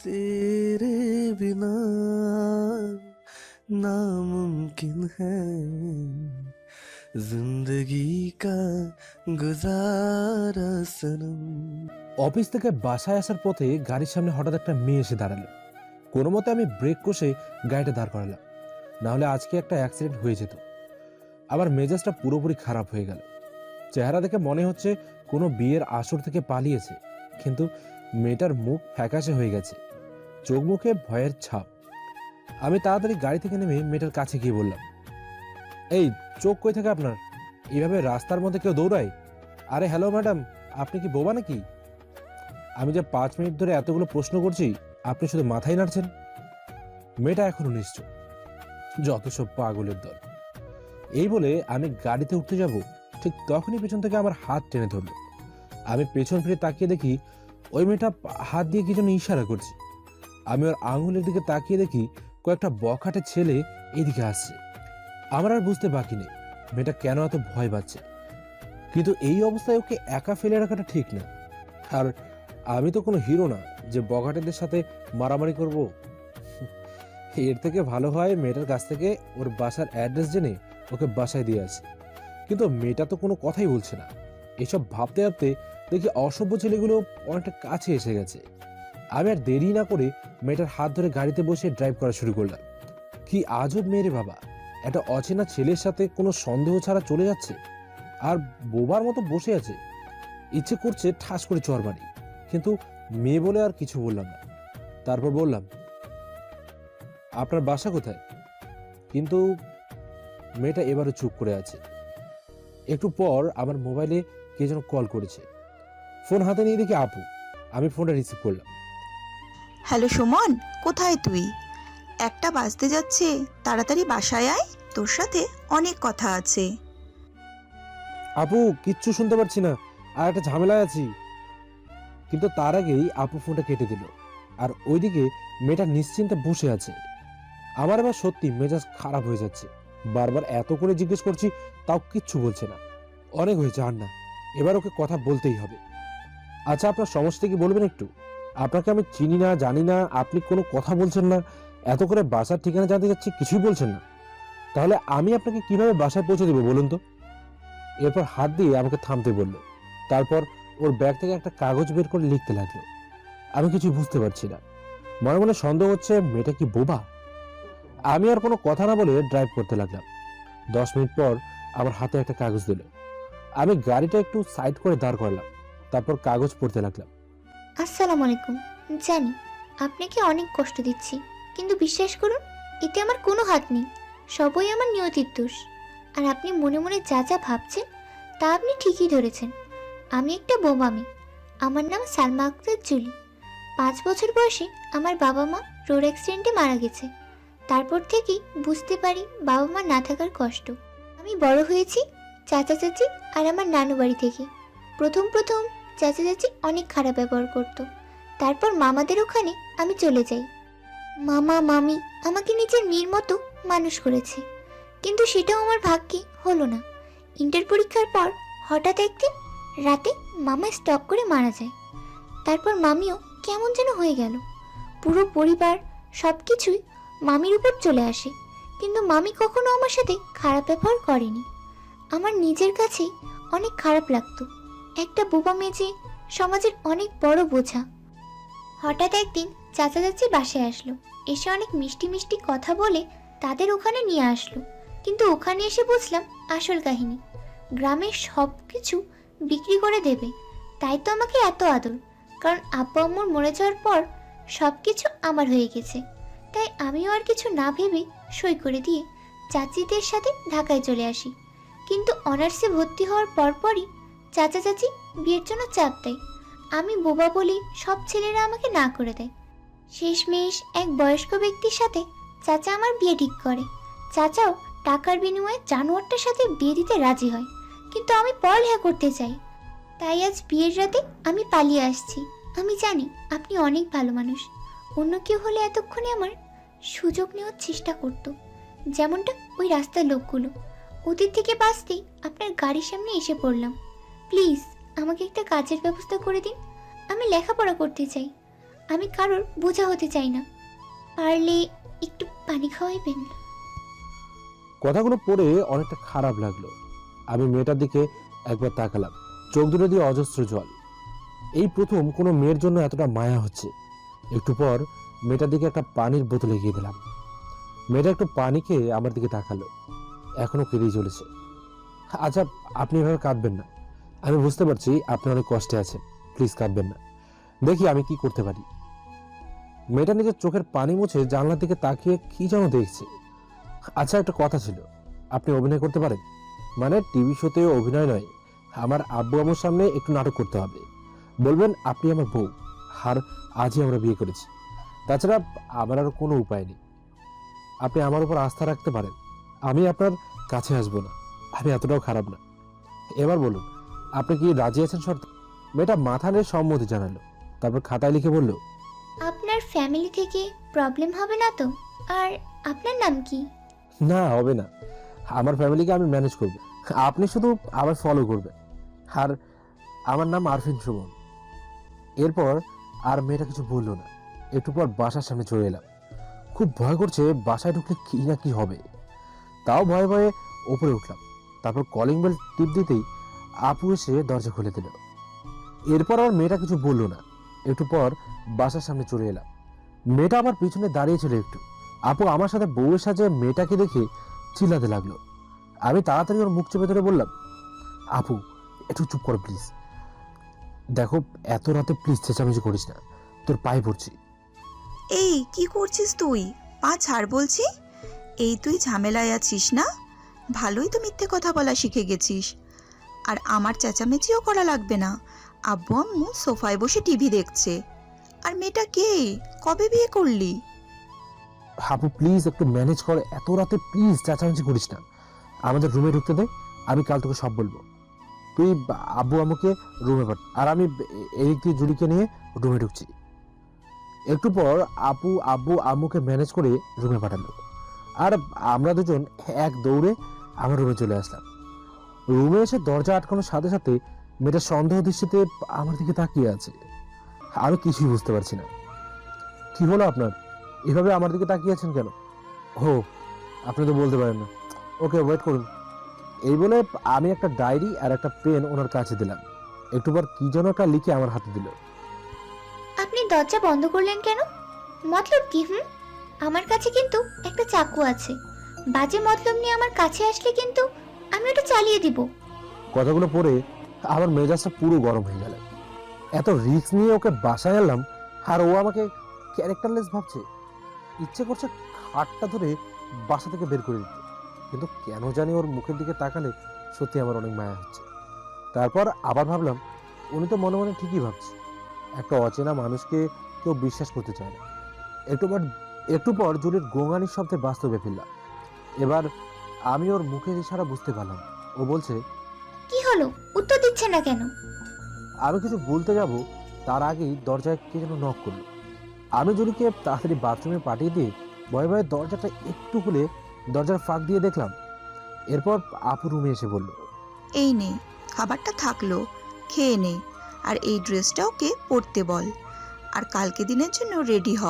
तेरे बिना नामुमकिन है जिंदगी का गुजारा सनम। অফিস থেকে বাসায় আসার পথে গাড়ির সামনে হঠাৎ একটা মেয়ে এসে দাঁড়ালো। কোনো মতে আমি ব্রেক কষে গাড়িটা দাঁড় করালাম, না হলে আজকে একটা অ্যাক্সিডেন্ট হয়ে যেত। আমার মেজাজটা পুরোপুরি খারাপ হয়ে গেল। চেহারা দেখে মনে হচ্ছে কোনো বিয়ের আসর থেকে পালিয়েছে, কিন্তু মেয়েটার মুখ ফ্যাকাশে হয়ে গেছে, চোখ মুখে ভয়ের ছাপ। আমি তাড়াতাড়ি গাড়ি থেকে নেমে মেয়েটার কাছে গিয়ে বললাম, এই চোখ কই থাকে আপনার? এইভাবে রাস্তার মধ্যে কেউ দৌড়ায়? আরে হ্যালো ম্যাডাম, আপনি কি বোবা নাকি? আমি যে 5 মিনিট ধরে এতগুলো প্রশ্ন করছি, আপনি শুধু মাথায় নাড়ছেন। মেয়েটা এখনো নিশ্চয়, যত সব পাগলের দল। এই বলে আমি গাড়িতে উঠতে যাব, ঠিক তখনই পেছন থেকে আমার হাত টেনে ধরলো। আমি পেছন ফিরে তাকিয়ে দেখি ওই মেয়েটা হাত দিয়ে কি যেন ইশারা করছে। আমি ওর আঙুলের দিকে তাকিয়ে দেখি কয়েকটা বখাটে ছেলে এদিকে আসছে। আমার আর বুঝতে বাকি নেই মেয়েটা কেন এত ভয় পাচ্ছে, কিন্তু এই অবস্থায় ওকে একা ফেলে রাখাটা ঠিক না। আর আমি তো কোনো হিরো না যে বখাটেদের সাথে মারামারি করব। এর থেকে ভালো হয় মেয়েটার কাছ থেকে ওর বাসার অ্যাড্রেস জেনে ওকে বাসায় দিয়ে আসি। কিন্তু মেয়েটা তো কোনো কথাই বলছে না। এসব ভাবতে ভাবতে দেখি অসভ্য ছেলেগুলো অনেকটা কাছে এসে গেছে। আমি আর দেরি না করে মেয়েটার হাত ধরে গাড়িতে বসে ড্রাইভ করা শুরু করলাম। কি আজব মেয়ে বাবা, একটা অচেনা ছেলের সাথে কোনো সন্দেহ ছাড়া চলে যাচ্ছে আর বোবার মতো বসে আছে। ইচ্ছে করছে ঠাস করে চড় মারি, কিন্তু মেয়ে বলে আর কিছু বললাম না। তারপর বললাম, আপনার বাসা কোথায়? কিন্তু মেয়েটা এবারও চুপ করে আছে। একটু পর আমার মোবাইলে কে যেন কল করেছে। ফোন হাতে নিয়ে দেখি আপু। আমি ফোনটা রিসিভ করলাম। হ্যালো সুমন, কোথায় তুই? 1টা বাজতে যাচ্ছে, তাড়াতাড়ি বাসায় আয়, তোর সাথে অনেক কথা আছে। আপু কিচ্ছু শুনতে পাচ্ছি না, আর একটা ঝামেলায় আছি। কিন্তু তার আগেই আপু ফোনটা কেটে দিল, আর ওইদিকে মেয়েটা নিশ্চিন্তে বসে আছে। আমার এবার সত্যি মেজাজ খারাপ হয়ে যাচ্ছে। বারবার এত করে জিজ্ঞেস করছি, তাও কিচ্ছু বলছে না। অনেক হয়েছে, আর না, এবার ওকে কথা বলতেই হবে। আচ্ছা, আপনার সমস্যা কি বলবেন একটু? আপনাকে আমি চিনি না, জানি না, আপনি কোনো কথা বলছেন না, এত করে বাসার ঠিকানা জানতে যাচ্ছি, কিছুই বলছেন না। তাহলে আমি আপনাকে কিভাবে বাসায় পৌঁছে দেবো বলুন তো? এরপর হাত দিয়ে আমাকে থামতে বলল। তারপর ওর ব্যাগ থেকে একটা কাগজ বের করে লিখতে লাগলো। আমি কিছু বুঝতে পারছি না, মনে মনে সন্দেহ হচ্ছে মেয়েটা কি বোবা। আমি আর কোনো কথা না বলে ড্রাইভ করতে লাগলাম। 10 মিনিট পর আমার হাতে একটা কাগজ দিল। আমি গাড়িটা একটু সাইড করে দাঁড় করলাম, তারপর কাগজ পড়তে লাগলাম। আসসালামু আলাইকুম। জানি আপনাকে অনেক কষ্ট দিচ্ছি, কিন্তু বিশ্বাস করুন এতে আমার কোনো হাত নেই। সবই আমার নিয়তির দোষ। আর আপনি মনে মনে যা যা ভাবছেন তা আপনি ঠিকই ধরেছেন। আমি একটা বোবা মেয়ে। আমার নাম সালমা আক্তার জুলি। 5 বছর বয়সে আমার বাবা মা রোড অ্যাক্সিডেন্টে মারা গেছে। তারপর থেকেই বুঝতে পারি বাবা মা না থাকার কষ্ট। আমি বড় হয়েছি চাচা চাচি আর আমার নানু বাড়ি থেকে। প্রথম চাচা চাচি অনেক খারাপ ব্যবহার করতো। তারপর মামাদের ওখানে আমি চলে যাই। মামা মামি আমাকে নিজের মেয়ের মতো মানুষ করেছে, কিন্তু সেটাও আমার ভাগ্যে হলো না। ইন্টার পরীক্ষার পর হঠাৎ একদিন রাতে মামা স্ট্রোক করে মারা যায়। তারপর মামিও কেমন যেন হয়ে গেল। পুরো পরিবার সব কিছুই মামির উপর চলে আসে, কিন্তু মামি কখনো আমার সাথে খারাপ ব্যবহার করেনি। আমার নিজের কাছেই অনেক খারাপ লাগতো, একটা বোবা মেয়ে যে সমাজের অনেক বড় বোঝা। হঠাৎ একদিন চাচা চাচি বাসায় আসলো, এসে অনেক মিষ্টি মিষ্টি কথা বলে তাদের ওখানে নিয়ে আসলো। কিন্তু ওখানে এসে বুঝলাম আসল কাহিনী। গ্রামের সব কিছু বিক্রি করে দেবে, তাই তো আমাকে এত আদর। কারণ আব্বা আম্মুর মরে যাওয়ার পর সব কিছু আমার হয়ে গেছে। তাই আমিও আর কিছু না ভেবে সই করে দিয়ে চাচিদের সাথে ঢাকায় চলে আসি। কিন্তু অনার্সে ভর্তি হওয়ার পরপরই চাচা চাচি বিয়ের জন্য চাপ দেয়। আমি বোবা বলি সব ছেলেরা আমাকে না করে দেয়। শেষমেশ এক বয়স্ক ব্যক্তির সাথে চাচা আমার বিয়ে ঠিক করে। চাচাও টাকার বিনিময়ে জানোয়ারটার সাথে বিয়ে দিতে রাজি হয়, কিন্তু আমি পড়ালেখা করতে চাই। তাই আজ বিয়ের রাতে আমি পালিয়ে আসছি। আমি জানি আপনি অনেক ভালো মানুষ। অন্য কেউ হলে এতক্ষণে আমার সুযোগ নেওয়ার চেষ্টা করতো, যেমনটা ওই রাস্তার লোকগুলো। ওদের থেকে বাঁচতেই আপনার গাড়ির সামনে এসে পড়লাম। প্লিজ আমাকে একটা কাজের ব্যবস্থা করে দিন। আমি লেখাপড়া করতে চাই। আমি কারোর বোঝা হতে চাই না। পারলে একটু পানি খাওয়াইবেন। কথাগুলো পড়ে অনেকটা খারাপ লাগলো। আমি মেয়েটার দিকে একবার তাকালাম, চোখ দুটো দিয়ে অজস্র জল। এই প্রথম কোনো মেয়ের জন্য এতটা মায়া হচ্ছে। একটু পর মেয়েটার দিকে একটা পানির বোতল এগিয়ে দিলাম। মেয়েটা একটু পানি খেয়ে আমার দিকে তাকালো, এখনো কেঁদেই চলেছে। আচ্ছা, আপনি এভাবে কাঁদবেন না, আমি বুঝতে পারছি আপনি অনেক কষ্টে আছেন, প্লিজ কাঁদবেন না, দেখি আমি কি করতে পারি। মেয়েটা নিজের চোখের পানি মুছে জানলার দিকে তাকিয়ে কি যেন দেখছে। আচ্ছা, একটা কথা ছিল, আপনি অভিনয় করতে পারেন? মানে টিভি শোতে অভিনয় নয়, আমার আব্বু আম্মুর সামনে একটু নাটক করতে হবে। বলবেন আপনি আমার বউ, আর আজই আমরা বিয়ে করেছি। তাছাড়া আমার আর কোনো উপায় নেই। আপনি আমার উপর আস্থা রাখতে পারেন, আমি আপনার কাছে আসবো না, আমি এতটাও খারাপ না। এবার বলুন, আপনি কি রাজি আছেন শর্ত? মেয়েটা মাথা নিয়ে সম্মতি জানালো, তারপর খাতায় লিখে বলল, আপনার ফ্যামিলি থেকে প্রবলেম হবে না তো? আর আপনার নাম কি? না, হবে না, আমার ফ্যামিলিকে আমি ম্যানেজ করব, আপনি শুধু আবার ফলো করবেন। আর আমার নাম আরফিন সুমন। এরপর আর মেয়েটা কিছু বললো না। একটু পর বাসার সামনে চলে এলাম। খুব ভয় করছে বাসায় ঢুকলে কি না কি হবে, তাও ভয়ে ভয়ে ওপরে উঠলাম। তারপর কলিং বেল টিপ দিতেই আপু এসে দরজা খুলে দিল। এরপর আর মেয়েটা কিছু বললো না। একটু পর বাসার সামনে চলে এলাম। মেয়েটা আমার পিছনে দাঁড়িয়েছিল একটু। আপু আমার সাথে বউয়ের সাথে মেয়েটাকে দেখে চিল্লাতে লাগলো। আমি তাড়াতাড়ি ওর মুখ চেপে ধরে বললাম, আপু একটু চুপ করো প্লিজ। দেখো, এত রাতে প্লিজ চেঁচামেচি করিস না, তোর পায়ে পড়ছি। এই কি করছিস তুই? পা ছাড় বলছি। এই তুই ঝামেলায় আছিস না? ভালোই তো মিথ্যে কথা বলা শিখে গেছিস। আর আমার চেঁচামেচিও করা লাগবে না। আব্বু আম্মু সোফায় বসে টিভি দেখছে। আর মেয়েটা কে? কবে বিয়ে করলি? আপু প্লিজ একটু ম্যানেজ কর, এত রাতে প্লিজ চেঁচামেচি করিস না। আমাদের রুমে ঢুকতে দে, আমি কাল তোকে সব বলবো। তুই আব্বু আম্মুকে রুমে পাঠ, আর আমি এদিক দিয়ে জুলিকে নিয়ে রুমে ঢুকছি। একটু পর আপু আব্বু আম্মুকে ম্যানেজ করে রুমে পাঠালো, আর আমরা দুজন এক দৌড়ে আমার রুমে চলে আসলাম। রুমে এসে দরজা আটকানোর সাথে সাথে মেয়েটা সন্দেহ দৃষ্টিতে আমার দিকে তাকিয়ে আছে। আমি কিছুই বুঝতে পারছি না। কি হলো আপনার, এভাবে আমার দিকে তাকিয়ে আছেন কেন? ও, আপনি তো বলতে পারেন না। ওকে, ওয়েট করুন। এই বলে আমি একটা ডায়েরি আর একটা পেন ওনার কাছে দিলাম। একটু পর কি যেন একটা লিখে আমার হাতে দিল। আপনি দরজা বন্ধ করলেন কেন? মতলব কি? আমার কাছে কিন্তু একটা চাকু আছে। বাজে মতলব নিয়ে আমার কাছে আসলে কিন্তু আমি ওটা চালিয়ে দিব। কথাগুলো পড়ে আমার মেজাজটা পুরো গরম হয়ে গেল। এত রিস্ক নিয়ে ওকে বাসায় আনলাম, আর ও আমাকে ক্যারেক্টারলেস ভাবছে। ইচ্ছে করছে খাটটা ধরে বাসা থেকে বের করে দিতে, কিন্তু কেন জানি ওর মুখের দিকে তাকালে সত্যি আমার অনেক মায়া হচ্ছে। তারপর আবার ভাবলাম, উনি তো মনে মনে ঠিকই ভাবছে। একটা অচেনা মানুষকে কেউ বিশ্বাস করতে চায় না। একটু পর জুলির গোঙানির শব্দে বাস্তবে ফিরলাম। এবার আমি ওর মুখের ইশারা বুঝতে পারলাম। ও বলছে, কি হলো, উত্তর দিচ্ছে না কেন? আরো কিছু বলতে যাব, তার আগেই দরজায় কে যেন নক করলো। আমি জুলিকে তাড়াতাড়ি বাথরুমে পাঠিয়ে দিয়ে ভয়ে ভয়ে দরজাটা একটু খুলে দরজার ফাঁক দিয়ে দেখলাম। এরপর আপু রুমে এসে বলল, এই নে, খাবারটা থাকলো, খেয়ে নে। আর এই ড্রেসটা ওকে পরতে বল। আর কালকে দিনের জন্য রেডি হ।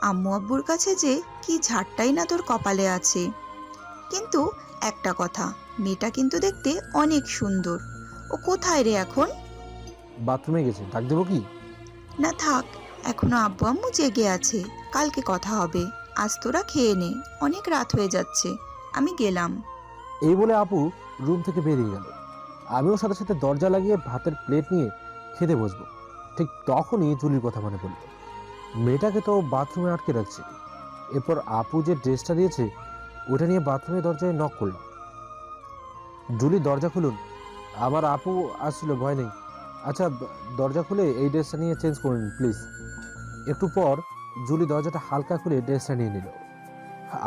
আম্মু আব্বুর কাছে যে কি ঝাড়টাই না তোর কপালে আছে। কিন্তু একটা কথা, মেয়েটা কিন্তু দেখতে অনেক সুন্দর। ও কোথায় রে এখন? বাথরুমে গেছে, ডাক দেবো কি? না থাক, এখনো আব্বু আম্মু জেগে আছে, কালকে কথা হবে। আজ তোরা খেয়ে নে, অনেক রাত হয়ে যাচ্ছে। আমি গেলাম। এই বলে আপু রুম থেকে বেরিয়ে গেল। আমিও সাথে সাথে দরজা লাগিয়ে ভাতের প্লেট নিয়ে খেতে বসবো। ঠিক তখনই জুলির কথা মনে পড়ল। মেয়েটাকে তো বাথরুমে আটকে রাখছে। এরপর আপু যে ড্রেসটা দিয়েছে ওটা নিয়ে বাথরুমের দরজায় নক করলাম। জুলি, দরজা খুলুন, আমার আপু আসছিল, ভয় নেই। আচ্ছা, দরজা খুলে এই ড্রেসটা নিয়ে চেঞ্জ করে নিন প্লিজ। একটু পর জুলি দরজাটা হালকা খুলে ড্রেসটা নিয়ে নিল।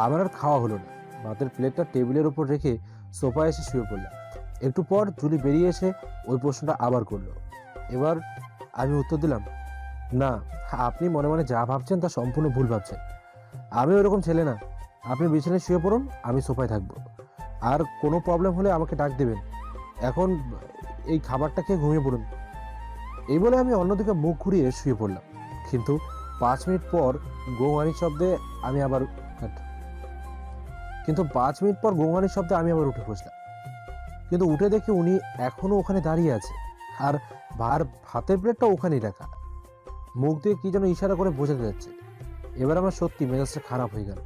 আমার আর খাওয়া হলো না। ভাতের প্লেটটা টেবিলের উপর রেখে সোফায় এসে শুয়ে পড়লাম। একটু পর জুলি বেরিয়ে এসে ওই প্রশ্নটা আবার করলো। এবার আমি উত্তর দিলাম, না, আপনি মনে মনে যা ভাবছেন তা সম্পূর্ণ ভুল ভাবছেন। আমি ওইরকম ছেলে না। আপনি বিছানায় শুয়ে পড়ুন, আমি সোফায় থাকবো। আর কোনো প্রবলেম হলে আমাকে ডাক দেবেন। এখন এই খাবারটা খেয়ে ঘুমিয়ে পড়ুন। এই বলে আমি অন্যদিকে মুখ ঘুরিয়ে শুয়ে পড়লাম। কিন্তু 5 মিনিট পর গোঙানির শব্দে আমি আবার উঠে বসলাম। কিন্তু উঠে দেখি উনি এখনো ওখানে দাঁড়িয়ে আছে, আর ভাতের প্লেটটা ওখানেই রাখা। মুখ দিয়ে কি যেন ইশারা করে বোঝাতে যাচ্ছে। এবার আমার সত্যি মেজাজটা খারাপ হয়ে গেল।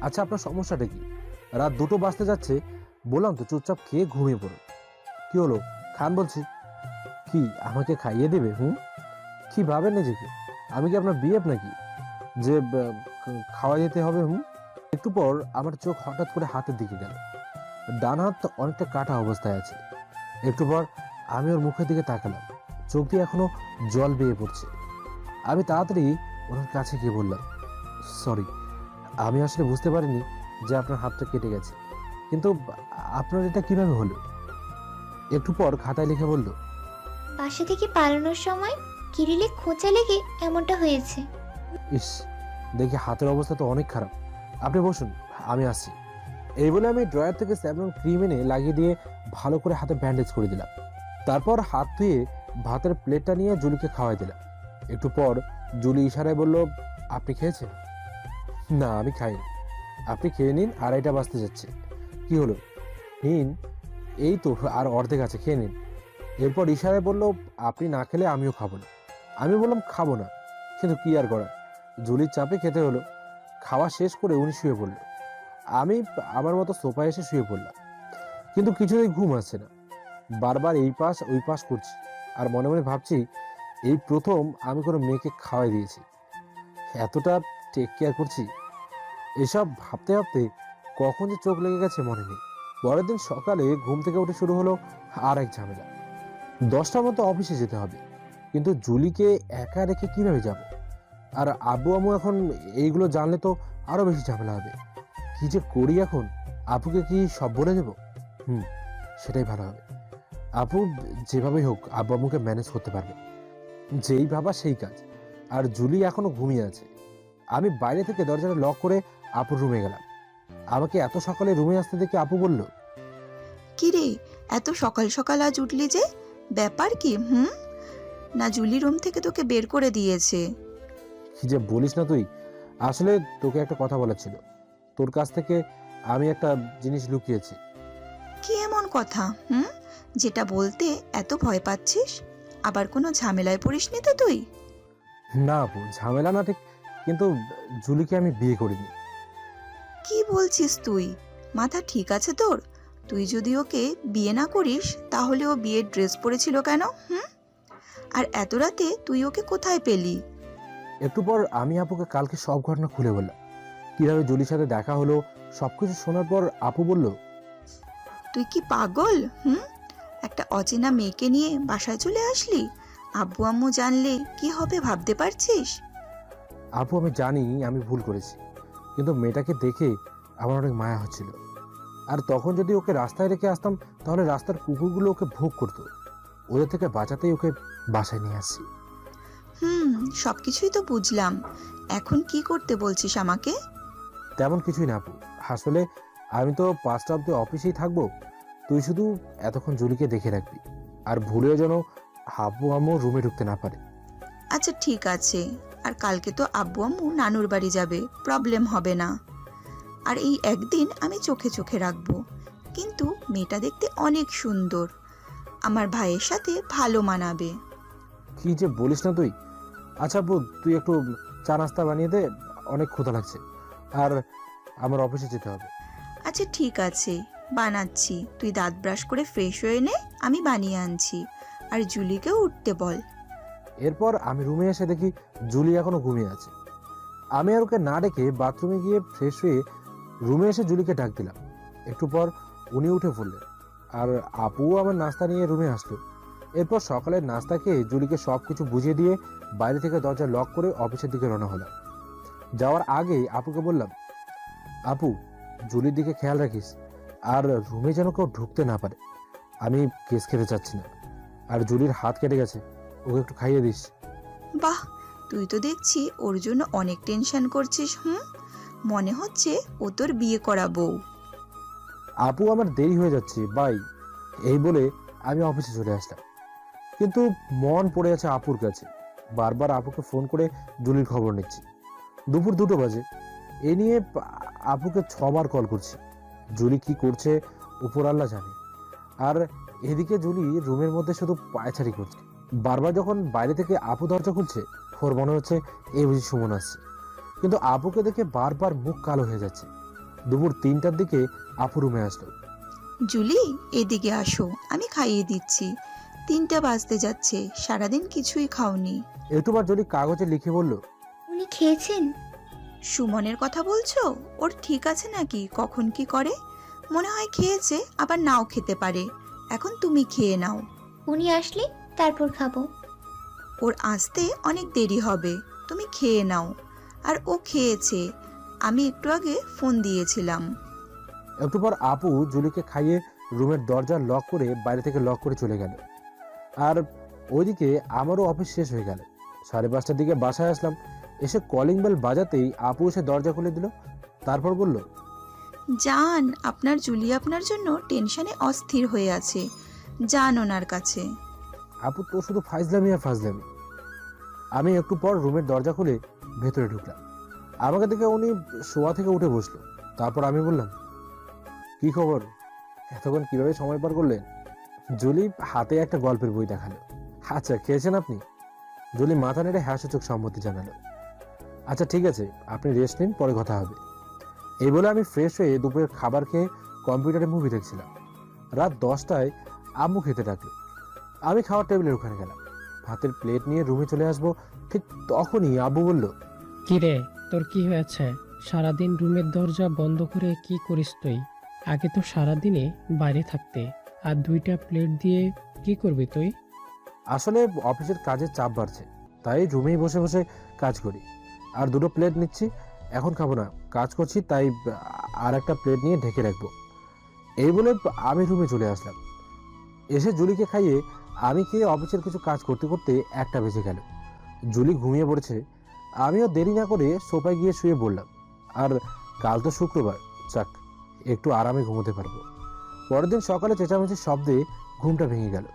আচ্ছা, আপনার সমস্যাটা কি? রাত 2টো বাজতে যাচ্ছে, বললাম তো চুপচাপ খেয়ে ঘুমিয়ে পড়ো। কি হলো খান বলছি? কি আমাকে খাইয়ে দেবে? কি ভাবেন নিজেকে? আমি কি আপনার বিএফ নাকি যে খাওয়া দিতে হবে? একটু পর আমার চোখ হঠাৎ করে হাতের দিকে গেল। ডান হাত অনেকটা কাটা অবস্থায় আছে। একটু পর আমি ওর মুখের দিকে তাকালাম, চোখ দিয়ে এখনো জল বেয়ে পড়ছে। আমি তাড়াতাড়ি ওনার কাছে গিয়ে বললাম, সরি, আমি আসলে বুঝতে পারিনি যে আপনার হাতটা কেটে গেছে, কিন্তু আপনার এটা কিভাবে হলো? একটু পর খাতায় লিখে বলল, বাসা থেকে পালানোর সময় কিরিলে খোঁচা লেগে এমনটা হয়েছে। ইস, দেখি হাতের অবস্থা তো অনেক খারাপ। আপনি বসুন, আমি আসছি। এই বলে আমি ড্রয়ার থেকে স্যাভলন ক্রিম এনে লাগিয়ে দিয়ে ভালো করে হাতে ব্যান্ডেজ করে দিলাম। তারপর হাত ধুয়ে ভাতের প্লেটটা নিয়ে জুলিকে খাওয়াই দিলাম। একটু পর জুলি ইশারায় বলল, আপনি খেয়েছেন? না, আমি খাইনি। আপনি খেয়ে নিন, 2:30 বাজতে যাচ্ছে। কি হলো? নিন, এই তো আর অর্ধেক আছে, খেয়ে নিন। এরপর ইশারায় বলল, আপনি না খেলে আমিও খাবো না। আমি বললাম, খাবো না, কিন্তু কি আর করার, জুলির চাপে খেতে হলো। খাওয়া শেষ করে উনি শুয়ে পড়ল। আমি আমার মতো সোফায় এসে শুয়ে পড়লাম, কিন্তু কিছুতেই ঘুম আসছে না। বারবার এই পাশ ওই পাশ করছি, আর মনে মনে ভাবছি, এই প্রথম আমি কোনো মেয়েকে খাওয়াই দিয়েছি, এতটা টেক কেয়ার করছি। এসব ভাবতে ভাবতে কখন যে চোখ লেগে গেছে মনে নেই। পরের দিন সকালে ঘুম থেকে উঠে শুরু হলো আর এক ঝামেলা। 10টার মতো অফিসে যেতে হবে, কিন্তু জুলিকে একা রেখে কিভাবে যাব? আর আব্বু আম্মু এখন এইগুলো জানলে তো আরো বেশি ঝামেলা হবে। কি যে করি এখন? আপুকে কি সব বলে দেবো? সেটাই ভালো হবে। আপু যেভাবেই হোক আব্বু আম্মুকে ম্যানেজ করতে পারবে, যেই ভাবা সেই কাজ। আর জুলি এখনো ঘুমিয়ে আছে। আমি বাইরে থেকে দরজাটা লক করে আপুর রুমে গেলাম। আমাকে এত সকালে রুমে আসতে দেখে আপু বলল, কি রে, এত সকাল সকাল আজ উঠলি যে? ব্যাপার কি? না জুলি রুম থেকে তোকে বের করে দিয়েছে? কি যে বলিস না তুই। আসলে তোকে একটা কথা বলার ছিল। তোর কাছ থেকে আমি একটা জিনিস লুকিয়েছি। কি এমন কথা যেটা বলতে এত ভয় পাচ্ছিস? আবার কোনো ঝামেলায় পড়িসনি তো তুই? না আপু, ঝামেলা না ঠিক, কিন্তু জুলিকে আমি বিয়ে করিনি। কি বলছিস তুই? মাথা ঠিক আছে তোর? তুই যদি ওকে বিয়ে না করিস তাহলে ও বিয়ের ড্রেস পরেছিল কেন? আর এত রাতে তুই ওকে কোথায় পেলি? একটু পর আমি আপুকে কালকে সব ঘটনা খুলে বললাম। কিভাবে জুলির সাথে দেখা হলো সবকিছু শোনার পর আপু বলল, তুই কি পাগল? একটা অচেনা মেয়েকে নিয়ে বাসায় চলে আসলি? আব্বু আম্মু জানলে কি হবে ভাবতে পারছিস? আপু আমি জানি আমি ভুল করেছি, কিন্তু মেয়েটাকে দেখে আমার অনেক মায়া হচ্ছিল। আর তখন যদি ওকে রাস্তায় রেখে আসতাম তাহলে রাস্তার কুকুরগুলো ওকে ভোগ করতো। ওদের থেকে বাঁচাতেই ওকে বাসায় নিয়ে আসছি। সবকিছুই তো বুঝলাম, এখন কি করতে বলছিস আমাকে? তেমন কিছুই না আপু, আসলে আমি তো 5টা অব্দি অফিসেই থাকবো। তুই শুধু এতক্ষণ জুলিকে দেখে রাখবি, আর ভুলেও যেন আব্বু আম্মু রুমে ঢুকতে না পারে। আচ্ছা ঠিক আছে, আর কালকে তো আব্বু আম্মু নানুর বাড়ি যাবে, প্রবলেম হবে না। আর এই একদিন আমি চোখে চোখে রাখবো। কিন্তু মেয়েটা দেখতে অনেক সুন্দর, আমার ভাইয়ের সাথে ভালো মানাবে। কি যে বলিস না তুই। আচ্ছা আপু, তুই একটু চা নাস্তা বানিয়ে দে, অনেক ক্ষুধা লাগছে, আর আমার অফিসে যেতে হবে। আচ্ছা ঠিক আছে, বানাচ্ছি। তুই দাঁত ব্রাশ করে ফ্রেশ হয়ে নে, আমি বানিয়ে আনছি। আর জুলিকেও উঠতে বল। এরপর আমি রুমে এসে দেখি জুলি এখনো ঘুমিয়ে আছে। আমি আর ওকে না ডেকে বাথরুমে গিয়ে ফ্রেশ হয়ে রুমে এসে জুলিকে ডাক দিলাম। একটু পর উনি উঠে পড়লেন, আর আপুও আমার নাস্তা নিয়ে রুমে আসলো। এরপর সকালের নাস্তা খেয়ে জুলিকে সব কিছু বুঝিয়ে দিয়ে বাইরে থেকে দরজা লক করে অফিসের দিকে রওনা হলাম। যাওয়ার আগে আপুকে বললাম, আপু জুলির দিকে খেয়াল রাখিস, আর রুমে যেন কেউ ঢুকতে না পারে। আমি কেস খেতে চাচ্ছি না, আর জুলির হাত কেটে গেছে, ওকে একটু খাইয়ে দিস। বাহ, তুই তো দেখছি ওর জন্য অনেক টেনশন করছিস। মনে হচ্ছে ও তোর বিয়ে করা বউ। আপু আমার দেরি হয়ে যাচ্ছে বাই, এই বলে আমি অফিসে চলে আসলাম। কিন্তু মন পড়ে আছে আপুর কাছে। বারবার আপুকে ফোন করে জুলির খবর নিচ্ছি। দুপুর 2টো বাজে। এ নিয়ে আপুকে 6বার কল করছি। জুলি কি করছে উপর আল্লাহ জানে। আর এদিকে জুলি রুমের মধ্যে শুধু পায়চারি করছে। বারবার যখন বাইরে থেকে আপু দরজা খুলছে, ওর মনে হচ্ছে এই বুঝি সুমন আসছে। কিন্তু আপুকে দেখে বারবার মুখ কালো হয়ে যাচ্ছে। দুপুর 3টার দিকে আপু রুমে আসলো। জুলি, এদিকে আসো, আমি খাইয়ে দিচ্ছি। 3টা বাজতে যাচ্ছে, সারাদিন কিছুই খাওনি। একটুবার জুলি কাগজে লিখে বলল, উনি খেয়েছেন? সুমনের কথা বলছো? ওর ঠিক আছে নাকি কখন কি করে? মনে হয় খেয়েছে, আবার নাও খেতে পারে। এখন তুমি খেয়ে নাও। উনি আসলে তারপর খাবো। ওর আসতে অনেক দেরি হবে, তুমি খেয়ে নাও। আর ও খেয়েছে, আমি একটু আগে ফোন দিয়েছিলাম। একটু পর আপু জুলিকে খাইয়ে রুমের দরজা লক করে বাইরে থেকে লক করে চলে গেল। আর ওইদিকে আমারও অফিস শেষ হয়ে গেল। 5:30টার দিকে বাসায় আসলাম। এসে কলিং বেল বাজাতেই আপু এসে দরজা খুলে দিল। তারপর বলল, জান, আপনার জুলি আপনার জন্য টেনশনে অস্থির হয়ে আছে, যান ওনার কাছে। আপু তো শুধু ফাজলামি আর ফাজলামি। আমি একটু পর রুমের দরজা খুলে ভেতরে ঢুকলাম। আমাকে দেখে উনি শোয়া থেকে উঠে বসলো। তারপর আমি বললাম, কি খবর, এতক্ষণ কিভাবে সময় পার করলেন? জুলি হাতে একটা গল্পের বই দেখালো। আচ্ছা, খেয়েছেন আপনি? জুলি মাথা নেড়ে হ্যাঁ-সূচক সম্মতি জানালো। আচ্ছা ঠিক আছে, আপনি রেস্ট নিন, পরে কথা হবে। এই বলে আমি ফ্রেশ হয়ে দুপুরের খাবার খেয়ে কম্পিউটারে মুভি দেখছিলাম। রাত 10টায় আম্মু খেতে ডাকলো। আমি খাওয়ার টেবিলের ওখানে গেলাম। ভাতের প্লেট নিয়ে রুমে চলে আসবো, ঠিক তখনই আব্বু বলল, কিরে, তোর কি হয়েছে? সারাদিন রুমের দরজা বন্ধ করে কি করিস তুই? আগে তো সারাদিনে বাইরে থাকতে, আর 2টা প্লেট দিয়ে কি করবি তুই? আসলে অফিসের কাজের চাপ বাড়ছে, তাই রুমেই বসে বসে কাজ করি। আর 2টো প্লেট নিচ্ছি, এখন খাবো না, কাজ করছি, তাই আর একটা প্লেট নিয়ে ঢেকে রাখবো। এই বলে আমি রুমে চলে আসলাম। এসে জুলিকে খাইয়ে আমি খেয়ে অফিসের কিছু কাজ করতে করতে 1টা বেজে গেল। জুলি ঘুমিয়ে পড়েছে। আমিও দেরি না করে সোফায় গিয়ে শুয়ে পড়লাম। আর কাল তো শুক্রবার, যাক একটু আরামে ঘুমোতে পারবো। পরের দিন সকালে চেঁচামেচির শব্দে ঘুমটা ভেঙে গেল।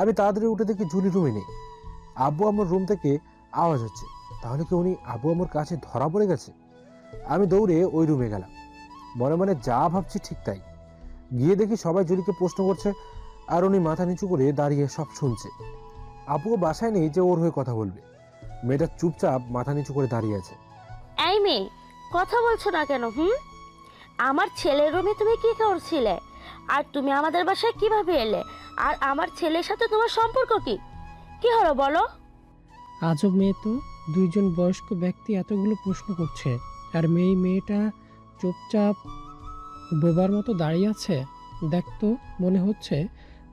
আমি তাড়াতাড়ি উঠে দেখি জুলি রুমে নেই। আব্বু আমার রুম থেকে আওয়াজ হচ্ছে। তাহলে কি উনি আব্বু আমার কাছে ধরা পড়ে গেছে? আমি দৌড়ে ওই রুমে গেলাম। মনে মনে যা ভাবছি ঠিক তাই। গিয়ে দেখি সবাই জুলিকে প্রশ্ন করছে, আর উনি মাথা নিচু করে দাঁড়িয়ে সব শুনছে। আপুও বাসায় নেই যে ওর হয়ে কথা বলবে। মেয়েটা চুপচাপ মাথা নিচু করে দাঁড়িয়ে আছে। এই মেয়ে, কথা বলছো না কেন? আমার ছেলের রুমে তুমি কি করছিলে? আর তুমি আমাদের বাসায় কিভাবে এলে? আর আমার ছেলের সাথে তোমার সম্পর্ক কি? কি হলো বলো? আজব মেয়ে তো, 2জন বয়স্ক ব্যক্তি এতগুলো প্রশ্ন করছে, আর মেয়েটা চুপচাপ বোবার মতো দাঁড়িয়ে আছে। দেখতো, মনে হচ্ছে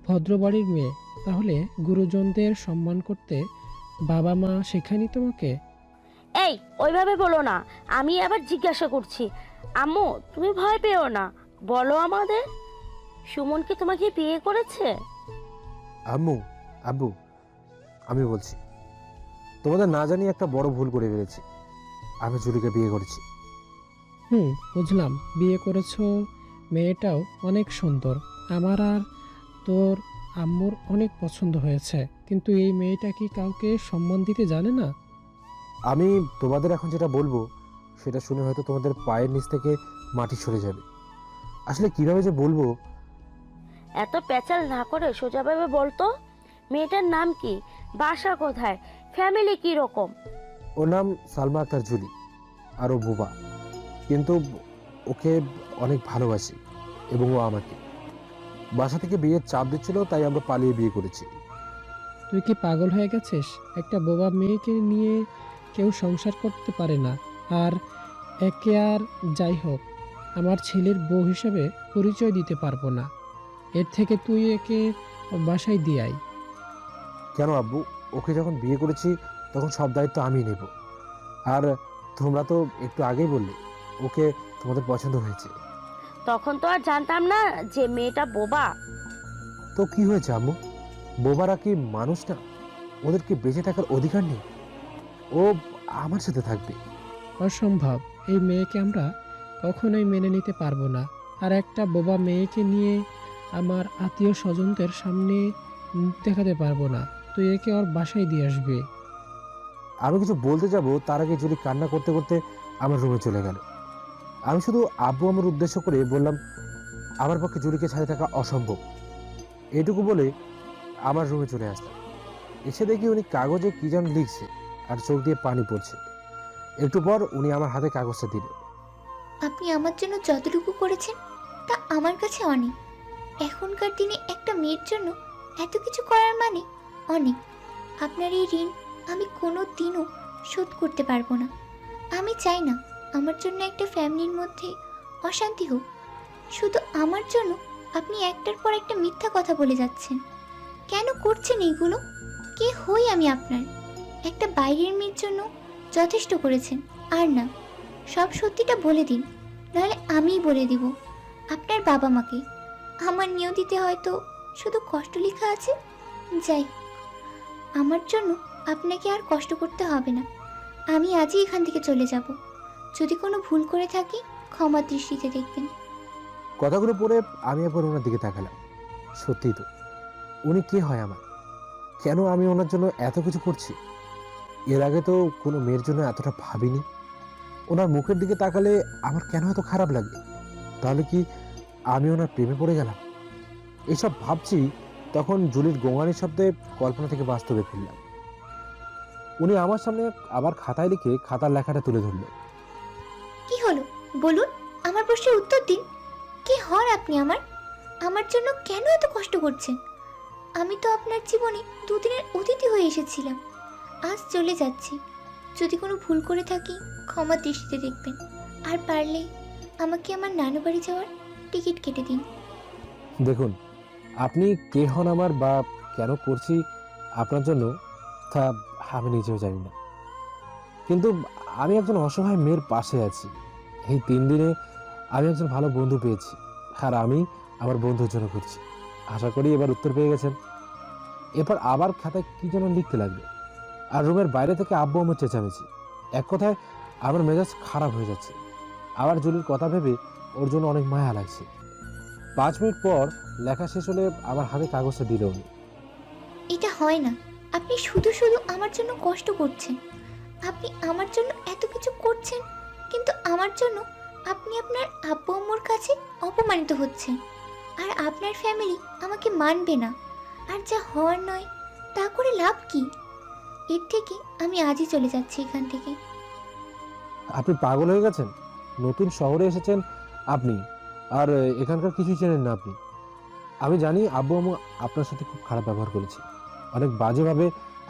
ভদ্রবাড়ির মেয়ে। তাহলে গুরুজনদের সম্মান করতে বাবা মা শেখায়নি তোমাকে? এই, ওইভাবে বলো না। আমি আবার জিজ্ঞাসা করছি। আম্মু, তুমি ভয় পেও না, বলো আমাদের, সুমন কি তোমাকে বিয়ে করেছে? আম্মু, আব্বু, আমি বলছি, তোমাদের না জানি একটা বড় ভুল করে ফেলেছি। আমি জুলিকে বিয়ে করেছি। বুঝলাম, বিয়ে করেছো। মেয়েটাও অনেক সুন্দর। আমার আর তোর আম্মুর অনেক পছন্দ হয়েছে, কিন্তু এই মেয়েটা কি কাউকে সম্মান দিতে জানে না? আমি তোমাদের এখন যেটা বলবো সেটা শুনে হয়তো তোমাদের পায়ের নিচ থেকে মাটি সরে যাবে। আসলে কিভাবে যে বলবো। এত প্যাচাল না করে সোজাভাবে বলতো। মেয়েটার নাম কি? বাসা কোথায়? ফ্যামিলি কি রকম? ওর নাম সালমা আক্তার জুলি, আর ও বোবা। কিন্তু ওকে অনেক ভালোবাসি, এবং ও আমাকে। বাসা থেকে বিয়ের চাপ দিচ্ছিল, তাই আমরা পালিয়ে বিয়ে করেছি। তুই কি পাগল হয়ে গেছিস? একটা বোবা মেয়েকে নিয়ে কেউ সংসার করতে পারে না। আর একে, আর যাই হোক, আমার ছেলের বউ হিসেবে পরিচয় দিতে পারবো না। এর থেকে তুই একে বাসায় দিয়ে আয়। কেন আব্বু? ওকে যখন বিয়ে করেছি তখন সব দায়িত্ব আমি নেব। আর তোমরা তো একটু আগেই বললে ওকে তোমাদের পছন্দ হয়েছে। তখন তো আর জানতাম না যে মেয়েটা বোবা। তো কি হয়েছে আম্মু? বোবারা কি মানুষ না? ওদের কি বেঁচে থাকার অধিকার নেই? ও আমার সাথে থাকবে। অসম্ভব, এই মেয়েকে আমরা কখনোই মেনে নিতে পারবো না। আর একটা বোবা মেয়েকে নিয়ে আমার আত্মীয় স্বজনদের সামনে মুখ দেখাতে পারবো না। তুই একে ওর বাসায় দিয়ে আসবি। আমি কিছু বলতে যাব তার আগে জুলি কান্না করতে করতে আমার রুমে চলে গেল। আমি শুধু আব্বু আমার উদ্দেশ্য করে বললাম, আমার পক্ষে জুলিকে ছাড়িয়ে থাকা অসম্ভব। এটুকু বলে আমার রুমে চলে আসলাম। এসে দেখি উনি কাগজে কি যেন লিখছে আর চোখ দিয়ে পানি পড়ছে। একটু পর উনি আমার হাতে কাগজটা দিল। আপনি আমার জন্য যতটুকু করেছেন তা আমার কাছে অনেক। এখনকার দিনে একটা মেয়ের জন্য এত কিছু করার মানে অনেক। আপনার এই ঋণ আমি কোনো দিনও শোধ করতে পারবো না। আমি চাই না আমার জন্য একটা ফ্যামিলির মধ্যে অশান্তি হোক। শুধু আমার জন্য আপনি একটার পর একটা মিথ্যা কথা বলে যাচ্ছেন। কেন করছেন এইগুলো? কে হই আমি আপনার? একটা বাইরের মেয়ের জন্য যথেষ্ট করেছেন। আর না, সব সত্যিটা বলে দিন, নাহলে আমিই বলে দিব আপনার বাবা মাকে। আমার নিয়তিতে হয়তো শুধু কষ্ট লেখা আছে। যাই হোক, আমার জন্য আপনাকে আর কষ্ট করতে হবে না। আমি আজই এখান থেকে চলে যাব। যদি কোনো ভুল করে থাকি ক্ষমা দৃষ্টিতে দেখবেন। কথাগুলো পড়ে আমি একবার ওনার দিকে তাকালাম। সত্যিই তো, উনি কে হয় আমার? কেন আমি ওনার জন্য এত কিছু করছি? এর আগে তো কোনো মেয়ের জন্য এতটা ভাবিনি। ওনার মুখের দিকে তাকালে আমার কেন এত খারাপ লাগে? তাহলে কি আমি ওনার প্রেমে পড়ে গেলাম? এসব ভাবছি তখন জুলির গোঙানির শব্দে কল্পনা থেকে বাস্তবে ফিরলাম। উনি আমার সামনে আবার খাতায় লিখে খাতার লেখাটা তুলে ধরল। কি হলো বলুন, আমার প্রশ্নের উত্তর দিন। কে হন আপনি আমার? আমার জন্য কেন এত কষ্ট করছেন? আমি তো আপনার জীবনে দুদিনের অতিথি হয়ে এসেছিলাম। আজ চলে যাচ্ছি। যদি কোনো ভুল করে থাকি ক্ষমা দৃষ্টিতে দেখবেন। আর পারলে আমাকে আমার নানু বাড়ি যাওয়ার টিকিট কেটে দিন। দেখুন, আপনি কে হন আমার বা কেন করছি আপনার জন্য তা আমি নিজেও জানি না, কিন্তু আমি একজন অসহায় মেয়ের পাশে আছি। এই 3 দিনে আমি একজন ভালো বন্ধু পেয়েছি, আর আমি আমার বন্ধুর জন্য করছি। আশা করি এবার উত্তর পেয়ে গেছেন। এরপর আবার খাতায় কি যেন লিখতে লাগলো, আর রুমের বাইরে থেকে আব্বু আমার চেঁচামেচি। এক কথায় আমার মেজাজ খারাপ হয়ে যাচ্ছে। আবার জুলির কথা ভেবে ওর জন্য অনেক মায়া লাগছে। 5 মিনিট পর লেখা শেষ হলে আমার হাতে কাগজটা দিল উনি। এটা হয় না। আপনি শুধু শুধু আমার জন্য কষ্ট করছেন। আপনি আমার জন্য এত কিছু করছেন, কিন্তু আমার জন্য আপনি আপনার আব্বু আম্মুর কাছে অপমানিত হচ্ছেন। আর আপনার ফ্যামিলি আমাকে মানবে না। আর যা হওয়ার নয় তা করে লাভ কি? এর থেকে আমি আজই চলে যাচ্ছি এখান থেকে। আপনি পাগল হয়ে গেছেন? নতুন শহরে এসেছেন আপনি, আর এখানকার কিছুই চেনেন না আপনি। আমি জানি আব্বু আম্মু আপনার সাথে খুব খারাপ ব্যবহার করেছে, অনেক বাজেভাবে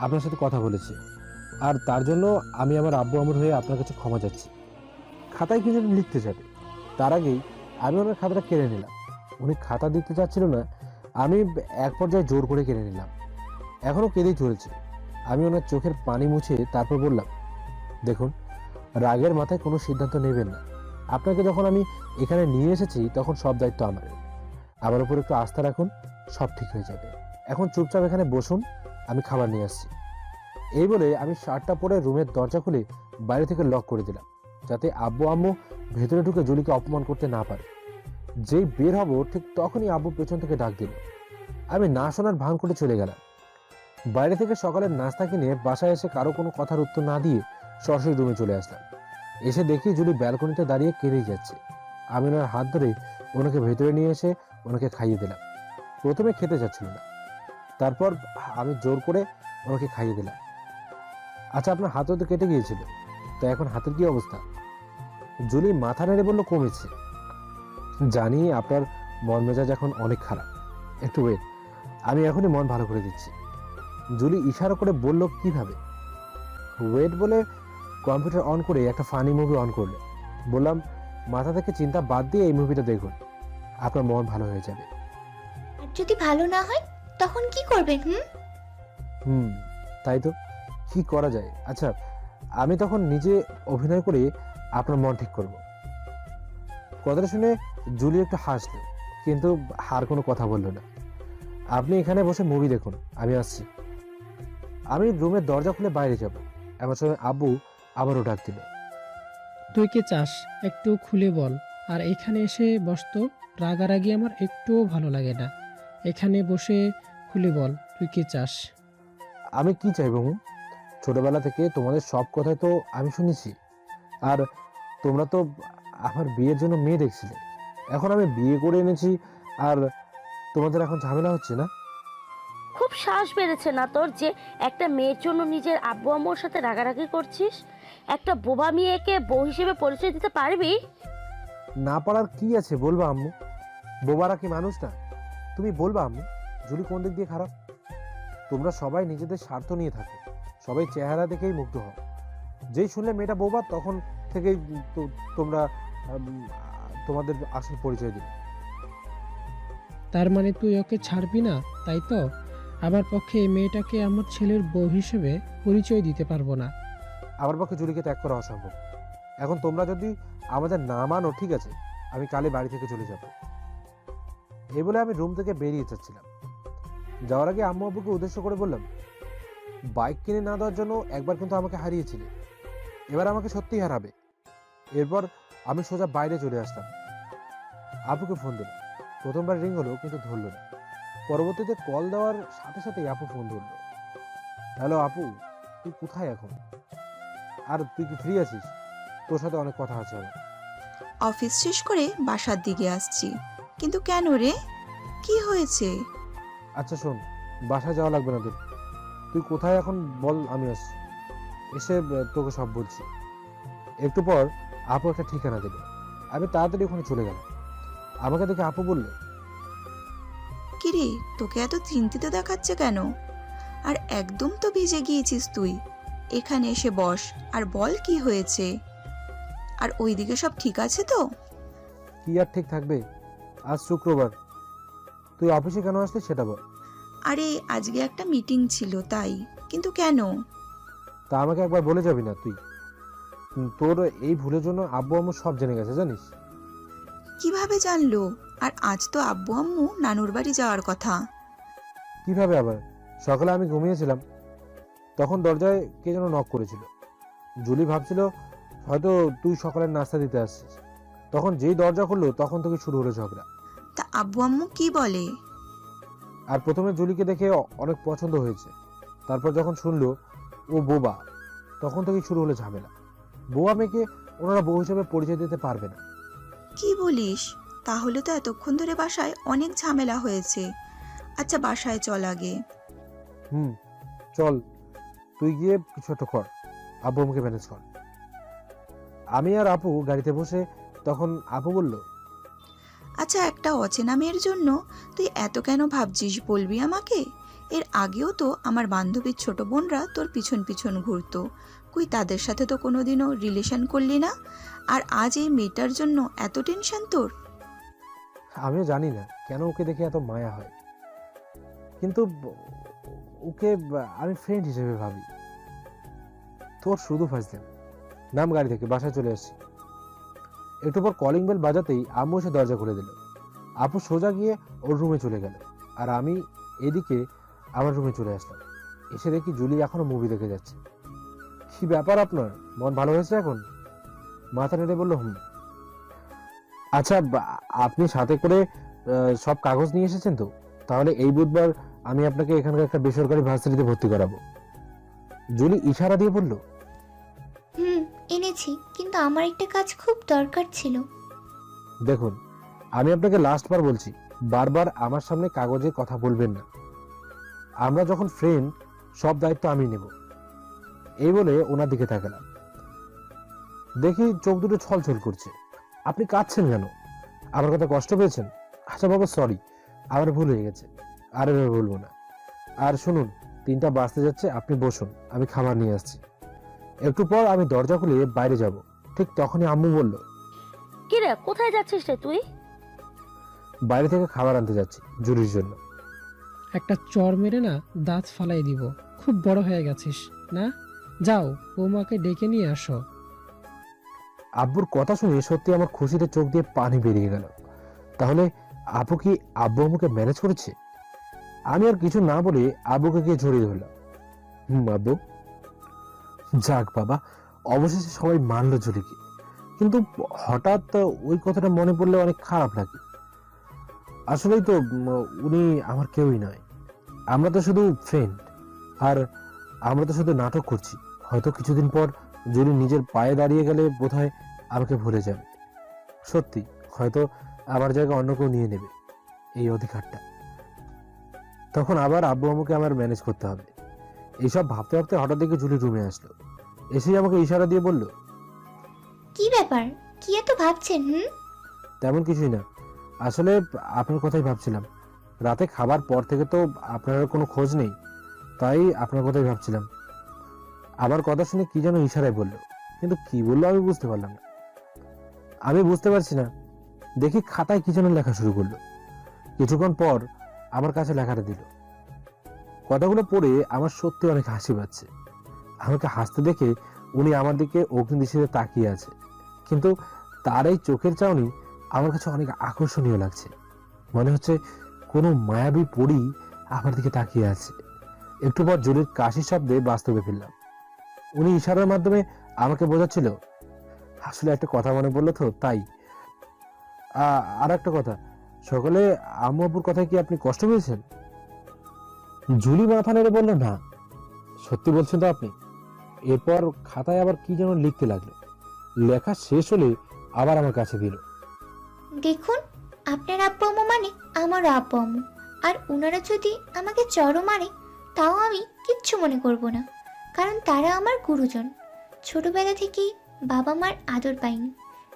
আপনার সাথে কথা বলেছে, আর তার জন্য আমি আমার আব্বু আম্মুর হয়ে আপনার কাছে ক্ষমা চাচ্ছি। খাতায় কিছু লিখতে যাবে, তার আগেই আমি ওনার খাতাটা কেড়ে নিলাম। উনি খাতা দিতে চাচ্ছিল না, আমি এক পর্যায়ে জোর করে কেড়ে নিলাম। এখনও কেঁদেই চলেছে। আমি ওনার চোখের পানি মুছে তারপর বললাম, দেখুন, রাগের মাথায় কোনো সিদ্ধান্ত নেবেন না। আপনাকে যখন আমি এখানে নিয়ে এসেছি তখন সব দায়িত্ব আমার। আমার উপর একটু আস্থা রাখুন, সব ঠিক হয়ে যাবে। এখন চুপচাপ এখানে বসুন, আমি খাবার নিয়ে আসছি। এই বলে আমি শার্টটা পরে রুমের দরজা খুলে বাইরে থেকে লক করে দিলাম, যাতে আব্বু আম্মু ভেতরে ঢুকে জুলিকে অপমান করতে না পারে। যেই বের হব ঠিক তখনই আব্বু পেছন থেকে ডাক দিল। আমি না শোনার ভান করে চলে গেলাম। বাইরে থেকে সকালের নাস্তা কিনে বাসায় এসে কারো কোনো কথার উত্তর না দিয়ে সরাসরি রুমে চলে আসলাম। এসে দেখি জুলি ব্যালকনিতে দাঁড়িয়ে কেঁদেই যাচ্ছে। আমি ওনার হাত ধরে ওনাকে ভেতরে নিয়ে এসে ওনাকে খাইয়ে দিলাম। প্রথমে খেতে যাচ্ছিল না, তারপর আমি জোর করে ওনাকে খাইয়ে দিলাম। আচ্ছা, আপনার হাতও তো কেটে গিয়েছিল, তো এখন হাতের কি অবস্থা? জুলি মাথা নেড়ে বলল, কমেছে। জানি আপনার মন মেজাজ এখন অনেক খারাপ, একটু ওয়েট, আমি এখনই মন ভালো করে দিচ্ছি। জুলি ইশারা করে বলল, কিভাবে? ওয়েট বলে কম্পিউটার অন করে একটা ফানি মুভি অন করলো। বললাম, মাথা থেকে চিন্তা বাদ দিয়ে এই মুভিটা দেখুন, আপনার মন ভালো হয়ে যাবে। আর যদি ভালো না হয় তখন কি করবেন? তাই তো, কি করা যায়? আচ্ছা, আমি তখন নিজে অভিনয় করে আপনার মন ঠিক করব। কথাটা শুনে জুলি একটু হাসলো, কিন্তু আর কোনো কথা বললো না। আপনি এখানে বসে মুভি দেখুন, আমি আসছি। আমি রুমের দরজা খুলে বাইরে যাব, এমন সময় আব্বু আবারও ডাক দিল। তুই কি চাস একটু খুলে বল। আর এখানে এসে বসতো, রাগারাগি আমার একটুও ভালো লাগে না। এখানে বসে খুলে বল তুই কি চাস। আমি কি চাইবো? ছোটবেলা থেকে তোমাদের সব কথাই তো আমি শুনেছি। আর তোমরা তো আমার বিয়ের জন্য মেয়ে দেখছিলে, এখন আমি বিয়ে করে এনেছি আর তোমাদের এখন ঝামেলা হচ্ছে না? খুব সাহস বেড়েছে না তোর যে একটা মেয়ের জন্য নিজের আব্বু আম্মুর সাথে রাগারাগি করছিস? একটা বোবা মেয়েকে বউ হিসেবে পরিচয় দিতে পারবি? না পারার কি আছে, বলবা আম্মু। বোবারা কি মানুষ না? তুমি বলবা আম্মু, জুলি কোন দিক দিয়ে খারাপ? তোমরা সবাই নিজেদের স্বার্থ নিয়ে থাকো, সবাই চেহারা দেখেই মুগ্ধ হও। যেই শুনলে মেয়েটা বোবা তখন থেকেই তোমরা তোমাদের আসল পরিচয় দিবে। তার মানে তুই ওকে ছাড়বি না, তাই তো? আমার পক্ষে এই মেয়েটাকে আমার ছেলের বউ হিসেবে পরিচয় দিতে পারবো না। আমার পক্ষে জুলিকে ত্যাগ করা অসম্ভব। এখন তোমরা যদি আমাদের না মানো, ঠিক আছে, আমি কালে বাড়ি থেকে চলে যাব। এই বলে আমি রুম থেকে বেরিয়ে যাচ্ছিলাম। যাওয়ার আগে আম্মু আব্বুকে উদ্দেশ্য করে বললাম, বাইক কিনে না দেওয়ার জন্য একবার কিন্তু আমাকে হারিয়েছিলে, এবার আমাকে সত্যিই হারাবে। এরপর আমি সোজা বাইরে চলে আসলাম। আপুকে ফোন দিলাম। প্রথমবার রিং হলো কিন্তু ধরলো না। পরবর্তীতে কল দেওয়ার সাথে সাথেই আপু ফোন ধরলো। হ্যালো আপু, তুই কোথায় এখন? আর তুই কি ফ্রি আছিস? তোর সাথে অনেক কথা আছে আমার। অফিস শেষ করে বাসার দিকে আসছি। কিন্তু কেন রে, কি হয়েছে? আচ্ছা শোন, বাসায় যাওয়া লাগবে না তোর। তুই কোথায় এখন বল, আমি আসছি। এসে তোকে সব বলছি। একটু পর আপু একটা ঠিকানা দিল। আমি তাড়াতাড়ি ওখানে চলে গেলাম। আমাকে দেখে আপু বলল, কিরে, তোকে এত চিন্তিত দেখাচ্ছে কেন? আর একদম তো ভিজে গিয়েছিস তুই। এখানে এসে বস আর বল কি হয়েছে। আর ওইদিকে সব ঠিক আছে তো? কি আর ঠিক থাকবে, আজ শুক্রবার। তুই অফিসে কেন আসলি সেটা বল। আরে আজকে একটা মিটিং ছিল তাই। কিন্তু কেন? তা আমাকে একবার বলে যাবি না তুই? তোর এই ভুলের জন্য আব্বু আম্মু সব জেনে গেছে, জানিস? কিভাবে জানলো? আর আজ তো আব্বু আম্মু নানুর বাড়ি যাওয়ার কথা। কিভাবে আবার? সকালে আমি ঘুমিয়েছিলাম, তখন দরজায় কে যেন নক করেছিল। জুলি ভাবছিল হয়তো তুই সকালের নাস্তা দিতে আসছিস। তখন যেই দরজা খুললো তখন থেকে শুরু হলো ঝগড়া। তা আব্বু আম্মু কি বলে? আর প্রথমে জুলিকে দেখে অনেক পছন্দ হয়েছে, তারপর যখন শুনলো ও বোবা, তখন থেকেই শুরু হলো ঝামেলা। বোবা মেয়েকে ওনারা বউ হিসেবে পরিচয় দিতে পারবে না। কি বলিস? তাহলে তো এতক্ষণ ধরে বাসায় অনেক ঝামেলা হয়েছে। আচ্ছা বাসায় চল আগে। চল, তুই গিয়ে কিছু একটা কর, আব্বু আমাকে ম্যানেজ কর। আমি আর আপু গাড়িতে বসে, তখন আপু বলল, আচ্ছা একটা অচেনা মেয়ের জন্য তুই এত কেন ভাবছিস বলবি আমাকে? এর আগেও তো আমার বান্ধবীর ছোট বোনরা তোর পিছন পিছন ঘুরতো, কই তাদের সাথে তো কোনোদিনও রিলেশন করলি না। আর আজ এই মেয়েটার জন্য এত টেনশন তোর? আমিও জানি না কেন ওকে দেখে এত মায়া হয়, কিন্তু ওকে আমি ফ্রেন্ড হিসেবে ভাবি। তোর শুধু ফাজলাম। নাম গাড়ি থেকে, বাসায় চলে আসছি। একটু পর কলিং বেল বাজাতেই আম্মু এসে দরজা খুলে দিল। আপু সোজা গিয়ে ওর রুমে চলে গেল, আর আমি এদিকে আমার রুমে চলে আসলাম। এসে দেখি জুলি এখনো মুভি দেখে যাচ্ছে। কি ব্যাপার আপনার, মন ভালো হয়েছে এখন? মাথা নেড়ে বলল, আচ্ছা আপনি সাথে করে সব কাগজ নিয়ে এসেছেন তো? তাহলে এই বুধবার আমি আপনাকে এখানকার একটা বেসরকারি ভার্সিটিতে ভর্তি করাবো। জুলি ইশারা দিয়ে বলল, এনেছি, কিন্তু আমার একটা কাজ খুব দরকার ছিল। দেখুন, আমি আপনাকে লাস্ট বার বলছি, বারবার আমার সামনে কাগজে কথা বলবেন না। আমরা যখন ফ্রেন্ড, সব দায়িত্ব আমি নেব। এই বলে ওনার দিকে তাকালাম। দেখি চোখ দুটো ছলছল করছে। আপনি কাঁদছেন কেন? আমার কথা কষ্ট পেয়েছেন? আচ্ছা বাবা, সরি, আমার ভুল হয়ে গেছে, আর এভাবে বলবো না। আর শুনুন, 3টা বাজতে যাচ্ছে, আপনি বসুন, আমি খাবার নিয়ে আসছি। একটু পর আমি দরজা খুলে বাইরে যাব, ঠিক তখনই আম্মু বলল, কি রে, কোথায় যাচ্ছিস রে তুই? বাইরে থেকে খাবার আনতে যাচ্ছি জুলির জন্য। একটা চর মেরে না দাঁত ফালাই দিব। খুব বড় হয়ে গেছিস না? যাও বৌমাকে ডেকে নিয়ে আসো। আব্বুর কথা শুনে সত্যি আমার খুশিতে চোখ দিয়ে পানি বেরিয়ে গেল। তাহলে আপু কি আব্বু আম্মুকে ম্যানেজ করেছে? আমি আর কিছু না বলে আব্বুকে গিয়ে জড়িয়ে ধরলাম। আব্বু। যাক বাবা, অবশেষে সবাই মানলো জুলিকে। কিন্তু হঠাৎ ওই কথাটা মনে পড়লে অনেক খারাপ লাগে। আসলেই তো উনি আমার কেউই নয়, আমরা তো শুধু ফ্রেন্ড। আর আমরা তো শুধু নাটক করছি। হয়তো কিছুদিন পর জুলি নিজের পায়ে দাঁড়িয়ে গেলে বোধহয় আমাকে ভুলে যাবে। সত্যি, হয়তো আমার জায়গা অন্য কেউ নিয়ে নেবে এই অধিকারটা। তখন আবার আব্বু আম্মুকে আমার ম্যানেজ করতে হবে। এইসব ভাবতে ভাবতে হঠাৎ দেখে জুলি রুমে আসলো। এসেই আমাকে ইশারা দিয়ে বলল, কি ব্যাপার, কি এত ভাবছেন? তেমন কিছুই না, আসলে আপনার কথাই ভাবছিলাম। রাতে খাবার পর থেকে তো আপনার আর কোনো খোঁজ নেই, তাই আপনার কথাই ভাবছিলাম। আমার কথা শুনে কি যেন ইশারায় বলল, কিন্তু কি বললো আমি বুঝতে পারলাম না। আমি বুঝতে পারছি না, দেখি খাতায় কি যেন লেখা শুরু করলো। কিছুক্ষণ পর আমার কাছে লেখাটা দিল। কথাগুলো পড়ে আমার সত্যি অনেক হাসি পাচ্ছে। আমাকে হাসতে দেখে উনি আমার দিকে অগ্নিদৃষ্টিতে তাকিয়ে আছে, কিন্তু তার এই চোখের চাউনি আমার কাছে অনেক আকর্ষণীয় লাগছে। মনে হচ্ছে কোনো মায়াবী পরী আমার দিকে তাকিয়ে আছে। একটু পর জুলির কাশির শব্দে বাস্তবে ফিরলাম। উনি ইশারার মাধ্যমে আমাকে বোঝাচ্ছিল। আসলে একটা কথা মনে পড়লো তো, তাই। আর একটা কথা, সকালে আম্মু আব্বুর কথায় কি আপনি কষ্ট পেয়েছেন? জুলি মাথা নেড়ে বলল, না। সত্যি বলছেন তো আপনি? এরপর খাতায় আবার কি যেন লিখতে লাগলো। লেখা শেষ হলে আবার আমার কাছে দিল। দেখুন, আপনার আব্বু আম্মু মানে আমারও আব্বু আম্মু, আর ওনারা যদি আমাকে চড়ও মারে তাও আমি কিচ্ছু মনে করব না, কারণ তারা আমার গুরুজন। ছোটবেলা থেকেই বাবা মার আদর পাইনি,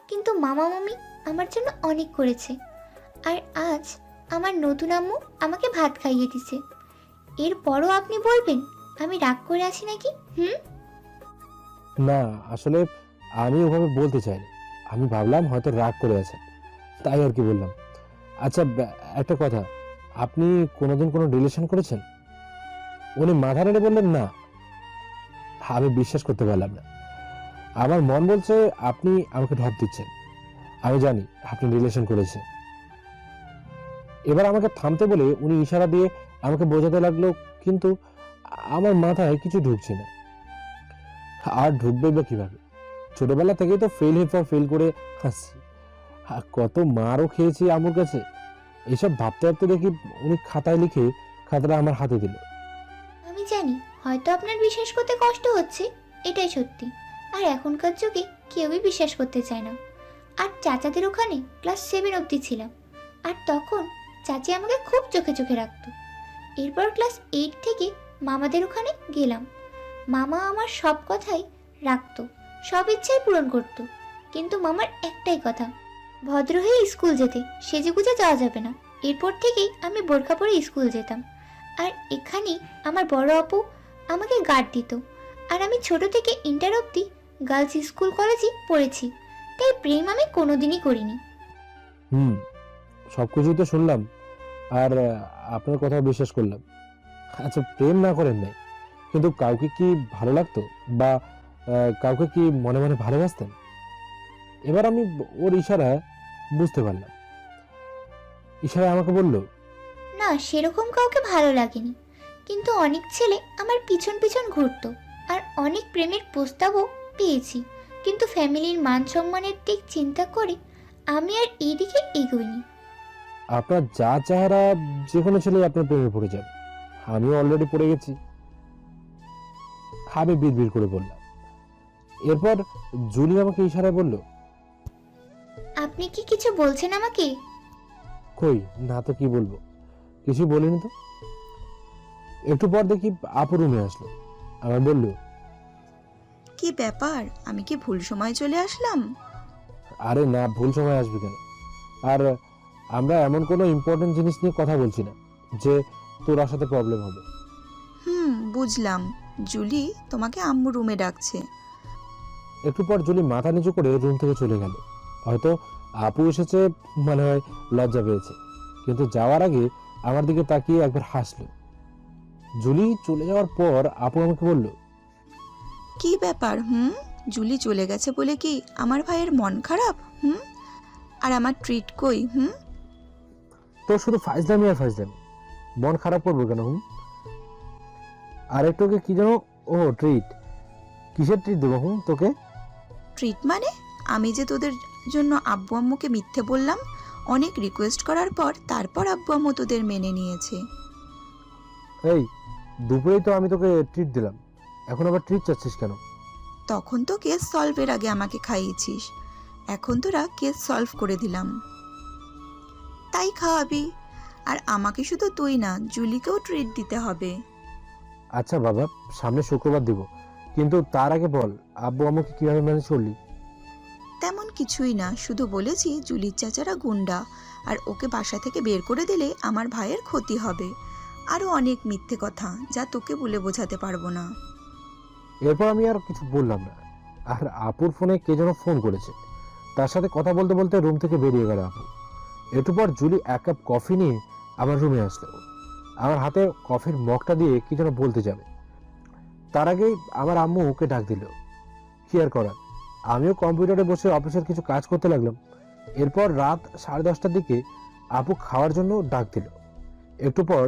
কিন্তু মামা মামি আমার জন্য অনেক করেছে। আর আজ আমার নতুন আম্মু আমাকে ভাত খাইয়ে দিছে। এরপরও আপনি বলবেন আমি রাগ করে আছি নাকি? না, আসলে আমি ওভাবে বলতে চাইনি। আমি ভাবলাম হয়তো রাগ করে আছেন, তাই আর কি বললাম। আচ্ছা, একটা কথা, আপনি কোনোদিন কোনো রিলেশন করেছেন? উনি মাথা নেড়ে বললেন, না। আমি বিশ্বাস করতে পারলাম না। আমার মন বলছে আপনি আমাকে ঢপ দিচ্ছেন। আমি জানি আপনি রিলেশন করেছেন। এবার আমাকে থামতে বলে উনি ইশারা দিয়ে আমাকে বোঝাতে লাগলো, কিন্তু আমার মাথায় কিছু ঢুকছে না। আর ঢুকবে বা কিভাবে? ছোটবেলা থেকেই তো ফেল করে হাসছি। কত মারও খেয়েছি আম্মুর কাছে। এসব ভাবতে ভাবতে দেখি উনি খাতায় লিখে খাতাটা আমার হাতে দিল। আমি জানি হয়তো আপনার বিশ্বাস করতে কষ্ট হচ্ছে, এটাই সত্যি। আর এখনকার যুগে কেউই বিশ্বাস করতে চায় না। আর চাচাদের ওখানে ক্লাস 7 অবধি ছিলাম, আর তখন চাচি আমাকে খুব চোখে চোখে রাখতো। এরপর ক্লাস 8 থেকে মামাদের ওখানে গেলাম। মামা আমার সব কথাই রাখতো, সব ইচ্ছাই পূরণ করতো, কিন্তু মামার একটাই কথা, ভদ্র হয়ে স্কুল যেতে, সেজেগুজে যাওয়া যাবে না। এরপর থেকেই আমি বোরকা পরে স্কুল যেতাম। আর এখানেই আমার বড় আপু আমাকে গার্ড দিত। আর আমি ছোট থেকে ইন্টার অবধি গার্লস স্কুল কলেজে পড়েছি, তাই প্রেম আমি কোনোদিনই করিনি। সবকিছুই তো শুনলাম, আর আপনার কথা বিশ্বাস করলাম। আচ্ছা, প্রেম না করেন নাই, কিন্তু কাউকে কি ভালো লাগতো, বা কাউকে কি মনে মনে ভালোবাসতেন? এবার আমি ওর ইশারা বুঝতে পারলাম। ইশারায় আমাকে বলল, না, সেরকম কাউকে ভালো লাগেনি, কিন্তু অনেক ছেলে আমার পিছন পিছন ঘুরতো, আর অনেক প্রেমের প্রস্তাবও পেয়েছি, কিন্তু ফ্যামিলির মান সম্মানের দিক চিন্তা করে আমি আর এই দিকে এগোইনি। আপনার যা চেহারা, যে কোনো ছেলে আপনার প্রেমে পড়ে যাবে। আমিও অলরেডি পড়ে গেছি। আমি বিড়বিড় করে বললাম। এরপর জুলি আমাকে ইশারায় বলল, আপনি কি কিছু বলছেন আমাকে? কই না তো, কি বলবো, কিছু বলিনি তো। একটু পর দেখি আপু রুমে আসলো। আমার বলল, কি ব্যাপার, আমি কি ভুল সময় চলে আসলাম? আরে না, ভুল সময় আসবে কেন? আর আমরা এমন কোনো ইম্পর্টেন্ট জিনিস নিয়ে কথা বলছি না যে তোর সাথে প্রবলেম হবে। বুঝলাম। জুলি তোমাকে আম্মু রুমে ডাকছে। একটু পর জুলি মাথা নিচু করে রুম থেকে চলে গেল। হয়তো আপু এসেছে, মনে হয় লজ্জা পেয়েছে, কিন্তু যাওয়ার আগে আমার দিকে তাকিয়ে একবার হাসলো। জুলি চলে যাওয়ার পর আপু আমাকে বলল, কি ব্যাপার? জুলি চলে গেছে বলে কি আমার ভাইয়ের মন খারাপ? আর আমার ট্রিট কই? তোর শুধু ফাইজলামি আর ফাইজলামি, মন খারাপ করবো কেন? আর একটু কি যেন, ও ট্রিট, কিসের ট্রিট দেবো তোকে? ট্রিট মানে? আমি যে তোদের জন্য আব্বু আম্মুকে মিথ্যে বললাম, অনেক রিকোয়েস্ট করার পর তারপর আব্বু আম্মু তোদের মেনে নিয়েছে। এই দুপুরেই তো আমি তোকে ট্রিট দিলাম, এখন আবার ট্রিট চাচ্ছিস কেন? তখন তো কেস সলভের আগে আমাকে খাইয়েছিস, এখন তোরা কেস সলভ করে দিলাম তাই খাওয়াবি। আর আমাকে শুধু তুই না, জুলিকেও ট্রিট দিতে হবে। আচ্ছা বাবা, সামনে শুক্রবার দিব, কিন্তু তার আগে বল আব্বু আম্মুকে কিভাবে ম্যানেজ করলি? তেমন কিছুই না, শুধু বলেছি জুলির চাচারা গুন্ডা, আর ওকে বাসা থেকে বের করে দিলে আমার ভাইয়ের ক্ষতি হবে। আরও অনেক মিথ্যে কথা যা তোকে বলে বোঝাতে পারবো না। এরপর আমি আর কিছু বললাম না। আর আপুর ফোনে কে যেন ফোন করেছে, তার সাথে কথা বলতে বলতে রুম থেকে বেরিয়ে গেল আপু। একটু পর জুলি 1 কাপ কফি নিয়ে আমার রুমে আসলো। আমার হাতে কফির মগটা দিয়ে কি যেন বলতে যাবে, তার আগেই আমার আম্মু ওকে ডাক দিল। কি আর করার, আমিও কম্পিউটারে বসে অফিসের কিছু কাজ করতে লাগলাম। এরপর রাত 10:30টার দিকে আপু খাওয়ার জন্য ডাক দিল। একটু পর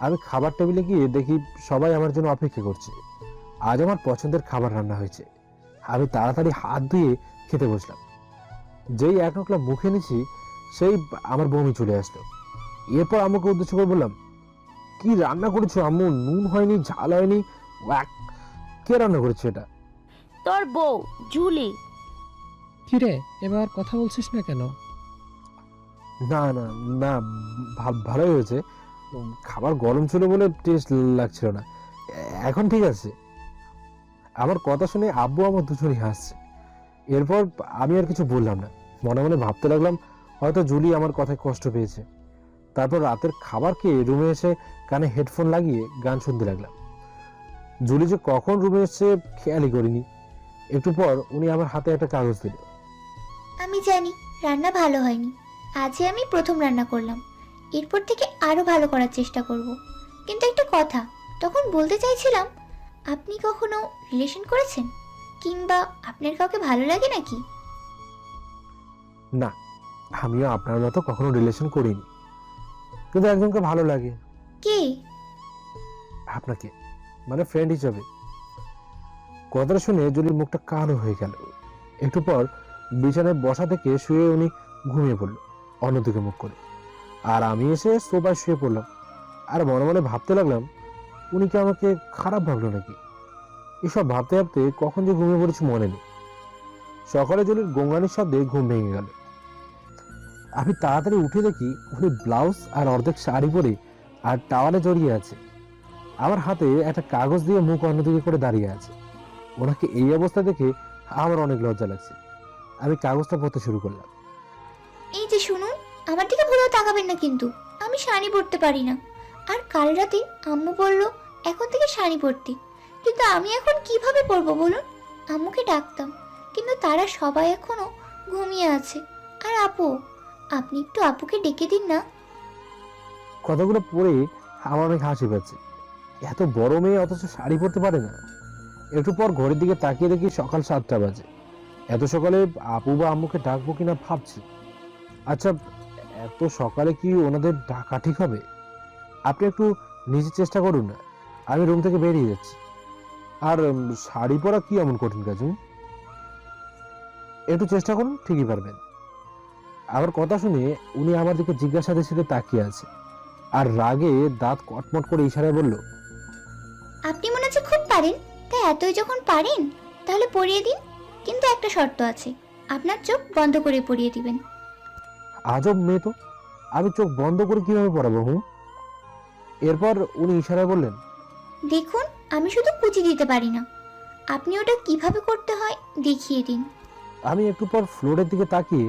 আমি খাবার টেবিলে গিয়ে দেখি সবাই আমার জন্য অপেক্ষা করছে। আজ আমার পছন্দের খাবার রান্না হয়েছে। আমি তাড়াতাড়ি হাত ধুয়ে খেতে বসলাম। যেই 1 নকলা মুখে নিছি সেই আমার বমি চলে আসলো। এরপর আম্মুকে উদ্দেশ্য করে বললাম, কি রান্না করেছো আম্মু? নুন হয়নি, ঝাল হয়নি। কে রান্না করেছে এটা? তোর বউ জুলি। কিরে, এবার কথা বলছিস না কেন? না না না, ভালোই হয়েছে। খাবার গরম ছিল বলে টেস্ট লাগছিল না, এখন ঠিক আছে। আমার কথা শুনে আব্বু আমার দুজনই হাসছে। এরপর আমি আর কিছু বললাম না, মনে মনে ভাবতে লাগলাম হয়তো জুলি আমার কথায় কষ্ট পেয়েছে। তারপর রাতের খাবার খেয়ে রুমে এসে কানে হেডফোন লাগিয়ে গান শুনতে লাগলাম। জুলি যে কখন রুমে এসে খেয়ালই করিনি। একটু পর উনি আমার হাতে একটা কাগজ দিল। আমি জানি রান্না ভালো হয়নি, আজই আমি প্রথম রান্না করলাম, এরপর থেকে আরও ভালো করার চেষ্টা করব। কিন্তু একটা কথা তখন বলতে চাইছিলাম, আপনি কখনো রিলেশন করেছেন, কিংবা আপনার কাউকে ভালো লাগে নাকি? না, আমিও আপনার মতো কখনো রিলেশন করিনি, কিন্তু একজনকে ভালো লাগে। কে? আপনাকে, মানে ফ্রেন্ড হিসাবে। কথাটা শুনে জুলির মুখটা কালো হয়ে গেল। একটু পর বিছানায় বসা থেকে শুয়ে উনি ঘুমিয়ে পড়ল অন্যদিকে মুখ করে। আর আমি এসে সোফায় শুয়ে পড়লাম। আর মনে মনে ভাবতে লাগলাম, উনি কি আমাকে খারাপ ভাবলো নাকি? এসব ভাবতে ভাবতে কখন যে ঘুমিয়ে পড়েছি মনে নেই। সকালে জুলির গোঙানির শব্দে ঘুম ভেঙে গেল। আমি তাড়াতাড়ি উঠে দেখি উনি ব্লাউজ আর অর্ধেক শাড়ি পরে আর টাওয়ালে জড়িয়ে আছে। আমার হাতে একটা কাগজ দিয়ে মুখ অন্যদিকে করে দাঁড়িয়ে আছে। ওনাকে এই অবস্থা দেখে আমার অনেক লজ্জা লাগছে। আমি কাগজটা পড়তে শুরু করলাম। এই যে শুনুন, আমার দিকে ভুলেও তাকাবেন না কিন্তু, আমি শাড়ি পরতে পারি না। আর কাল রাতে আম্মু বলল এখন থেকে শাড়ি পরতে, কিন্তু আমি এখন কিভাবে পরবো বলুন? আম্মুকে ডাকতাম, কিন্তু তারা সবাই এখনো ঘুমিয়ে আছে। আর আপু, আপনি একটু আপুকে ডেকে দিন না। কথাগুলো পড়ে আমার অনেক হাসি পাচ্ছে। এত বড় মেয়ে অথচ শাড়ি পরতে পারে না। একটু পর ঘড়ির দিকে তাকিয়ে দেখি সকাল 7টা বাজে। এত সকালে আপু বা আম্মুকে ডাকবো কিনা ভাবছি। আচ্ছা, এত সকালে কি ওনাদের ডাকা ঠিক হবে? আপনি একটু নিজে চেষ্টা করুন না, আমি রুম থেকে বেরিয়ে যাচ্ছি। আর শাড়ি পরা কি এমন কঠিন কাজ? একটু চেষ্টা করুন, ঠিকই পারবেন। আমার কথা শুনে উনি আমার দিকে জিজ্ঞাসার সাথে তাকিয়ে আছে আর রাগে দাঁত কটমট করে ইশারায় বলল, আপনি মনে হচ্ছে খুব পারেন, তাই এতই যখন পারেন তাহলে পরিয়ে দিন, কিন্তু একটা শর্ত আছে, আপনার চোখ বন্ধ করে পরিয়ে দিবেন। আজব মেয়ে তো, আমি চোখ বন্ধ করে কিভাবে পড়াবো? এরপর উনি ইশারায় বললেন, দেখুন, আমি শুধু কুচি দিতে পারি না, আপনি ওটা কিভাবে করতে হয় দেখিয়ে দিন। আমি একটু পর ফ্লোরের দিকে তাকিয়ে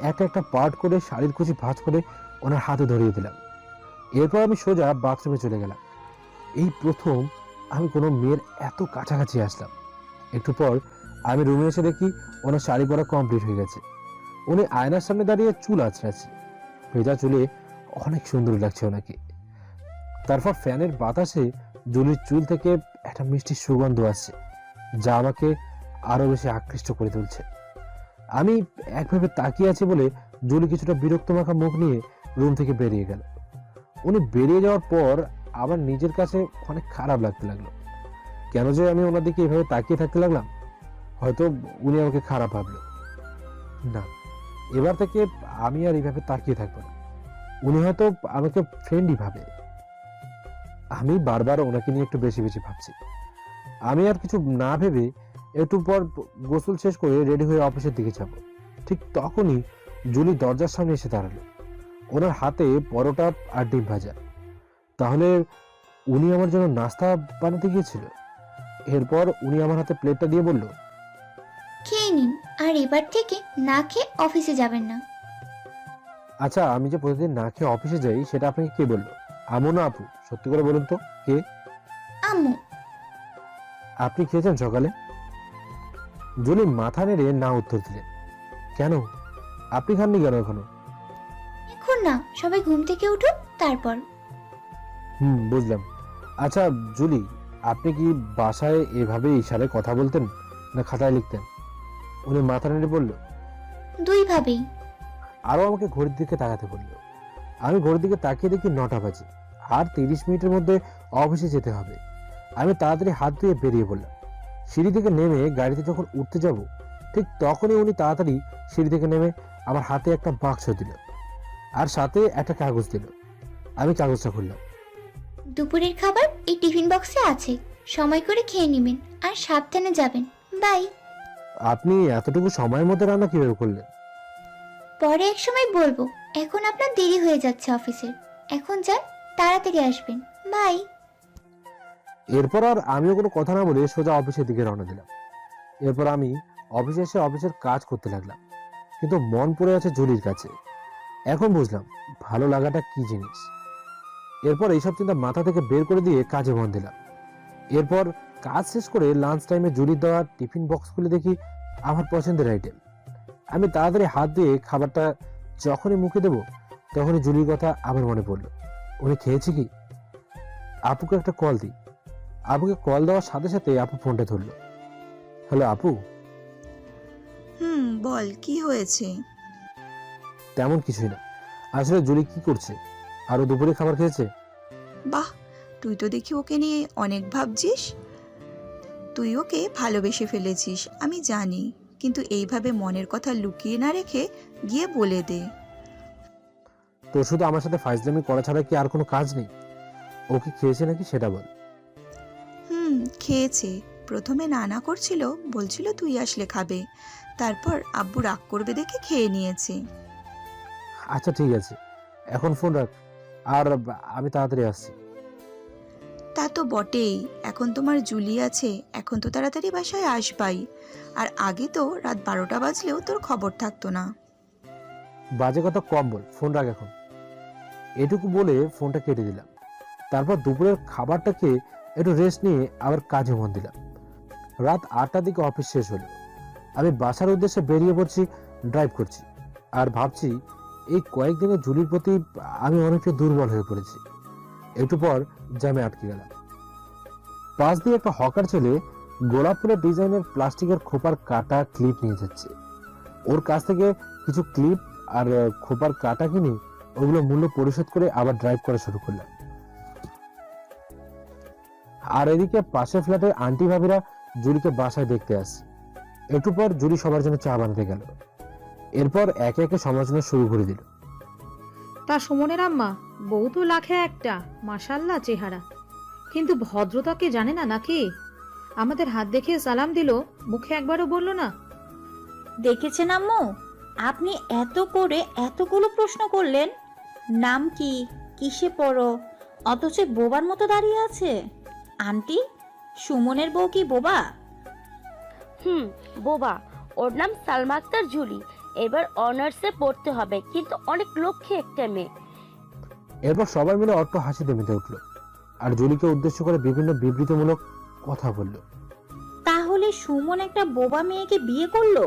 একটা একটা পার্ট করে শাড়ির কুচি ভাঁজ করে ওনার হাতে ধরিয়ে দিলাম। এরপর আমি সোজা বাথরুমে চলে গেলাম। এই প্রথম আমি কোনো মেয়ের এত কাছাকাছি আসলাম। একটু পর আমি রুমে এসে দেখি ওনার শাড়ি পরা কমপ্লিট হয়ে গেছে। উনি আয়নার সামনে দাঁড়িয়ে চুল আঁচড়াচ্ছে। ভেজা চুলে অনেক সুন্দর লাগছে ওনাকে। তারপর ফ্যানের বাতাসে জুলির চুল থেকে একটা মিষ্টি সুগন্ধ আসছে, যা আমাকে আরো বেশি আকৃষ্ট করে তুলছে। আমি একভাবে তাকিয়ে আছি বলে জুলি কিছুটা বিরক্ত মাখা মুখ নিয়ে রুম থেকে বেরিয়ে গেল। উনি বেরিয়ে যাওয়ার পর আমার নিজের কাছে অনেক খারাপ লাগতে লাগলো। কেন যে আমি ওনার দিকে এভাবে তাকিয়ে থাকতে লাগলাম? হয়তো উনি আমাকে খারাপ ভাবলো। না, এবার থেকে আমি আর এইভাবে তাকিয়ে থাকবো না। উনি হয়তো আমাকে ফ্রেন্ডই ভাবে। আমি বারবার ওনাকে নিয়ে একটু বেশি বেশি ভাবছি। আমি আর কিছু না ভেবে একটু পর গোসল শেষ করে রেডি হয়ে অফিসের দিকে যাব। ঠিক তখনই জুলি দরজার সামনে এসে দাঁড়ালো। ওনার হাতে পরোটা আর ডিম ভাজা। তাহলে উনি আমার জন্য নাস্তা বানাতে গিয়েছিল। এরপর উনি আমার হাতে প্লেটটা দিয়ে বলল, খেয়ে নিন, আর এবার থেকে না খেয়ে অফিসে যাবেন না। আচ্ছা, আমি যে প্রতিদিন না খেয়ে অফিসে যাই সেটা আপনাকে কে বললো? আমু না আপু? সত্যি করে বলুন তো, কে? আম্মু। আপনি খেয়েছেন সকালে? জুলি মাথা নেড়ে না উত্তর দিলেন। কেন, আপনি খাননি কেন এখনো? এখন না, সবাই ঘুম থেকে উঠুন তারপর। বুঝলাম। আচ্ছা জুলি, আপনি কি বাসায় এভাবে ইশারায় কথা বলতেন না খাতায় লিখতেন? উনি মাথা নেড়ে বলল। দুইভাবেই। আরো আমাকে ঘড়ির দিকে তাকাতে বলল। আমি ঘড়ির দিকে তাকিয়ে দেখি 9টা বাজে, আর 30 মিনিটের মধ্যে অফিসে যেতে হবে। আমি তাড়াতাড়ি হাত ধুয়ে বেরিয়ে পড়লাম। সিঁড়ি থেকে নেমে গাড়িতে যখন উঠতে যাব, ঠিক তখনই উনি তাড়াতাড়ি সিঁড়ি থেকে নেমে আমার হাতে একটা বাক্স দিল, আর সাথে একটা কাগজ দিল। আমি কাগজটা খুললাম। দুপুরের খাবার এই টিফিন বক্সে আছে, সময় করে খেয়ে নেবেন আর সাবধানে যাবেন। বাই। আপনি এতটুকু সময়ের মধ্যে রান্না কিভাবে করলেন? পরে এক সময় বলবো, এখন আপনার দেরি হয়ে যাচ্ছে অফিসের। এখন যান, তাড়াতাড়ি আসবেন। বাই। এরপর আর আমিও কোনো কথা না বলে সোজা অফিসের দিকে রওনা দিলাম। এরপর আমি অফিসে এসে অফিসের কাজ করতে লাগলাম, কিন্তু মন পড়ে আছে জুলির কাছে। এখন বুঝলাম ভালো লাগাটা কি জিনিস। এরপর এইসব চিন্তা মাথা থেকে বের করে দিয়ে কাজে মন দিলাম। এরপর কাজ শেষ করে লাঞ্চ টাইমে জুলির দেওয়া টিফিন বক্স খুলে দেখি আমার পছন্দের আইটেম। আমি তাড়াতাড়ি হাত দিয়ে খাবারটা যখনই মুখে দেবো, তখনই জুলির কথা আমার মনে পড়লো। উনি খেয়েছে কি? আপুকে একটা কল দিই। আপুকে কল দেওয়ার সাথে সাথে আপু ফোনটা ধরলো। হ্যালো আপু। বল, কি হয়েছে? তেমন কিছুই না, আসলে জুলি কি করছে, আরো দুপুরে খাবার খেয়েছে। বাহ, তুই তো দেখি ওকে নিয়ে অনেক ভাবছিস। তুই ওকে ভালোবেসে ফেলেছিস, আমি জানি, কিন্তু এইভাবে মনের কথা লুকিয়ে না রেখে গিয়ে বলে দে। তোর শুধু আমার সাথে ফাইজলামি করা ছাড়া কি আর কোনো কাজ নেই? ও কি খেয়েছে নাকি সেটা বল। খেয়েছে। প্রথমে না করছিল, বলছিল তুই আসলে খাবে, তারপর আব্বু রাগ করবে দেখে খেয়ে নিয়েছে। আচ্ছা ঠিক আছে, এখন ফোন রাখ, আর আমি তাড়াতাড়ি আসছি। তা তো বটেই, এখন তোমার জুলি আছে, এখন তো তাড়াতাড়ি বাসায় আসবাই। আর আগে তো রাত 12টা বাজলেও তোর খবর থাকতো না। বাজে কথা কম বল, ফোন রাখ এখন। এটুকু বলে ফোনটা কেটে দিলাম। তারপর দুপুরের খাবারটা খেয়ে একটু রেস্ট নিয়ে আবার কাজে মন দিলাম। রাত 8টার দিকে অফিস শেষ হলো। আমি বাসার উদ্দেশ্যে বেরিয়ে পড়ছি, ড্রাইভ করছি, আর ভাবছি এই কয়েকদিনে জুলির প্রতি আমি অনেকটা দুর্বল হয়ে পড়েছি। একটু পর জ্যামে আটকে গেলাম। পাশ দিয়ে একটা হকার ছেলে গোলাপ ফুলের ডিজাইনের প্লাস্টিকের খোপার কাটা ক্লিপ নিয়ে যাচ্ছে। ওর কাছ থেকে কিছু ক্লিপ আর খোপার কাটা কিনে ওগুলো মূল্য পরিশোধ করে আবার ড্রাইভ করা শুরু করলাম। আর এদিকে পাশের ফ্ল্যাটের আন্টি ভাবিরা জুলিকে বাসায় দেখতে আসছে। একটু পর জুলি সবার জন্য চা বানাতে গেল। এরপর একে একে সমালোচনা শুরু করে দিল। তা সুমনের আম্মা, বউ তো লাখে একটা, মাশাল্লাহ চেহারা, কিন্তু ভদ্রতাকে জানে না নাকি? আমাদের হাত দেখে সালাম দিল, মুখে একবারও বলল না। দেখেছেন আম্মু, আপনি এত করে এতগুলো প্রশ্ন করলেন, নাম কি, কিসে পড়ো, অথচ বোবার মতো দাঁড়িয়ে আছে। আন্টি, সুমনের বউ কি বোবা? বোবা। ওর নাম সালমা আক্তার জুলি, এবার অনার্সে পড়তে হবে, কিন্তু অনেক লক্ষ্যে একটা মেয়ে। এরপর সবাই মিলে অট্ট হাসিতে মেতে উঠল, আর জুলিকে উদ্দেশ্য করে বিভিন্ন বিবৃতিমূলক কথা বলল। তাহলে সুমন একটা বোবা মেয়েকে বিয়ে করলো,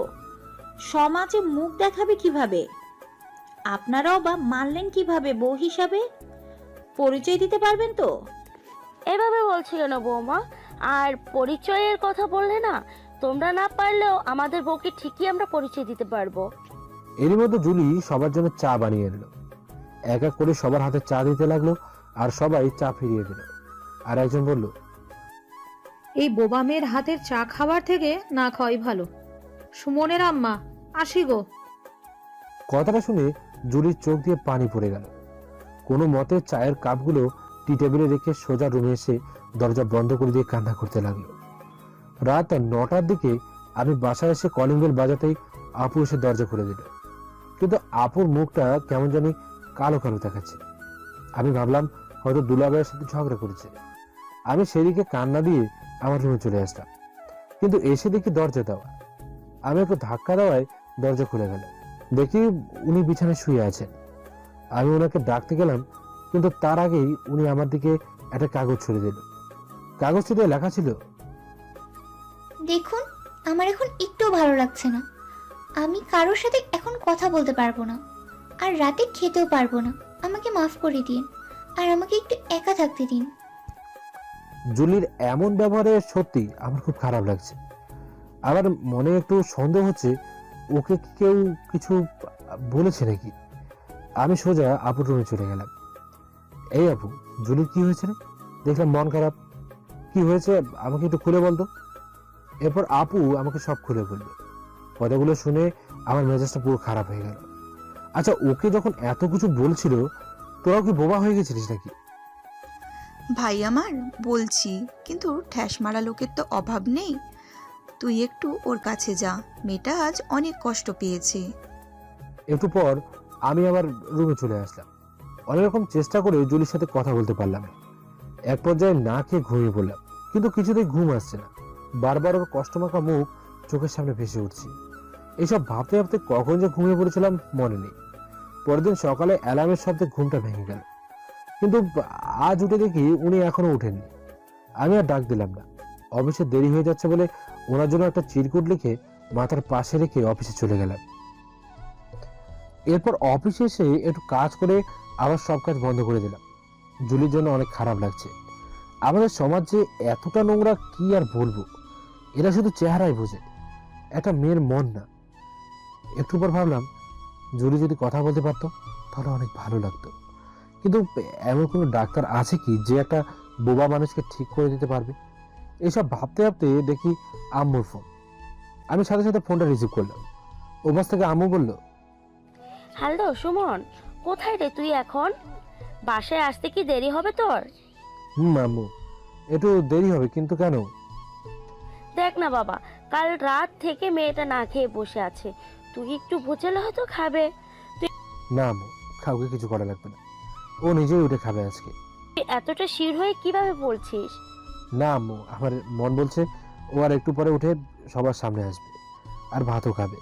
সমাজে মুখ দেখাবে কিভাবে? আপনারাও বা মানলেন কিভাবে বউ হিসাবে? পরিচয় দিতে পারবেন তো? এভাবে বলছি কেন বৌমা? আর পরিচয়ের কথা বললে না, তোমরা না পারলেও আমাদের বউকে ঠিকই আমরা পরিচয় দিতে পারবো। এরই মধ্যে জুলি সবার জন্য চা বানিয়ে এলো। এক এক করে সবার হাতে চা দিতে লাগলো, আর সবাই চা ফিরিয়ে দিল। আর একজন বলল, এই বোবা মেয়ের হাতের চা খাবার থেকে না খাওয়াই ভালো। সুমনের আম্মা, আসি গো। কথাটা শুনে জুলির চোখ দিয়ে পানি পড়ে গেল। কোনো মতে চায়ের কাপগুলো টি টেবিলে রেখে সোজা রুমে এসে দরজা বন্ধ করে দিয়ে কান্না করতে লাগলো। রাত 9টার দিকে আমি বাসায় এসে কলিং বেল বাজাতেই আপু এসে দরজা খুলে দিল। কিন্তু আপুর মুখটা কেমন জানি কালো কালো দেখাচ্ছে। আমি ভাবলাম হয়তো দুলাভাইয়ের সাথে ঝগড়া করেছে। আমি সেদিকে কান্না দিয়ে আমার রুমে চলে আসলাম, কিন্তু এসে দেখি দরজা দেওয়া। আমি একটু ধাক্কা দেওয়ায় দরজা খুলে গেল। দেখি উনি বিছানায় শুয়ে আছেন। আমি ওনাকে ডাকতে গেলাম, কিন্তু তার আগেই উনি আমার দিকে একটা কাগজ ছুড়ে দিল। কাগজটিতে লেখা ছিল, দেখুন, আমার এখন একটুও ভালো লাগছে না। আমি কারোর সাথে এখন কথা বলতে পারবো না, আর রাতে খেতেও পারবো না। আমাকে মাফ করে দিন, আর আমাকে একটু একা থাকতে দিন। জুলির এমন ব্যবহারে সত্যি আমার খুব খারাপ লাগছে। আমার মনে একটু সন্দেহ হচ্ছে ওকে কি কেউ কিছু বলেছে নাকি। আমি সোজা আপুর রুমে চলে গেলাম। এই আপু, জুলির কি হয়েছে রে? দেখলাম মন খারাপ। কি হয়েছে আমাকে একটু খুলে বলতো। এরপর আপু আমাকে সব খুলে বললো। কথাগুলো শুনে আমার মেজাজটা পুরো খারাপ হয়ে গেল। আচ্ছা, ওকে যখন এত কিছু বলছিল তোরাও কি বোবা হয়ে গেছিলিস নাকি? ভাই আমার বলছি, কিন্তু ঠ্যাস মারা লোকের তো অভাব নেই। তুই একটু ওর কাছে যা, মেয়েটা আজ অনেক কষ্ট পেয়েছে। একটু পর আমি আবার রুমে চলে আসলাম। অনেক রকম চেষ্টা করে জুলির সাথে কথা বলতে পারলাম না। এক পর্যায়ে না খেয়ে ঘুমিয়ে পড়লাম, কিন্তু কিছুতেই ঘুম আসছে না। বারবার ওর কষ্টমাখা মুখ চোখের সামনে ভেসে উঠছে। এইসব ভাবতে ভাবতে কখন যে ঘুমিয়ে পড়েছিলাম মনে নেই। পরের দিন সকালে অ্যালার্মের শব্দে ঘুমটা ভেঙে গেল, কিন্তু আজ উঠে দেখি উনি এখনো উঠেননি। আমি আর ডাক দিলাম না। অফিসে দেরি হয়ে যাচ্ছে বলে ওনার জন্য একটা চিরকুট লিখে মাথার পাশে রেখে অফিসে চলে গেলাম। এরপর অফিসে এসে একটু কাজ করে আবার সব কাজ বন্ধ করে দিলাম। জুলির জন্য অনেক খারাপ লাগছে। আমাদের সমাজ যে এতটা নোংরা কি আর বলবো। এরা শুধু চেহারাই বোঝে, একটা মেয়ের মন না। একটু পর ভাবলাম জুলি যদি কথা বলতে পারতো তাহলে অনেক ভালো লাগতো। কিন্তু এমন কোনো ডাক্তার আছে কি যে একটা বোবা মানুষকে ঠিক করে দিতে পারবে? এইসব ভাবতে ভাবতে দেখি আম্মুর ফোন। আমি সাথে সাথে ফোনটা রিসিভ করলাম। ওপাশ থেকে আম্মু বলল, হ্যালো সুমন, কোথায় রে তুই এখন? বাসায় আসতে কি দেরি হবে তোর? আম্মু একটু দেরি হবে, কিন্তু কেন? দেখ না বাবা, কাল রাত থেকে মেয়েটা না খেয়ে বসে আছে। তুই একটু বোঝালে হয়তো খাবে। না আম্মু, কাউকে কিছু করা লাগবে না, ও নিজেই উঠে খাবে আজকে। তুই এতটা শির হয়ে কিভাবে বলছিস? না আম্মু, আমার মন বলছে ও আর একটু পরে উঠে সবার সামনে আসবে আর ভাতও খাবে।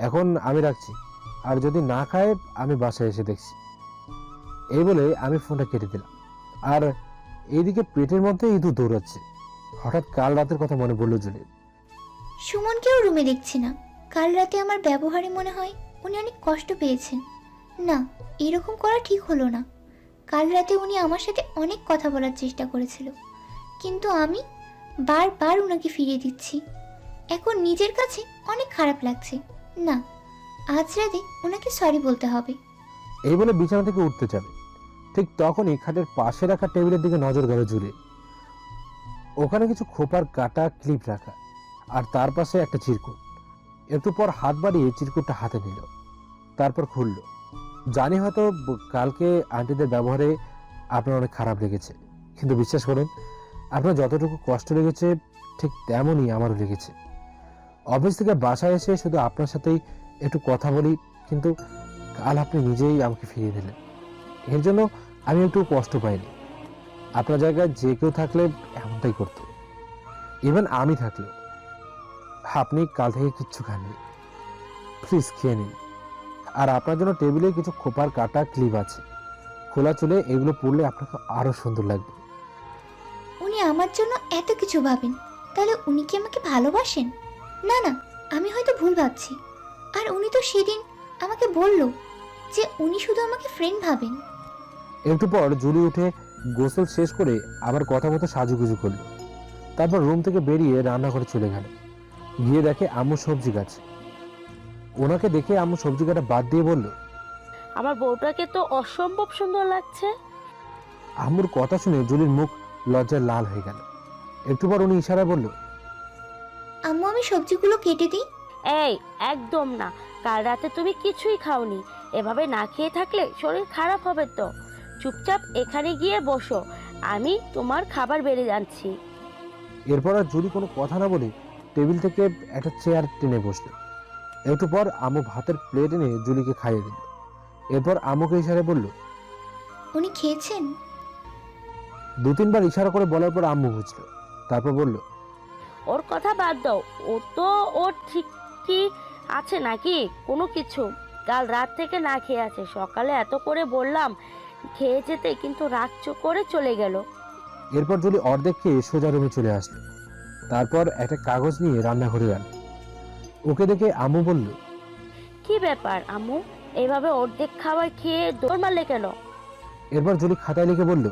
এখন আমি রাখছি, আর যদি না খায় আমি বাসায় এসে দেখছি। এই বলে আমি ফোনটা কেটে দিলাম। আর এইদিকে পেটের মধ্যে ইঁদুর দৌড়াচ্ছে। হঠাৎ কাল রাতের কথা মনে পড়লো জুলির। সুমনকেও রুমে দেখছি না। কাল রাতে আমার ব্যবহারে মনে হয় উনি অনেক কষ্ট পেয়েছেন। না, এরকম করা ঠিক হলো না। কাল রাতে উনি আমার সাথে অনেক কথা বলার চেষ্টা করেছিল, কিন্তু আমি বারবার ওনাকে ফিরিয়ে দিচ্ছি। এখন নিজের কাছে অনেক খারাপ লাগছে। না, আজ রাতে ওনাকে সরি বলতে হবে। এই বলে বিছানা থেকে উঠতে যাবে, ঠিক তখনই খাটের পাশে রাখা টেবিলের দিকে নজর গেল জুলির। ওখানে কিছু খোপার কাটা ক্লিপ রাখা, আর তার পাশে একটা চিরকুট। একটু পর হাত বাড়িয়ে চিরকুটটা হাতে নিল, তারপর খুলল। জানি হয়তো কালকে আন্টিদের ব্যবহারে আপনার অনেক খারাপ লেগেছে, কিন্তু বিশ্বাস করেন আপনার যতটুকু কষ্ট লেগেছে ঠিক তেমনই আমারও লেগেছে। অফিস থেকে বাসায় এসে শুধু আপনার সাথেই একটু কথা বলি, কিন্তু কাল আপনি নিজেই আমাকে ফিরিয়ে দিলেন। এর জন্য আমি একটু কষ্ট পাইনি। আপনার জায়গায় যে কেউ থাকলে এমনটাই করতো, ইভেন আমি থাকলেও। আপনি কাল থেকে কিচ্ছু খাননি, প্লিজ খেয়ে নিন। আর আপনার জন্য টেবিলে কিছু খোপার কাটা ক্লিপ আছে, খোলা চুলে এগুলো পরলে আপনাকে আরো সুন্দর লাগবে। উনি আমার জন্য এত কিছু ভাবেন, তাহলে উনি কি আমাকে ভালোবাসেন? না না, আমি হয়তো ভুল ভাবছি। আর উনি তো সেদিন আমাকে বলল যে উনি শুধু আমাকে ফ্রেন্ড ভাবেন। একটু পর জুলি উঠে গোসল শেষ করে আবার কথা মতো সাজুগুজু করলো। তারপর রুম থেকে বেরিয়ে রান্নাঘরে চলে গেল। গিয়ে দেখে আম্মু সবজি কাটছে। ওনাকে দেখে আম্মু সবজি কাটা বাদ দিয়ে বলল, আমার বউটাকে তো অসম্ভব সুন্দর লাগছে। আম্মুর কথা শুনে জুলির মুখ লজ্জায় লাল হয়ে গেল। একটু পর উনি ইশারায় বলল, আম্মু, আমি সবজিগুলো কেটে দিই। এই একদম না, কাল রাতে তুমি কিছুই খাওনি। এভাবে না খেয়ে থাকলে শরীর খারাপ হবে তো। চুপচাপ এখানে গিয়ে বসো, আমি তোমার খাবার বেড়ে যাচ্ছি। এরপর আর জুলি কোনো কথা না বলে টেবিল থেকে একটা চেয়ার টেনে বসলো। একটু পর আম্মু ভাতের প্লেট এনে জুলিকে খাইয়ে দিল। এরপর আম্মুকে ইশারায় বলল, উনি খেয়েছেন? 2-3 বার ইশারা করে বলার পর আম্মু বুঝলো। তারপর বলল, ওর কথা বাদ দাও, ও তো ওর ঠিকই আছে নাকি কোনো কিছু? কাল রাত থেকে না খেয়ে আছে, সকালে এত করে বললাম খেয়ে যেতে, কিন্তু রাগ করে চলে গেল। এরপর জুলি অর্ধেক খেয়ে সোজা রুমে চলে আসলো। তারপর একটা কাগজ নিয়ে রান্নাঘরে গেল। ওকে দেখে আম্মু বলল, কি ব্যাপার আম্মু, এইভাবে অর্ধেক খাবার খেয়ে দৌড় মারলে কেন? এরপর জুলি খাতায় লিখে বলল,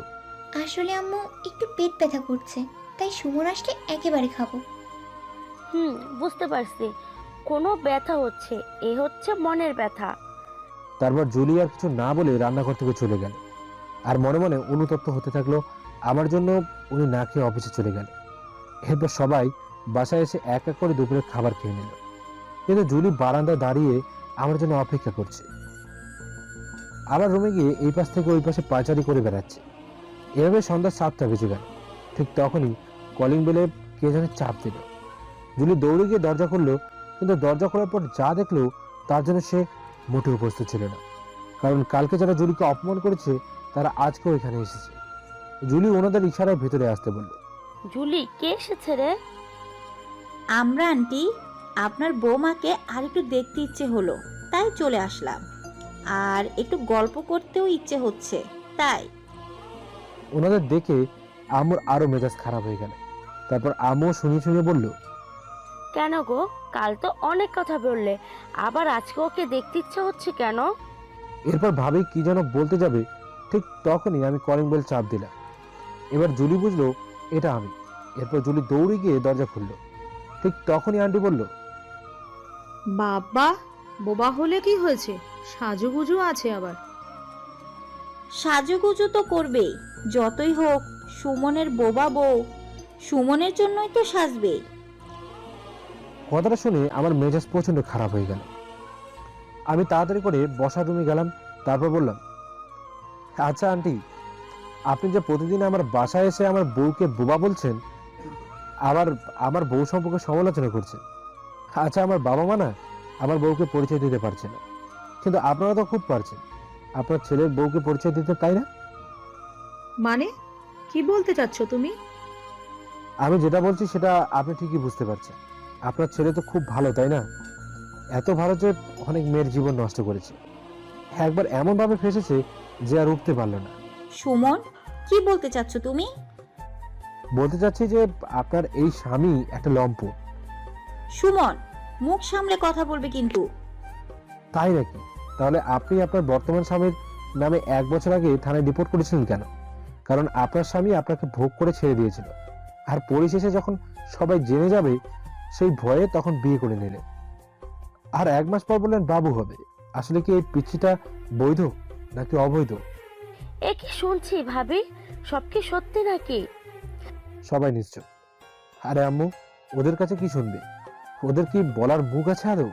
আসলে আম্মু একটু পেট ব্যথা করছে, তাই সুমন আসলে একেবারে খাবো। বুঝতে পারছি, কোনো ব্যথা হচ্ছে, এ হচ্ছে মনের ব্যথা। তারপর জুলি আর কিছু না বলে রান্নাঘর থেকে চলে গেল। আর মনে মনে অনুতপ্ত হতে থাকলো আমার জন্য উনি না খেয়ে অফিসে চলে গেল। এরপর সবাই বাসায় এসে এক এক করে দুপুরের খাবার খেয়ে নিল, কিন্তু জুলি বারান্দায় দাঁড়িয়ে আমার জন্য অপেক্ষা করছে। আবার রুমে গিয়ে এই পাশ থেকে ওই পাশে পাচারি করে বেড়াচ্ছে। এভাবে সন্ধ্যা 7টা বেজে গেল। ঠিক তখনই কলিং বেলে কে যেন চাপ দিল। জুলি দৌড়ে গিয়ে দরজা খুললো, কিন্তু দরজা খোলার পর যা দেখলো তার জন্য সে মোটেও উপস্থিত ছিল না। কারণ কালকে যারা জুলিকে অপমান করেছে তারা আজকেও এখানে এসেছে। জুলি ওনাদের ইশারায় ভেতরে আসতে বলল। জুলি, কে এসেছে রে? আমরা আন্টি, আপনার বৌমাকে আর একটু দেখতে ইচ্ছে হলো, তাই চলে আসলাম। আর একটু গল্প করতেও ইচ্ছে হচ্ছে, তাই। ওনাদের দেখে আম্মুর আরো মেজাজ খারাপ হয়ে গেল। তারপর আম্মু শুনিয়ে বলল, কেন গো, কাল তো অনেক কথা বললে, আবার আজকে ওকে দেখতে ইচ্ছে হচ্ছে কেন? এরপর ভাবি কি যেন বলতে যাবে, ঠিক তখনই আমি কলিং বেল চাপ দিলাম। এবার জুলি বুঝলো এটা আমি। এরপর জুলি দৌড়ে গিয়ে দরজা খুললো। ঠিক তখনই আন্টি বলল, বাবা, বোবা হলে কি হয়েছে, সাজুগুজু আছে আবার। সাজুগুজু তো করবেই, যতই হোক সুমনের বোবা বউ, সুমনের জন্যই তো সাজবে। কথাটা শুনে আমার মেজাজ প্রচন্ড খারাপ হয়ে গেল। আমি তাড়াতাড়ি করে বসার রুমে গেলাম। তারপর বললাম, আচ্ছা আন্টি, আপনি যে প্রতিদিন আমার বাসায় এসে আমার বউকে বোবা বলছেন, আবার আমার বউ সম্পর্কে সমালোচনা করছেন। আচ্ছা, আমার বাবা মা না আমার বউকে পরিচয় দিতে পারছে না, কিন্তু আপনারা তো খুব পারছেন। আপনার ছেলের বউকে পরিচয় দিতে, তাই না? মানে কি বলতে চাচ্ছ তুমি? আমি যেটা বলছি সেটা আপনি ঠিকই বুঝতে পারছেন। আপনার ছেলে তো খুব ভালো, তাই না? এত ভালো যে অনেক মেয়ের জীবন নষ্ট করেছে। একবার এমন ভাবে ফেসেছে যে আর উঠতে পারলো না। সুমন, কি বলতে চাচ্ছ তুমি? বলতে চাচ্ছি যে আপনার এই স্বামী একটা লম্পট। সুমন, মুখ সামলে কথা বলবে কিন্তু। তাই নাকি? তাহলে আপনি আপনার বর্তমান স্বামীর নামে 1 বছর আগে থানায় রিপোর্ট করেছিলেন কেন? কারণ আপনার স্বামী আপনাকে ভোগ করে ছেড়ে দিয়েছিল, আর পরিশেষে যখন সবাই জেনে যাবে সেই ভয়ে তখন বিয়ে করে নিলেন। আর 1 মাস পর বললেন বাবু হবে। আসলে কি এই পিচ্ছিটা বৈধ নাকি অবৈধ? এ কি শুনছি ভাবি, সব কি সত্যি নাকি? সবাই নিশ্চয়। আরে আম্মু, ওদের কাছে কি শুনবে? ওদের কি বলার মুখ আছে আদৌ?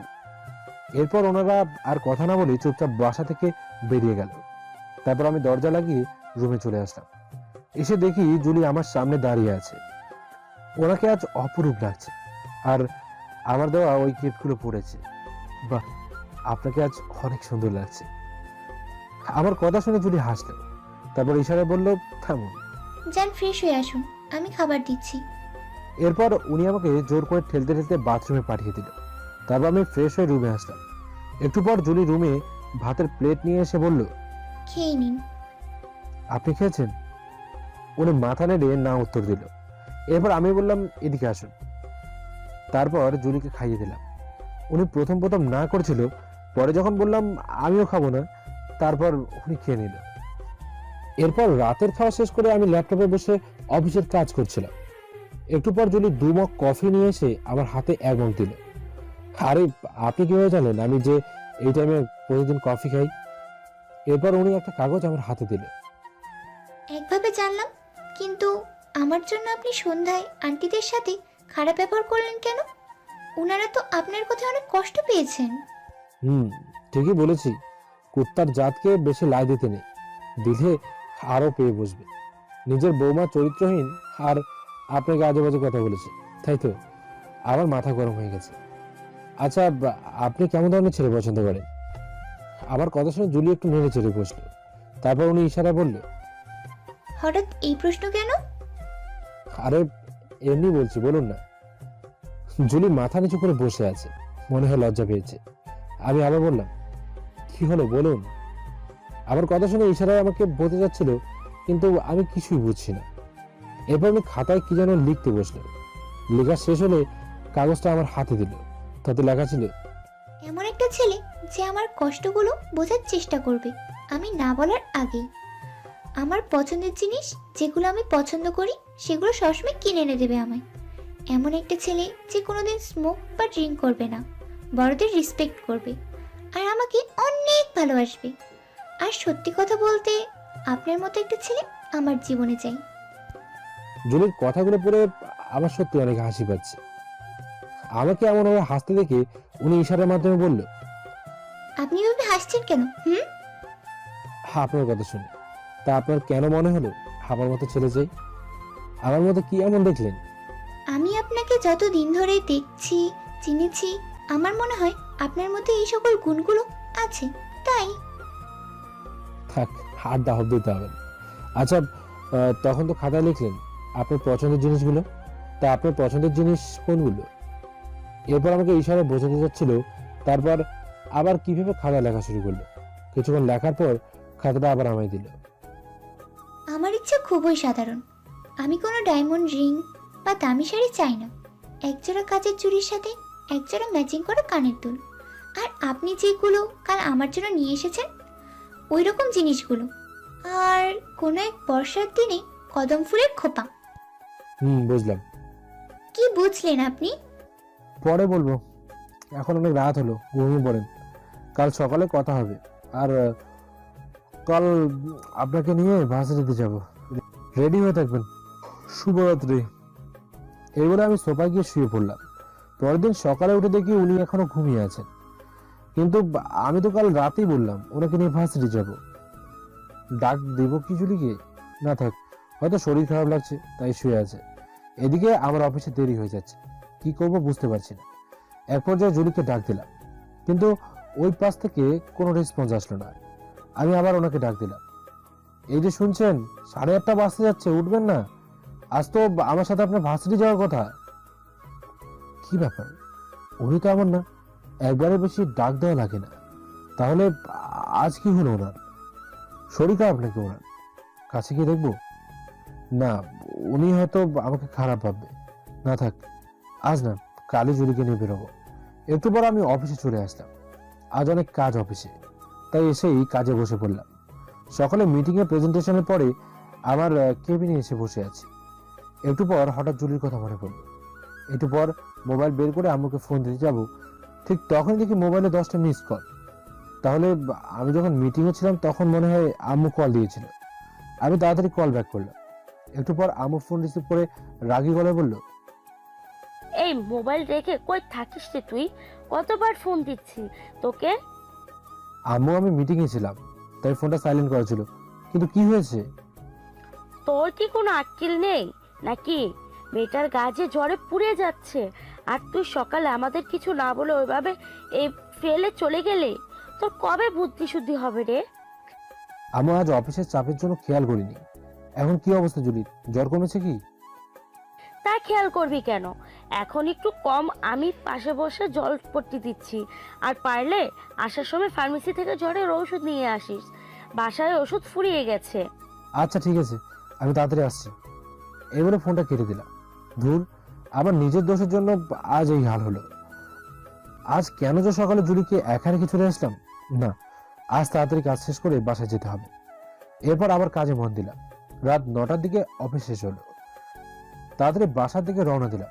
এরপর ওনারা আর কথা না বলে চুপচাপ বাসা থেকে বেরিয়ে গেল। তারপর আমি দরজা লাগিয়ে রুমে চলে আসলাম। এসে দেখি জুলি আমার সামনে দাঁড়িয়ে আছে। ওনাকে আজ অপরূপ লাগছে, আর আমার দেওয়া ওই গিফটগুলো পড়েছে। বাহ, আপনাকে আজ অনেক সুন্দর লাগছে। আমার কথা শুনে জুলি হাসলো। তারপর ইশারায় বলল, থামুন। যান, ফ্রেশ হয়ে আসুন, আমি খাবার দিচ্ছি। এরপর উনি আমাকে জোর করে ঠেলতে ঠেলতে বাথরুমে পাঠিয়ে দিল। তারপর আমি ফ্রেশ হয়ে রুমে আসলাম। একটু পর জুলি রুমে ভাতের প্লেট নিয়ে এসে বলল, খেয়ে নিন। আপনি খেয়েছেন? উনি মাথা নেড়ে না উত্তর দিল। এরপর আমি বললাম, এদিকে আসুন। তারপর জুলিকে খাইয়ে দিলাম। উনি প্রথম না করেছিল, পরে যখন বললাম আমিও খাবো না, তারপর উনি খেয়ে নিল। এরপর রাতের খাওয়া শেষ করে আমি ল্যাপটপে বসে অফিসের কাজ করছিলাম। একটু পর জুলি 2 মগ কফি নিয়ে এসে আমার হাতে 1 মগ দিল। আরে, আপনি কিভাবে জানেন আমি যে এই টাইমে প্রতিদিন কফি খাই? এরপর উনি একটা কাগজ আমার হাতে দিল। একভাবে জানলাম, কিন্তু আমার জন্য আপনি সন্ধ্যায় আন্টিদের সাথে খারাপ ব্যবহার করলেন কেন? ওনারা তো আপনার কথা অনেক কষ্ট পেয়েছেন। ঠিকই বলেছি। কুত্তার জাতকে বেশি লাই দিতে নেই, দিলে আরো পেয়ে বসবে। নিজের বৌমা চরিত্রহীন আর আপনাকে আজে বাজে কথা বলেছে, তাই তো? আমার মাথা গরম হয়ে গেছে। আচ্ছা, আপনি কেমন ধরনের ছেলে পছন্দ করেন? আমার কথা শুনে জুলি একটু নেড়ে চেড়ে বসলো। তারপর উনি ইশারায় বলল, হঠাৎ এই প্রশ্ন কেন? আরে এমনি বলছি, বলুন না। জুলি মাথা নিচু করে বসে আছে, মনে হয় লজ্জা পেয়েছে। আমি আবার বললাম, কি হলো বলুন। আমার কথা শুনে ইশারায় আমাকে বলতে যাচ্ছিল, কিন্তু আমি কিছুই বুঝছি না। এরপর আমি খাতায় কি যেন লিখতে বসলাম। লেখা শেষ হলে কাগজটা আমার হাতে দিল। তাতে লেখা ছিল, এমন একটা ছেলে যে আমার কষ্টগুলো বোঝার চেষ্টা করবে আমি না বলার আগেই। আমার পছন্দের জিনিস যেগুলো আমি পছন্দ করি সেগুলো সবসময় কিনে এনে দেবে আমায়। এমন একটা ছেলে যে কোনোদিন স্মোক বা ড্রিঙ্ক করবে না, বড়দের রেসপেক্ট করবে আর আমাকে অনেক ভালোবাসবে। আর সত্যি কথা বলতে আপনার মতো একটা ছেলে আমার জীবনে চাই। জুলির কথাগুলো পড়ে আমার সত্যি অনেক হাসি পাচ্ছে। আমাকে এমনভাবে হাসতে দেখে উনি ইশারার মাধ্যমে বলল, আপনি এভাবে হাসছেন কেন? আপনার কথা শুনে। তা আপনার কেন মনে হলো আমার মতো ছেলে চাই? আমার মতো কি এমন দেখলেন? আমি আপনাকে যত দিন ধরে দেখছি, চিনেছি, আমার মনে হয় আপনার মধ্যে এই সকল গুণগুলো আছে, তাই। থাক, হাত দাহব দিতে হবে না। আচ্ছা, তখন তো খাতায় লিখলেন আপনার পছন্দের জিনিসগুলো। তা আপনার পছন্দের জিনিস কোনগুলো? এরপর আমাকে ইশারায় বোঝাতে যাচ্ছিল। তারপর আবার কিভাবে খাতায় লেখা শুরু করলো। কিছুক্ষণ লেখার পর খাতাটা আবার আমায় দিল। আমার ইচ্ছা খুবই সাধারণ। আমি কোনো ডায়মন্ড রিং বা দামি শাড়ি চাই না। একজোড়া কাচের চুড়ির সাথে একজোড়া ম্যাচিং করা কানের দুল। আর আপনি যেগুলো কাল আমার জন্য নিয়ে এসেছেন ওই রকম জিনিসগুলো। আর কোনো এক বর্ষার দিনে কদম ফুলের খোপা। বুঝলাম। কি বুঝলেন আপনি? পরে বলবো, এখন অনেক রাত হলো, ঘুমিয়ে পড়েন। কাল সকালে কথা হবে। আর কাল আপনাকে নিয়ে ভার্সিটিতে যাব, রেডি হয়ে থাকবেন। শুভরাত্রি। এই বলে আমি সোফায় গিয়ে শুয়ে পড়লাম। পরের দিন সকালে উঠে দেখি উনি এখনো ঘুমিয়ে আছেন। কিন্তু আমি তো কাল রাতেই বললাম ওনাকে নিয়ে ভার্সিটি যাব। ডাক দিব কি জুলিকে? না থাক, হয়তো শরীর খারাপ লাগছে তাই শুয়ে আছে। এদিকে আমার অফিসে দেরি হয়ে যাচ্ছে, কি করব বুঝতে পারছি না। এক পর্যায়ে জুলিকে ডাক দিলাম, কিন্তু ওই পাশ থেকে কোনো রেসপন্স আসলো না। আমি আবার ওনাকে ডাক দিলাম, এই যে শুনছেন 8:30 বাজতে যাচ্ছে, উঠবেন না? আজ তো আমার সাথে আপনার ভার্সিটি যাওয়ার কথা। কি ব্যাপার, উনি তো এমন না, একবারে বেশি ডাক দেওয়া লাগে না। তাহলে আজ কি হলো ওনার? শরীর খারাপ নাকি ওনার? কাছে গিয়ে দেখবো? না, উনি হয়তো আমাকে খারাপ ভাববে। না থাক, আজ না, কালই জুলিকে নিয়ে বেরোবো। একটু পর আমি অফিসে চলে আসলাম। আজ অনেক কাজ অফিসে, তাই এসেই কাজে বসে পড়লাম। সকালে মিটিং এর প্রেজেন্টেশনের পরে আমার কেবিনে এসে বসে আছি। একটু পর হঠাৎ জুলির কথা মনে পড়ল। একটু পর মোবাইল বের করে আম্মুকে ফোন দিতে যাব, ঠিক তখন দেখি মোবাইলে 10টা মিস কল। তাহলে আমি যখন মিটিংয়ে ছিলাম তখন মনে হয় আম্মু কল দিয়েছিল। আমি তাড়াতাড়ি কল ব্যাক করলাম। একটু পর আম্মু ফোন রিসিভ করে রাগী গলায় বলল, এই মোবাইল রেখে কই থাকিস রে তুই? কতবার ফোন দিচ্ছি তোকে। আম্মু, আমি মিটিংয়ে ছিলাম তাই ফোনটা সাইলেন্ট করা ছিল। কিন্তু কি হয়েছে? তোর কি কোনো আক্কেল নেই নাকি? মেয়েটার গায়ে জ্বরে পুড়ে যাচ্ছে আর তুই সকালে আমাদের কিছু না বলে ওইভাবে এই ফেলে চলে গেলে তোর কবে বুদ্ধি শুদ্ধি হবে রে? আম্মু, আজ অফিসের চাপের জন্য খেয়াল করিনি। এখন কি অবস্থা জুলির? জ্বর কমেছে কি? তা খেয়াল করবি কেন? এখন একটু কম, আমি পাশে বসে জল পট্টি দিচ্ছি। আর পারলে আসার সময় ফার্মেসি থেকে জ্বরের ওষুধ নিয়ে আসিস, বাসায় ওষুধ ফুরিয়ে গেছে। আচ্ছা ঠিক আছে, আমি তাড়াতাড়ি আসছি। এই বলে ফোনটা কেটে দিলাম। ধুর, আমার নিজের দোষের জন্য আজ এই হাল হলো। আজ কেন যে সকালে জুলিকে একা রেখে চলে আসলাম? না, আজ তাড়াতাড়ি কাজ শেষ করে বাসায় যেতে হবে। এরপর আবার কাজে মন দিলাম। রাত 9টার দিকে অফিস শেষ হলো। তাড়াতাড়ি বাসার দিকে রওনা দিলাম।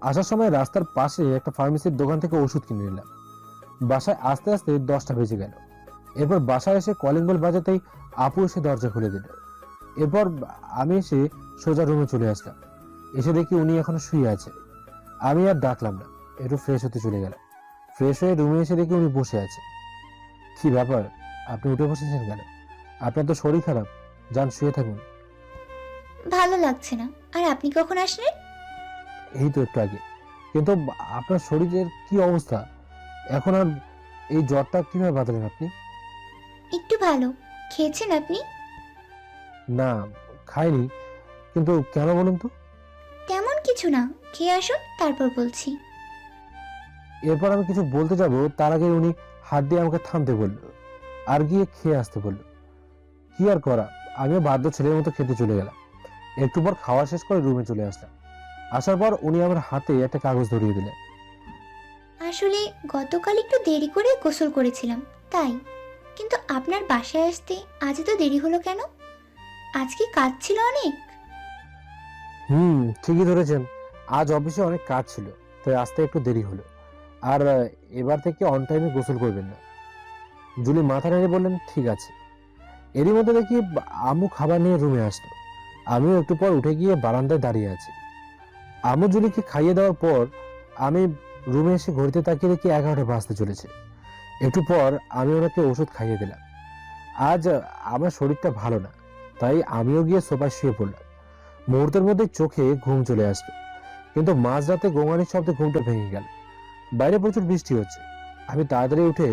আসার সময় রাস্তার পাশে একটা ফার্মেসির দোকান থেকে ওষুধ কিনে নিলাম। বাসায় আসতে আসতে 10টা বেজে গেল। এরপর বাসায় এসে কলিং বেল বাজাতেই আপু এসে দরজা খুলে দিল। এরপর আমি এসে সোজা রুমে চলে আসলাম। এসে দেখি উনি এখনো শুয়ে আছে। আমি আর ডাকলাম না, একটু ফ্রেশ হতে চলে গেলাম। ফ্রেশ হয়ে রুমে এসে দেখি উনি বসে আছে। কি ব্যাপার, আপনি উঠে বসেছেন কেন? আপনার তো শরীর খারাপ, যান শুয়ে থাকুন। ভালো লাগছে না। আর আপনি কখন আসলেন? এই তো একটু আগে। কিন্তু আপনার শরীরের কি অবস্থা এখন? আর এই জ্বরটা কিভাবে বাঁধলেন আপনি? একটু ভালো। খেয়েছেন আপনি? না, খাইনি। কিন্তু কেন বলুন তো? তেমন কিছু না, খেয়ে আসুন তারপর বলছি। এরপর আমি কিছু বলতে যাব, তার আগে উনি হাত দিয়ে আমাকে থামতে বলল আর গিয়ে খেয়ে আসতে বলল। কি আর করা, আমিও বাধ্য ছেলের মতো খেতে চলে গেলাম। একটু পর খাওয়া শেষ করে রুমে চলে আসলাম। আসার পর উনি আমার হাতে একটা কাগজ ধরিয়ে দিলেন। আসলে গতকাল একটু দেরি করে গোসল করেছিলাম, তাই। কিন্তু আপনার বাসায় আসতে আজ তো দেরি হলো কেন? আজ কি কাজ ছিল অনেক? ঠিকই ধরেছেন। আজ অফিসে অনেক কাজ ছিল, তাই আসতে একটু দেরি হলো। আর এবার থেকে অন টাইমে গোসল করবেন না। জুলি মাথা নেড়ে বললেন, ঠিক আছে। এরই মধ্যে দেখি আম্মু খাবার নিয়ে রুমে আসলো। আমিও একটু পর উঠে গিয়ে বারান্দায় দাঁড়িয়ে আছি। আম্মু জুলিকে খাইয়ে দেওয়ার পর আমি রুমে এসে ঘড়িতে তাকিয়ে দেখি 11টা বাজতে চলেছে। একটু পর আমি ওনাকে ওষুধ খাইয়ে দিলাম। আজ আমার শরীরটা ভালো না, তাই আমিও গিয়ে সোফায় শুয়ে পড়লাম। মুহূর্তের মধ্যে চোখে ঘুম চলে আসলো, কিন্তু মাঝরাতে গোঙানির শব্দে ঘুমটা ভেঙে গেল। বাইরে প্রচুর বৃষ্টি হচ্ছে। আমি তাড়াতাড়ি উঠে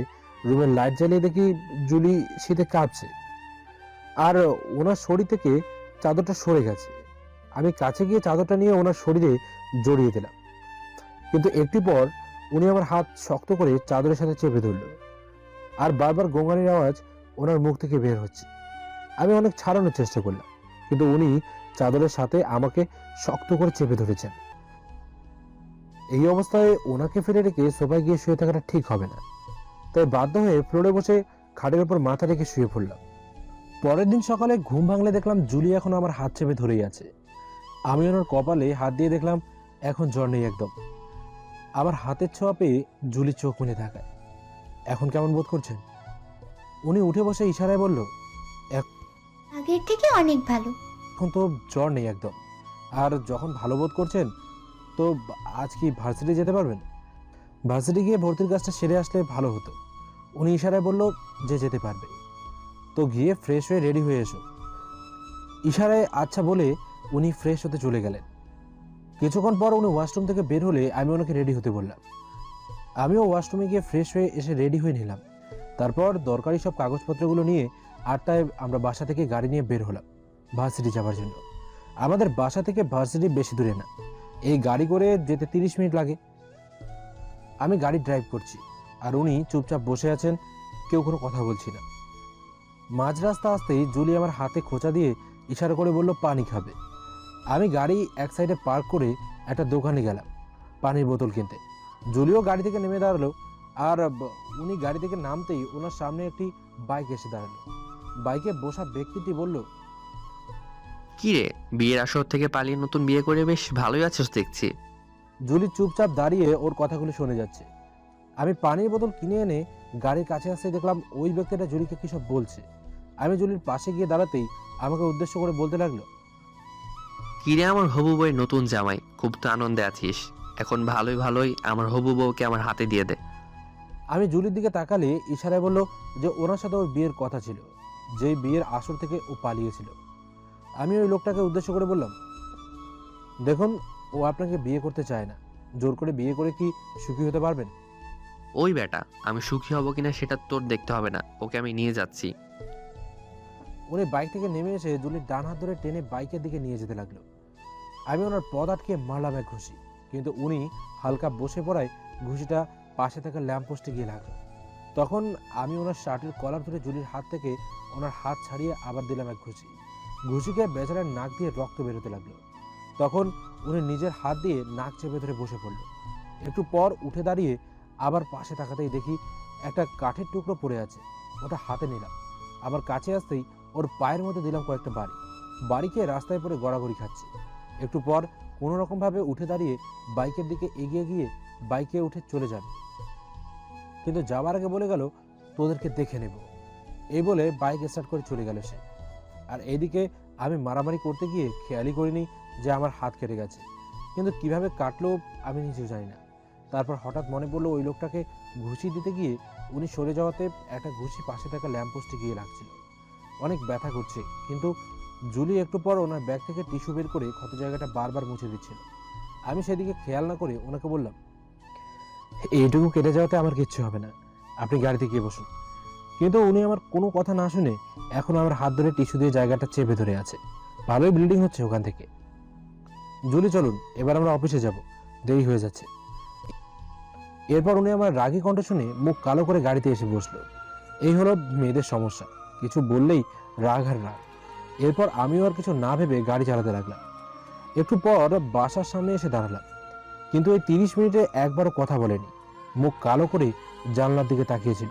রুমের লাইট জ্বালিয়ে দেখি জুলি শীতে কাঁপছে, আর ওনার শরীর থেকে চাদরটা সরে গেছে। আমি কাছে গিয়ে চাদরটা নিয়ে ওনার শরীরে জড়িয়ে দিলাম, কিন্তু একটু পর উনি আমার হাত শক্ত করে চাদরের সাথে চেপে ধরল, আর বারবার গোঙানির আওয়াজ ওনার মুখ থেকে বের হচ্ছে। আমি অনেক ছাড়ানোর চেষ্টা করলাম, কিন্তু উনি চাদরের সাথে আমাকে শক্ত করে চেপে ধরেছেন। এই অবস্থায় ওনাকে ফেলে রেখে সোফায় গিয়ে শুয়ে থাকাটা ঠিক হবে না, তাই বাধ্য হয়ে ফ্লোরে বসে খাটের উপর মাথা রেখে শুয়ে পড়লাম। পরের দিন সকালে ঘুম ভাঙলে দেখলাম জুলি এখন আমার হাত চেপে ধরেই আছে। আমি ওনার কপালে হাত দিয়ে দেখলাম এখন জ্বর নেই একদম। আমার হাতের ছোঁয়া পেয়ে জুলি চোখ মেলে তাকায়। এখন কেমন বোধ করছেন? উনি উঠে বসে ইশারায় বলল, আগের থেকে অনেক ভালো। এখন তো জ্বর নেই একদম। আর যখন ভালো বোধ করছেন, তো আজ কি ভার্সিটি যেতে পারবেন? ভার্সিটি গিয়ে ভর্তির কাজটা সেরে আসলে ভালো হতো। উনি ইশারায় বলল যে যেতে পারবে। তো গিয়ে ফ্রেশ হয়ে রেডি হয়ে এসো। ইশারায় আচ্ছা বলে উনি ফ্রেশ হতে চলে গেলেন। কিছুক্ষণ পর উনি ওয়াশরুম থেকে বের হলে আমি ওনাকে রেডি হতে বললাম। আমিও ওয়াশরুমে গিয়ে ফ্রেশ হয়ে এসে রেডি হয়ে নিলাম। তারপর দরকারি সব কাগজপত্রগুলো নিয়ে 8টায় আমরা বাসা থেকে গাড়ি নিয়ে বের হলাম ভার্সিটি যাওয়ার জন্য। আমাদের বাসা থেকে ভার্সিটি বেশি দূরে না, এই গাড়ি করে যেতে 30 মিনিট লাগে। আমি গাড়ি ড্রাইভ করছি, আর উনি চুপচাপ বসে আছেন, কেউ কোনো কথা বলছি না। মাঝ রাস্তা আসতেই জুলি আমার হাতে খোঁচা দিয়ে ইশারা করে বলল পানি খাবে। আমি গাড়ি এক সাইডে পার্ক করে একটা দোকানে গেলাম পানির বোতল কিনতে। জুলিও গাড়ি থেকে নেমে দাঁড়ালো, আর উনি গাড়ি থেকে নামতেই ওনার সামনে একটি বাইক এসে দাঁড়ালো। বাইকে বসা ব্যক্তিটি বলল, কি রে, বিয়ের আসর থেকে পালিয়ে নতুন বিয়ে করে বেশ ভালোই আছিস দেখছি। জুলি চুপচাপ দাঁড়িয়ে ওর কথাগুলো শুনে যাচ্ছে। আমি পানির বোতল কিনে এনে গাড়ির কাছে আসতে দেখলাম ওই ব্যক্তিটা জুলিকে কি সব বলছে। আমি জুলির পাশে গিয়ে দাঁড়াতেই আমাকে উদ্দেশ্য করে বলতে লাগলো, কি রে আমার হবু বউয়ের নতুন জামাই, খুব তো আনন্দে আছিস। এখন ভালোই ভালোই আমার হবু বউকে আমার হাতে দিয়ে দে। আমি জুলির দিকে তাকালে ইশারায় বলল যে ওনার সাথে ওর বিয়ের কথা ছিল, যেই বিয়ের আসর থেকে ও পালিয়েছিল। আমি ওই লোকটাকে উদ্দেশ্য করে বললাম, দেখুন, ও আপনাকে বিয়ে করতে চায় না। জোর করে বিয়ে করে কি সুখী হতে পারবেন? ওই বেটা, আমি সুখী হব কিনা সেটা তোর দেখতে হবে না, ওকে আমি নিয়ে যাচ্ছি। উনি বাইক থেকে নেমে এসে জুলির ডান হাত ধরে টেনে বাইকের দিকে নিয়ে যেতে লাগলো। আমি ওনার পদ আটকে মারলাম এক ঘুষি, কিন্তু উনি হালকা বসে পড়ায় ঘুষিটা পাশে থাকা ল্যাম্পপোস্টে গিয়ে লাগলো। তখন আমি ওনার শার্টের কলার ধরে জুলির হাত থেকে ওনার হাত ছাড়িয়ে আবার দিলাম এক ঘুষি। ঘুষিকে বেচারার নাক দিয়ে রক্ত বেরোতে লাগলো। তখন উনি নিজের হাত দিয়ে নাক চেপে ধরে বসে পড়ল। একটু পর উঠে দাঁড়িয়ে আবার পাশে তাকাতেই দেখি একটা কাঠের টুকরো পড়ে আছে। ওটা হাতে নিলাম, আবার কাছে আসতেই ওর পায়ের মধ্যে দিলাম কয়েকটা বাড়ি। বাড়িকে রাস্তায় পড়ে গড়াগড়ি খাচ্ছে। একটু পর কোনো রকমভাবে উঠে দাঁড়িয়ে বাইকের দিকে এগিয়ে গিয়ে বাইকে উঠে চলে যাবে, কিন্তু যাওয়ার আগে বলে গেল, তোদেরকে দেখে নেব। এই বলে বাইক স্টার্ট করে চলে গেল সে। আর এইদিকে আমি মারামারি করতে গিয়ে খেয়ালই করিনি যে আমার হাত কেটে গেছে, কিন্তু কিভাবে কাটলো আমি নিজেও জানি না। তারপর হঠাৎ মনে পড়লো ওই লোকটাকে ঘুষি দিতে গিয়ে উনি সরে যাওয়াতে একটা ঘুষি পাশে থাকা ল্যাম্পপোস্টে গিয়ে লাগছিল। অনেক ব্যথা করছে, কিন্তু জুলি একটু পর ওনার ব্যাগ থেকে টিস্যু বের করে ক্ষত জায়গাটা বারবার মুছে দিচ্ছিল। আমি সেদিকে খেয়াল না করে ওনাকে বললাম, এইটুকু কেটে যাওয়াতে আমার কিচ্ছু হবে না, আপনি গাড়িতে গিয়ে বসুন। কিন্তু উনি আমার কোনো কথা না শুনে এখন আমার হাত ধরে টিস্যু দিয়ে জায়গাটা চেপে ধরে আছে। ভালোই ব্লিডিং হচ্ছে ওখান থেকে। জুলি চলুন, এবার আমরা অফিসে যাব, দেরি হয়ে যাচ্ছে। এরপর উনি আমার রাগী কণ্ঠ শুনে মুখ কালো করে গাড়িতে এসে বসলো। এই হলো মেয়েদের সমস্যা, কিছু বললেই রাগ আর রাগ। এরপর আমিও আর কিছু না ভেবে গাড়ি চালাতে লাগলাম। একটু পর বাসার সামনে এসে দাঁড়ালাম, কিন্তু এই 30 মিনিটে একবারও কথা বলেনি, মুখ কালো করে জানলার দিকে তাকিয়েছিল।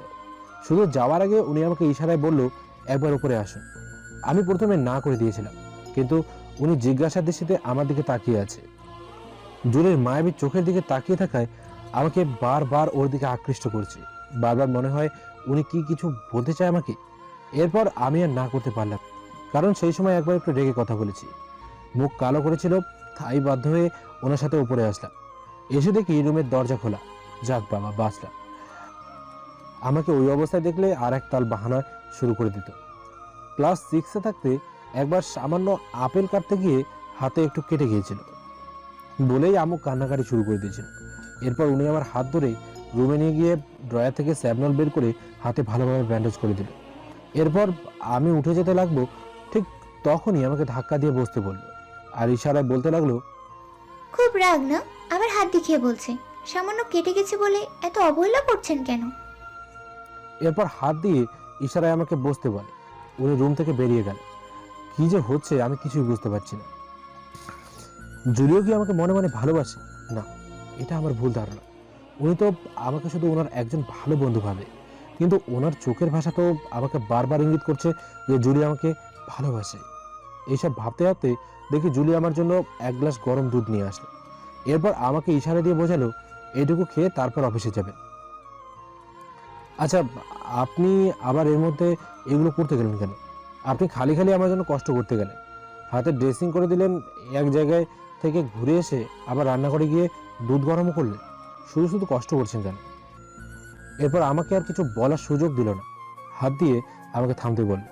শুধু যাওয়ার আগে উনি আমাকে ইশারায় বলল, একবার উপরে আসুন। আমি প্রথমে না করে দিয়েছিলাম, কিন্তু উনি জিজ্ঞাসার দৃষ্টিতে আমার দিকে তাকিয়ে আছে। জুলির মায়াবী চোখের দিকে তাকিয়ে থাকায় আমাকে বারবার ওর দিকে আকৃষ্ট করছে। বারবার মনে হয় উনি কি কিছু বলতে চায় আমাকে। এরপর আমি আর না করতে পারলাম, কারণ সেই সময় একবার একটু রেগে কথা বলেছি। মুখ কালো করেছিল, তাই বাধ্য হয়ে ওনার সাথে উপরে আসলাম। এসে দেখি রুমের দরজা খোলা। যাক বাবা, বাঁচলাম। আমাকে ওই অবস্থায় দেখলে আর এক তাল বাহানা শুরু করে দিত। ক্লাস 6-এ থাকতে একবার সামান্য আপেল কাটতে গিয়ে হাতে একটু কেটে গিয়েছিল বলেই আম্মু কান্নাকাটি শুরু করে দিয়েছিল। এরপর উনি আমার হাত ধরে রুমে নিয়ে গিয়ে ড্রয়ার থেকে স্যাবনল বের করে হাতে ভালোভাবে ব্যান্ডেজ করে দিল। এরপর আমি উঠে যেতে লাগবো, ঠিক তখনই আমাকে ধাক্কা দিয়ে বসতে বলল আর ইশারায় বলতে লাগলো, খুব রাগ না? আবার হাত দেখিয়ে বলছে। সামান্য কেটে গেছে বলে এত অবহেলা করছেন কেন? এরপর হাত দিয়ে ইশারায় আমাকে বসতে বলে। উনি রুম থেকে বেরিয়ে গেল। কি যে হচ্ছে আমি কিছুই বুঝতে পারছি না। জুলিও কি আমাকে মনে মনে ভালোবাসে? না, এটা আমার ভুল ধারণা। উনি তো আমাকে শুধু ওনার একজন ভালো বন্ধু ভাবে, কিন্তু ওনার চোখের ভাষা তো আমাকে বারবার ইঙ্গিত করছে যে জুলি আমাকে ভালোবাসে। এইসব ভাবতে ভাবতে দেখি জুলি আমার জন্য এক গ্লাস গরম দুধ নিয়ে আসলো। এরপর আমাকে ইশারা দিয়ে বোঝালো এইটুকু খেয়ে তারপর অফিসে যাবেন। আচ্ছা, আপনি আবার এর মধ্যে এগুলো করতে গেলেন কেন? আপনি খালি খালি আমার জন্য কষ্ট করতে গেলেন। হাতে ড্রেসিং করে দিলেন, এক জায়গায় থেকে ঘুরে এসে আবার রান্না করে গিয়ে দুধ গরমও করলেন। শুধু শুধু কষ্ট করছেন কেন? এরপর আমাকে আর কিছু বলার সুযোগ দিল না, হাত দিয়ে আমাকে থামতে বলল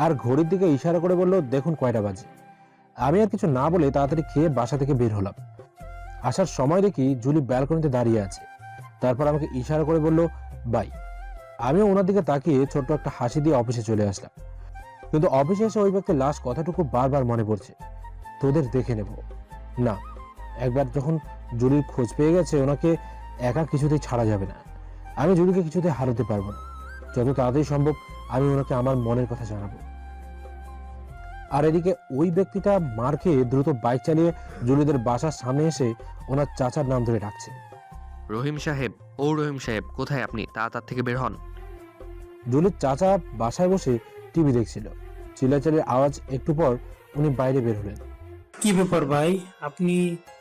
আর ঘড়ির দিকে ইশারা করে বলল, দেখুন কয়টা বাজে। আমি আর কিছু না বলে তাড়াতাড়ি খেয়ে বাসা থেকে বের হলাম। আসার সময় দেখি জুলি ব্যালকনিতে দাঁড়িয়ে আছে। তারপর আমাকে ইশারা করে বলল, বাই। আমিও ওনার দিকে তাকিয়ে ছোট্ট একটা হাসি দিয়ে অফিসে চলে আসলাম। কিন্তু অফিসে এসে ওই ব্যক্তির লাস্ট কথাটুকু বারবার মনে পড়ছে, তোদের দেখে নেব না। একবার যখন জুলির খোঁজ পেয়ে গেছে, ওনাকে একা কিছুতেই ছাড়া যাবে না। আমি জুলিকে কিছুতেই হারাতে পারবো না। যত তাড়াতাড়ি সম্ভব আমি ওনাকে আমার মনের কথা জানাবো। আর এদিকে ওই ব্যক্তিটা মার খেয়ে দ্রুত বাইক চালিয়ে জুলিদের বাসার সামনে এসে ওনার চাচার নাম ধরে ডাকছে, রহিম সাহেব, ও রহিম সাহেব, কোথায় আপনি? তাড়াতাড়ি থেকে বের হন। জুলির চাচা বাসায় বসে টিভি দেখছিল। চিল্লাচিল্লির আওয়াজ একটু পর উনি বাইরে বের হলেন। কি ব্যাপার ভাই, আপনি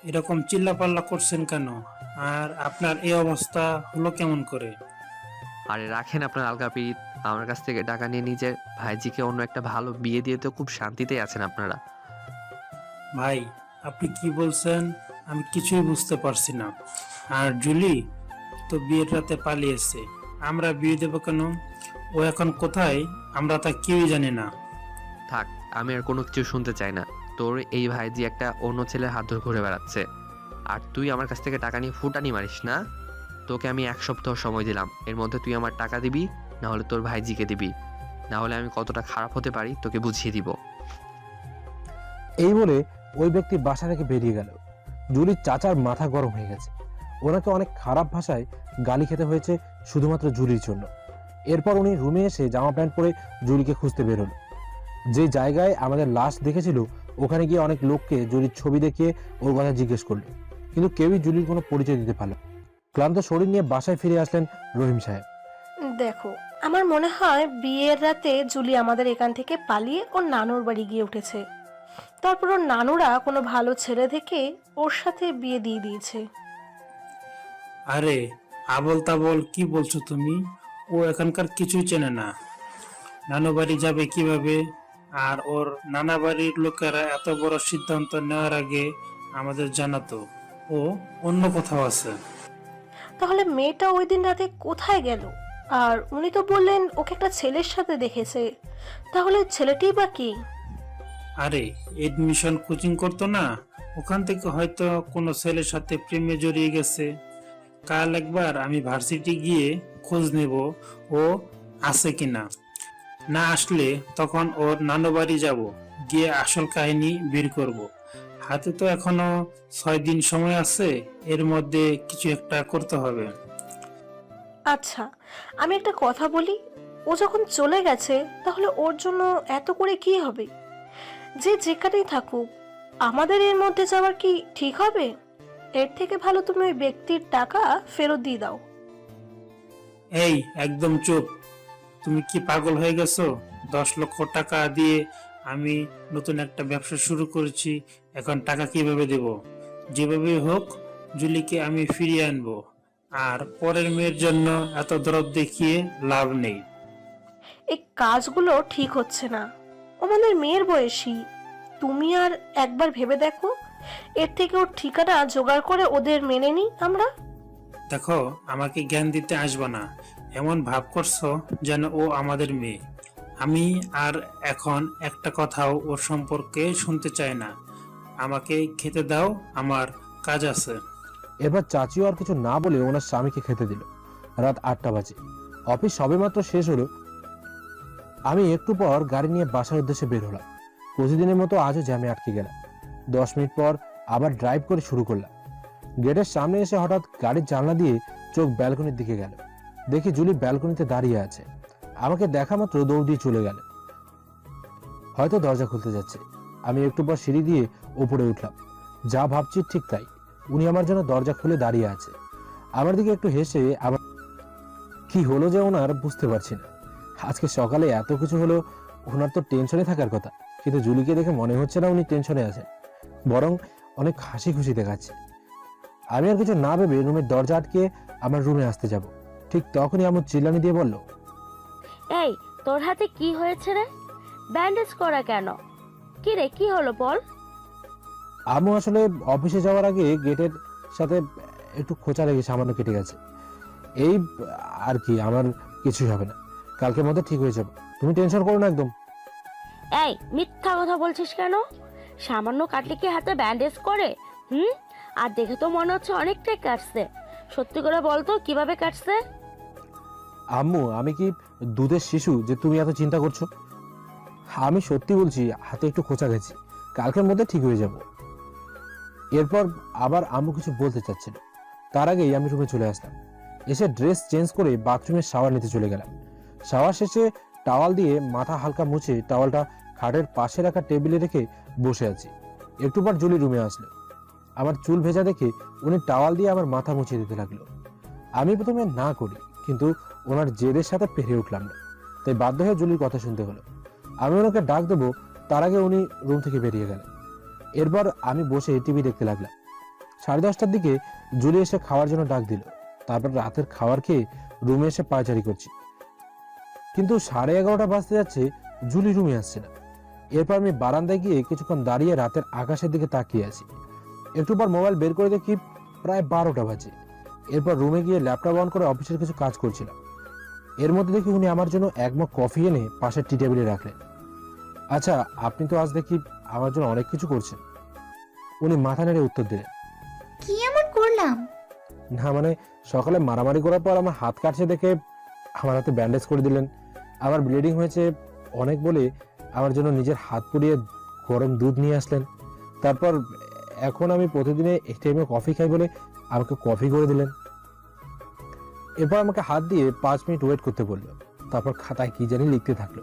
এরকম চিল্লাপাল্লা করছেন কেন? আর আপনার এই অবস্থা হলো কেমন করে? আরে রাখেন আপনার আলকাপিত। আমার কাছ থেকে টাকা নিয়ে নিজের ভাইজিকে অন্য একটা ভালো বিয়ে দিয়ে তো খুব শান্তিতেই আছেন আপনারা। ভাই, আপনি কি বলছেন আমি কিছুই বুঝতে পারছি না। আর জুলি তো বিয়ের রাতে পালিয়েছে, আমরা বিয়ে দেবো কেন? ও এখন কোথায় আমরা তা কেউই জানি না। থাক, আমি আর কোনো কিছু শুনতে চাই না। তোর এই ভাইজি একটা অন্য ছেলের হাত ধরে ঘুরে বেড়াচ্ছে, আর তুই আমার কাছ থেকে টাকা নিয়ে ফুটানি মারিস না। তোকে আমি 1 সপ্তাহ সময় দিলাম, এর মধ্যে তুই আমার টাকা দিবি, না হলে তোর ভাইজিকে দিবি। না হলে আমি কতটা খারাপ হতে পারি তোকে বুঝিয়ে দিব। এই বলে ওই ব্যক্তি বাসা থেকে বেরিয়ে গেল। জুলির চাচার মাথা গরম হয়ে গেছে। ওনাকে অনেক খারাপ ভাষায় গালি খেতে হয়েছে শুধুমাত্র জুলির জন্য। এরপর উনি রুমে এসে জামা প্যান্ট পরে জুলিকে খুঁজতে বের হলো। যে জায়গায় আমাদের লাশ দেখেছিল ওখানে গিয়ে অনেক লোককে জুলির ছবি দেখিয়ে ওর কথা জিজ্ঞেস করলো, কিন্তু কেউই জুলির কোনো পরিচয় দিতে পারল না। ক্লান্ত শরীর নিয়ে বাসায় ফিরে আসলেন রহিম সাহেব। দেখো, আমার মনে হয় বিয়ের রাতে জুলি আমাদের এখান থেকে পালিয়ে ওর নানুর বাড়ি গিয়ে উঠেছে। তারপর ওর নানুরা কোনো ভালো ছেলে দেখে ওর সাথে বিয়ে দিয়ে দিয়েছে। আরে আবল তাবল কি বলছো তুমি? ও এখানকার কিছুই চেনে না। নানু বাড়ি যাবে কিভাবে? আর ওর নানা বাড়ির লোকেরা এত বড় সিদ্ধান্ত নেওয়ার আগে আমাদের জানাতো ও অন্য কোথাও আছে। তাহলে মেয়েটা ওই দিন রাতে কোথায় গেল? আর উনি তো বললেন ওকে একটা ছেলের সাথে দেখেছে, তাহলে ছেলেটিই বা কি? আরে এডমিশন কোচিং করতো না, ওখান থেকে হয়তো কোনো ছেলের সাথে প্রেমে জড়িয়ে গেছে। কাল একবার আমি ভার্সিটি গিয়ে খোঁজ নেব ও আছে কিনা। না আসলে তখন ওর নানু বাড়ি যাব, গিয়ে আসল কাহিনী বের করব। হাতে তো এখনো 6 দিন সময় আছে, এর মধ্যে কিছু একটা করতে হবে। আচ্ছা, আমি একটা কথা বলি, ও যখন চলে গেছে তাহলে ওর জন্য এত করে কি হবে? যে যেখানেই থাকুক, আমাদের এর মধ্যে যাওয়ার কি ঠিক হবে? এর থেকে ভালো তুমি ওই ব্যক্তির টাকা ফেরত দিয়ে দাও। এই একদম চুপ! তুমি কি পাগল হয়ে গেছো? 10 লক্ষ টাকা দিয়ে আমি নতুন একটা ব্যবসা শুরু করেছি, এখন টাকা কিভাবে দেব? যেভাবে হোক জুলিকে আমি ফিরিয়ে আনবো, আর পরের মেয়ের জন্য এত দরদ দেখিয়ে লাভ নেই। এই কাজগুলো ঠিক হচ্ছে না, আমাদের মেয়ের বয়সী। তুমি আর একবার ভেবে দেখো, এর থেকে ওর ঠিকানা জোগাড় করে ওদের মেনে নিই আমরা। দেখো, আমাকে জ্ঞান দিতে আসবে না। এমন ভাব করছো যেন ও আমাদের মেয়ে। আমি আর এখন একটা কথাও ওর সম্পর্কে শুনতে চাই না। আমাকে খেতে দাও, আমার কাজ আছে। এবার চাচিও আর কিছু না বলে ওনার স্বামীকে খেতে দিল। রাত 8টা বাজে, অফিস সবেমাত্র শেষ হলো। আমি একটু পর গাড়ি নিয়ে বাসার উদ্দেশ্যে বের হলাম। প্রতিদিনের মতো আজও জ্যামে আটকে গেলাম। 10 মিনিট পর আবার ড্রাইভ করে শুরু করলাম। গেটের সামনে এসে হঠাৎ গাড়ির জানলা দিয়ে চোখ ব্যালকনির দিকে গেল। দেখি জুলি ব্যালকনিতে দাঁড়িয়ে আছে। আমাকে দেখা মাত্র দৌড় দিয়ে চলে গেল, হয়তো দরজা খুলতে যাচ্ছে। আমি একটু পর সিঁড়ি দিয়ে উপরে উঠলাম। যা ভাবছি ঠিক তাই, উনি আমার জন্য দরজা খুলে দাঁড়িয়ে আছে। আমার দিকে একটু হেসে আবার কি হলো যে ওনার বুঝতে পারছি না। আজকে সকালে এত কিছু হলো, ওনার তো টেনশনে থাকার কথা, কিন্তু জুলিকে দেখে মনে হচ্ছে না উনি টেনশনে আছেন, বরং অনেক হাসি খুশি দেখাচ্ছে। আমি আর কিছু না ভেবে রুমের দরজা আটকে আমার রুমে আসতে যাব, ঠিক তখনই আমার চিল্লানি দিয়ে বলল, এই তোর হাতে কি হয়েছে রে? ব্যান্ডেজ করা কেন? কি রে, কি হলো বল? আম্মু আসলে অফিসে যাওয়ার আগে গেটের সাথে একটু খোঁচা লেগে সামান্য কেটে গেছে। এই আর কি, আমার কিছুই হবে না, কালকের মধ্যে ঠিক হয়ে যাবে, তুমি টেনশন করো না একদম। এই মিথ্যা কথা বলছিস কেন? সামান্য কাটলে কি হাতে ব্যান্ডেজ করে? আর দেখে তো মনে হচ্ছে অনেকটাই কাটছে। সত্যি করে বল তো কিভাবে কাটছে? আম্মু, আমি কি দুধের শিশু যে তুমি এত চিন্তা করছো? আমি সত্যি বলছি, হাতে একটু খোঁচা গেছে, কালকের মধ্যে ঠিক হয়ে যাব। এরপর আবার আম্মু কিছু বলতে চাচ্ছিল, তার আগেই আমি রুমে চলে আসলাম। এসে ড্রেস চেঞ্জ করে বাথরুমে শাওয়ার নিতে চলে গেলাম। শাওয়ার শেষে টাওয়াল দিয়ে মাথা হালকা মুছে টাওয়ালটা খাটের পাশে রাখা টেবিলে রেখে বসে আছি। একটু পর জুলি রুমে আসলো। আমার চুল ভেজা দেখে উনি টাওয়াল দিয়ে আমার মাথা মুছে দিতে লাগলো। আমি প্রথমে না করি, কিন্তু ওনার জেদের সাথে পেরে উঠলাম না, তাই বাধ্য হয়ে জুলির কথা শুনতে হলো। আমি ওনাকে ডাক দেবো, তার আগে উনি রুম থেকে বেরিয়ে গেলেন। এরপর আমি বসে টিভি দেখতে লাগলাম। 10:30টার দিকে জুলি এসে খাওয়ার জন্য ডাক দিল। তারপর রাতের খাবার খেয়ে রুমে এসে পায়চারি করছি, কিন্তু 11:30 বাজতে যাচ্ছে, জুলি রুমে আসছে না। এরপর আমি বারান্দায় গিয়ে কিছুক্ষণ দাঁড়িয়ে রাতের আকাশের দিকে তাকিয়ে আছি। একটু পর মোবাইল বের করে দেখি প্রায় 12টা বাজে। এরপর রুমে গিয়ে ল্যাপটপ অন করে অফিসের কিছু কাজ করছিলাম। এর মধ্যে দেখি উনি আমার জন্য এক মগ কফি এনে পাশের টি টেবিলে রাখলেন। আচ্ছা, আপনি তো আজ দেখি আমার জন্য অনেক কিছু করছেন। উনি মাথা নেড়ে উত্তর দিলেন, কি এমন করলাম? না মানে, সকালে মারামারি করার পর আমার হাত কাটছে দেখে আমার হাতে ব্যান্ডেজ করে দিলেন। আমার ব্লিডিং হয়েছে অনেক বলে আমার জন্য নিজের হাত পুড়িয়ে গরম দুধ নিয়ে আসলেন। তারপর এখন আমি প্রতিদিনে এই টাইমে কফি খাই বলে আমাকে কফি করে দিলেন। এরপর আমাকে হাত দিয়ে 5 মিনিট ওয়েট করতে বললো। তারপর খাতায় কি জানি লিখতে থাকলো।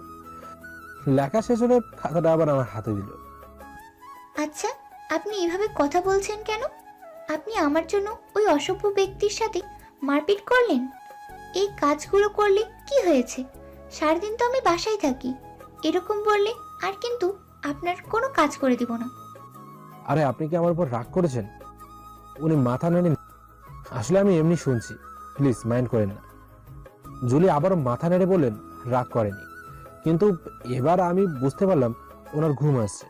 লেখা শেষ হলে খাতাটা আবার আমার হাতে দিল। আচ্ছা, আপনি এভাবে কথা বলছেন কেন? আপনি আমার জন্য ওই অসভ্য ব্যক্তির সাথে মারপিট করলেন। এই কাজগুলো করলে কি হয়েছে? সারাদিন তো আমি বাসায় থাকি। এরকম বললে আর কিন্তু আপনার কোনো কাজ করে দিব না। আরে, আপনি কি আমার উপর রাগ করেছেন? উনি মাথা নেড়ে, আসলে আমি এমনি শুনছি, প্লিজ মাইন্ড করেন না। জুলি আবারও মাথা নেড়ে বললেন, রাগ করেনি। কিন্তু এবার আমি বুঝতে পারলাম ওনার ঘুম আসছে।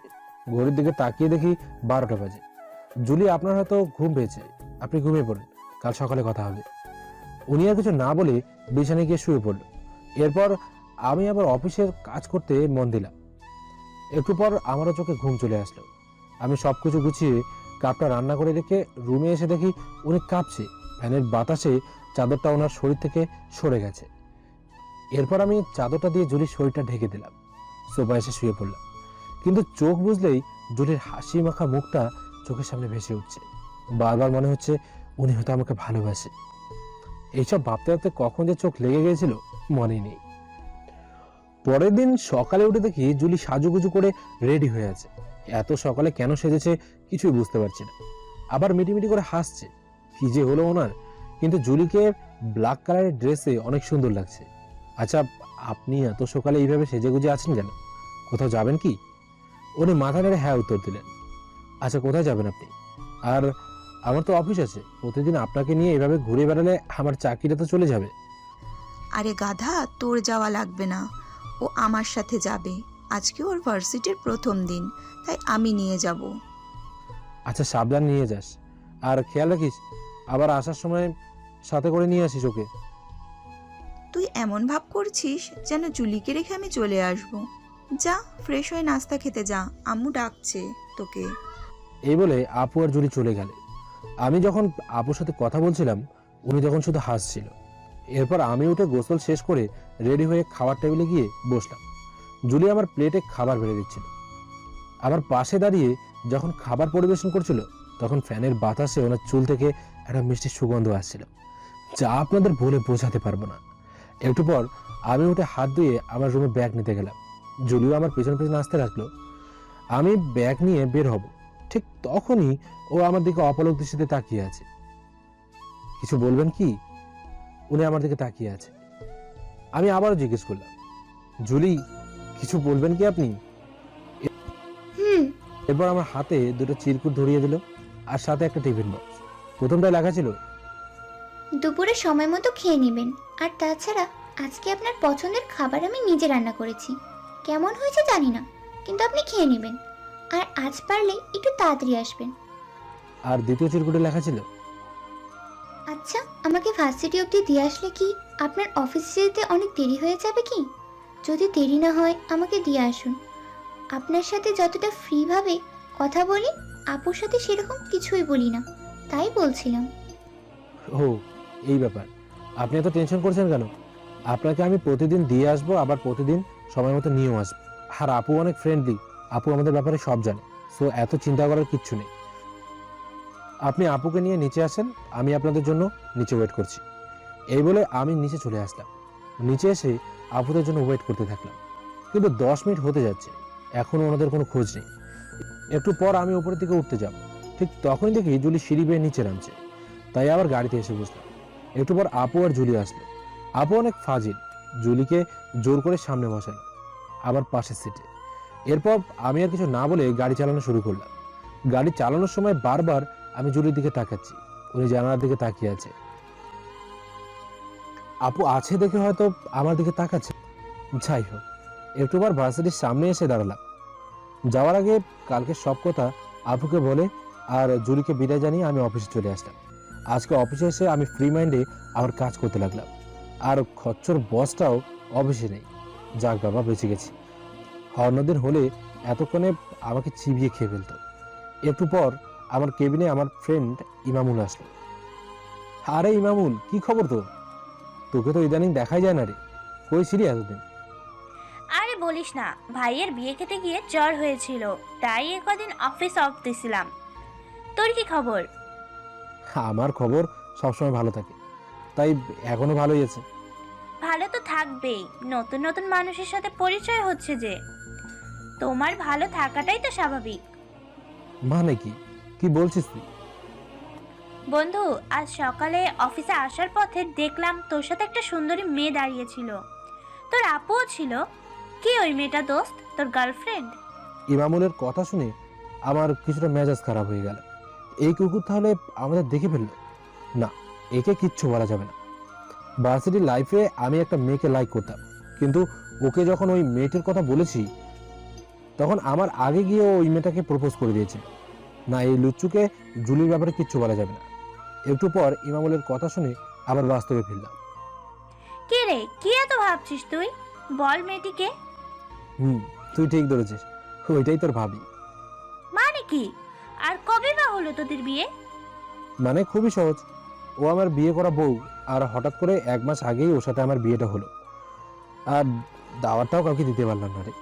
ঘড়ির দিকে তাকিয়ে দেখি 12টা বাজে। জুলি, আপনার হয়তো ঘুম পেয়েছে, আপনি ঘুমিয়ে পড়ুন, কাল সকালে কথা হবে। উনি আর কিছু না বলে বিছানায় গিয়ে শুয়ে পড়ল। এরপর আমি আবার অফিসের কাজ করতে মন দিলাম। একটু পর আমারও চোখে ঘুম চলে আসলো। আমি সব কিছু গুছিয়ে কাপটা রান্না করে রেখে রুমে এসে দেখি উনি কাঁপছে। ফ্যানের বাতাসে চাদরটা ওনার শরীর থেকে সরে গেছে। এরপর আমি চাদরটা দিয়ে জুলির শরীরটা ঢেকে দিলাম। সোফা এসে শুয়ে পড়লাম, কিন্তু চোখ বুঝলেই জুলির হাসি মাখা মুখটা চোখের সামনে ভেসে উঠছে। বারবার মনে হচ্ছে উনি হয়তো আমাকে ভালোবাসে। এইসব ভাবতে ভাবতে কখন যে চোখ লেগে গিয়েছিল মনে নেই। পরের দিন সকালে উঠে দেখি জুলি সাজুগুজু করে রেডি হয়ে আছে। এত সকালে কেন সেজেছে কিছুই বুঝতে পারছি না। আবার মিটিমিটি করে হাসছে। কি যে হলো ওনার, কিন্তু জুলিকে ব্ল্যাক কালারের ড্রেসে অনেক সুন্দর লাগছে। আচ্ছা, আপনি এত সকালে এইভাবে সেজেগুজে আছেন কেন? কোথাও যাবেন কি? উনি মাথা নেড়ে হ্যাঁ উত্তর দিলেন। আচ্ছা, কোথায় যাবেন আপনি? আর আমার তো অফিস আছে, প্রতিদিন আপনাকে নিয়ে এভাবে ঘুরে বেড়ালে আমার চাকরিটা তো চলে যাবে। আরে গাধা, তোর যাওয়া লাগবে না, ও আমার সাথে যাবে। আজকে ওর ভার্সিটির প্রথম দিন, তাই আমি নিয়ে যাব। আচ্ছা, সাবধান নিয়ে যাস, আর খেয়াল রাখিস আবার আসার সময় সাথে করে নিয়ে আসিস ওকে। তুই এমন ভাব করছিস যেন জুলিকে রেখে আমি চলে আসব। যা, ফ্রেশ হয়ে নাস্তা খেতে যা, আম্মু ডাকছে তোকে। এই বলে আপু আর জুলি চলে গেলে। আমি যখন আপুর সাথে কথা বলছিলাম, উনি তখন শুধু হাসছিল। এরপর আমি উঠে গোসল শেষ করে রেডি হয়ে খাওয়ার টেবিলে গিয়ে বসলাম। জুলি আমার প্লেটে খাবার বেড়ে দিচ্ছিল। আমার পাশে দাঁড়িয়ে যখন খাবার পরিবেশন করছিল, তখন ফ্যানের বাতাসে ওনার চুল থেকে একটা মিষ্টি সুগন্ধ আসছিল, যা আপনাদের বলে বোঝাতে পারবো না। একটু পর আমি উঠে হাত ধুয়ে আমার রুমে ব্যাগ নিতে গেলাম। জুলিও আমার পেছন পেছন আসতে রাখলো। আমি ব্যাগ নিয়ে বের হব, ঠিক তখনই ও আমার দিকে অপলক দৃষ্টিতে তাকিয়ে আছে। কিছু বলবেন কি? উনি আমার দিকে তাকিয়ে আছে। আমি আবারও জিজ্ঞেস করলাম, জুলি, কিছু বলবেন কি আপনি? এরপর আমার হাতে দুটো চিরকুট ধরিয়ে দিল, আর সাথে একটা টিফিন বক্স। প্রথমটায় লেখা ছিল, দুপুরে সময় মতো খেয়ে নেবেন, আর তাছাড়া আজকে আপনার পছন্দের খাবার আমি নিজে রান্না করেছি। কেমন হয়েছে জানি না, কিন্তু আপনি খেয়ে নেবেন, আর আজ পারলে একটু তাড়াতাড়ি আসবেন। আর দ্বিতীয় চিরকুটে লেখা ছিল, আচ্ছা, আমাকে ভার্সিটি অবধি দিয়ে আসলে কি আপনার অফিসে যেতে অনেক দেরি হয়ে যাবে কি? যদি দেরি না হয় আমাকে দিয়ে আসুন। আপনার সাথে যতটা ফ্রিভাবে কথা বলি, আপুর সাথে সেরকম কিছুই বলি না, তাই বলছিলাম। ও এই ব্যাপার, আপনি এত টেনশন করছেন কেন? আপনাকে আমি প্রতিদিন দিয়ে আসবো, আবার প্রতিদিন সময় মতো নিয়েও আসবো। আর আপু অনেক ফ্রেন্ডলি, আপু আমাদের ব্যাপারে সব জানে, সো এত চিন্তা করার কিচ্ছু নেই। আপনি আপুকে নিয়ে নিচে আসেন, আমি আপনাদের জন্য নিচে ওয়েট করছি। এই বলে আমি নিচে চলে আসলাম। নিচে এসে আপুদের জন্য ওয়েট করতে থাকলাম, কিন্তু 10 মিনিট হতে যাচ্ছে, এখনো ওনাদের কোনো খোঁজ নেই। একটু পর আমি উপরের দিকে উঠতে যাব, ঠিক তখনই দেখি জুলি সিঁড়ি বেয়ে নিচে নামছে, তাই আবার গাড়িতে এসে বসলাম। একটু পর আপু আর জুলি আসলো। আপু অনেক ফাজিল, জুলিকে জোর করে সামনে বসালো, আবার পাশের সিটে। এরপর আমি আর কিছু না বলে গাড়ি চালানো শুরু করলাম। গাড়ি চালানোর সময় বারবার আমি জুলির দিকে তাকাচ্ছি, উনি জানালার দিকে তাকিয়ে আছে। আপু আছে দেখে হয়তো আমার দিকে তাকাচ্ছে। যাই হোক, একটুবার ভার্সিটির সামনে এসে দাঁড়ালাম। যাওয়ার আগে কালকে সব কথা আপুকে বলে আর জুলিকে বিদায় জানিয়ে আমি অফিসে চলে আসলাম। আজকে অফিসে এসে আমি ফ্রি মাইন্ডে আমার কাজ করতে লাগলাম, আর খচ্চর বসটাও অফিসে নেই। যাক বাবা, বেঁচে গেছি। অন্যদিন হলে এতক্ষণে আমাকে চিবিয়ে খেয়ে ফেলতো। একটু পর আমার কেবিনে আমার ফ্রেন্ড ইমামুল আসলো। আরে ইমামুল, কি খবর তোর? তোকে তো ইদানিং দেখাই যায় না রে, কই ছিলি এতদিন? আরে বলিস না, ভাইয়ের বিয়ে খেতে গিয়ে জ্বর হয়েছিল, তাই কদিন অফিস অফ দিছিলাম। তোর কি খবর? আমার খবর সবসময় ভালো থাকে, তাই এখনো ভালোই আছে। ভালো তো থাকবেই, নতুন নতুন মানুষের সাথে পরিচয় হচ্ছে যে। তোমার ভালো থাকাটাই তো স্বাভাবিক। মানে কি কি বলছিস তুই? বন্ধু, আজ সকালে অফিসে আসার পথে দেখলাম তোর সাথে একটা সুন্দরী মেয়ে দাঁড়িয়েছিল, তোর আপুও ছিল। কি ওই মেয়েটা দোস্ত, তোর গার্লফ্রেন্ড? ইমামুলের কথা শুনে আমার কিছুটা মেজাজ খারাপ হয়ে গেল। এই কুকুর তাহলে আমাদের দেখে ফেললো? না, একে কিচ্ছু বলা যাবে না। ভার্সিটি লাইফে আমি একটা মেয়েকে লাইক করতাম, কিন্তু ওকে যখন ওই মেয়েটির কথা বলেছি, তখন আমার আগে গিয়ে ওই মেয়েটাকে প্রপোজ করে দিয়েছিল। না, এই লুচ্চুকে জুলির ব্যাপারে কিচ্ছু বলা যাবে না। একটু পর ইমামুলের কথা শুনে আবার বাস্তবে ফিরলাম। কে রে, কি এত ভাবছিস তুই? বল মেয়েটিকে। তুই ঠিক ধরেছিস, ওইটাই তোর ভাবি। মানে কি? আর কবে বা হলো তোদের বিয়ে? মানে খুবই সহজ, ও আমার বিয়ে করা বউ, আর হঠাৎ করে 1 মাস আগেই ওর সাথে আমার বিয়েটা হলো। আর দাওয়াতটাও কাউকে দিতে পারলাম না রে।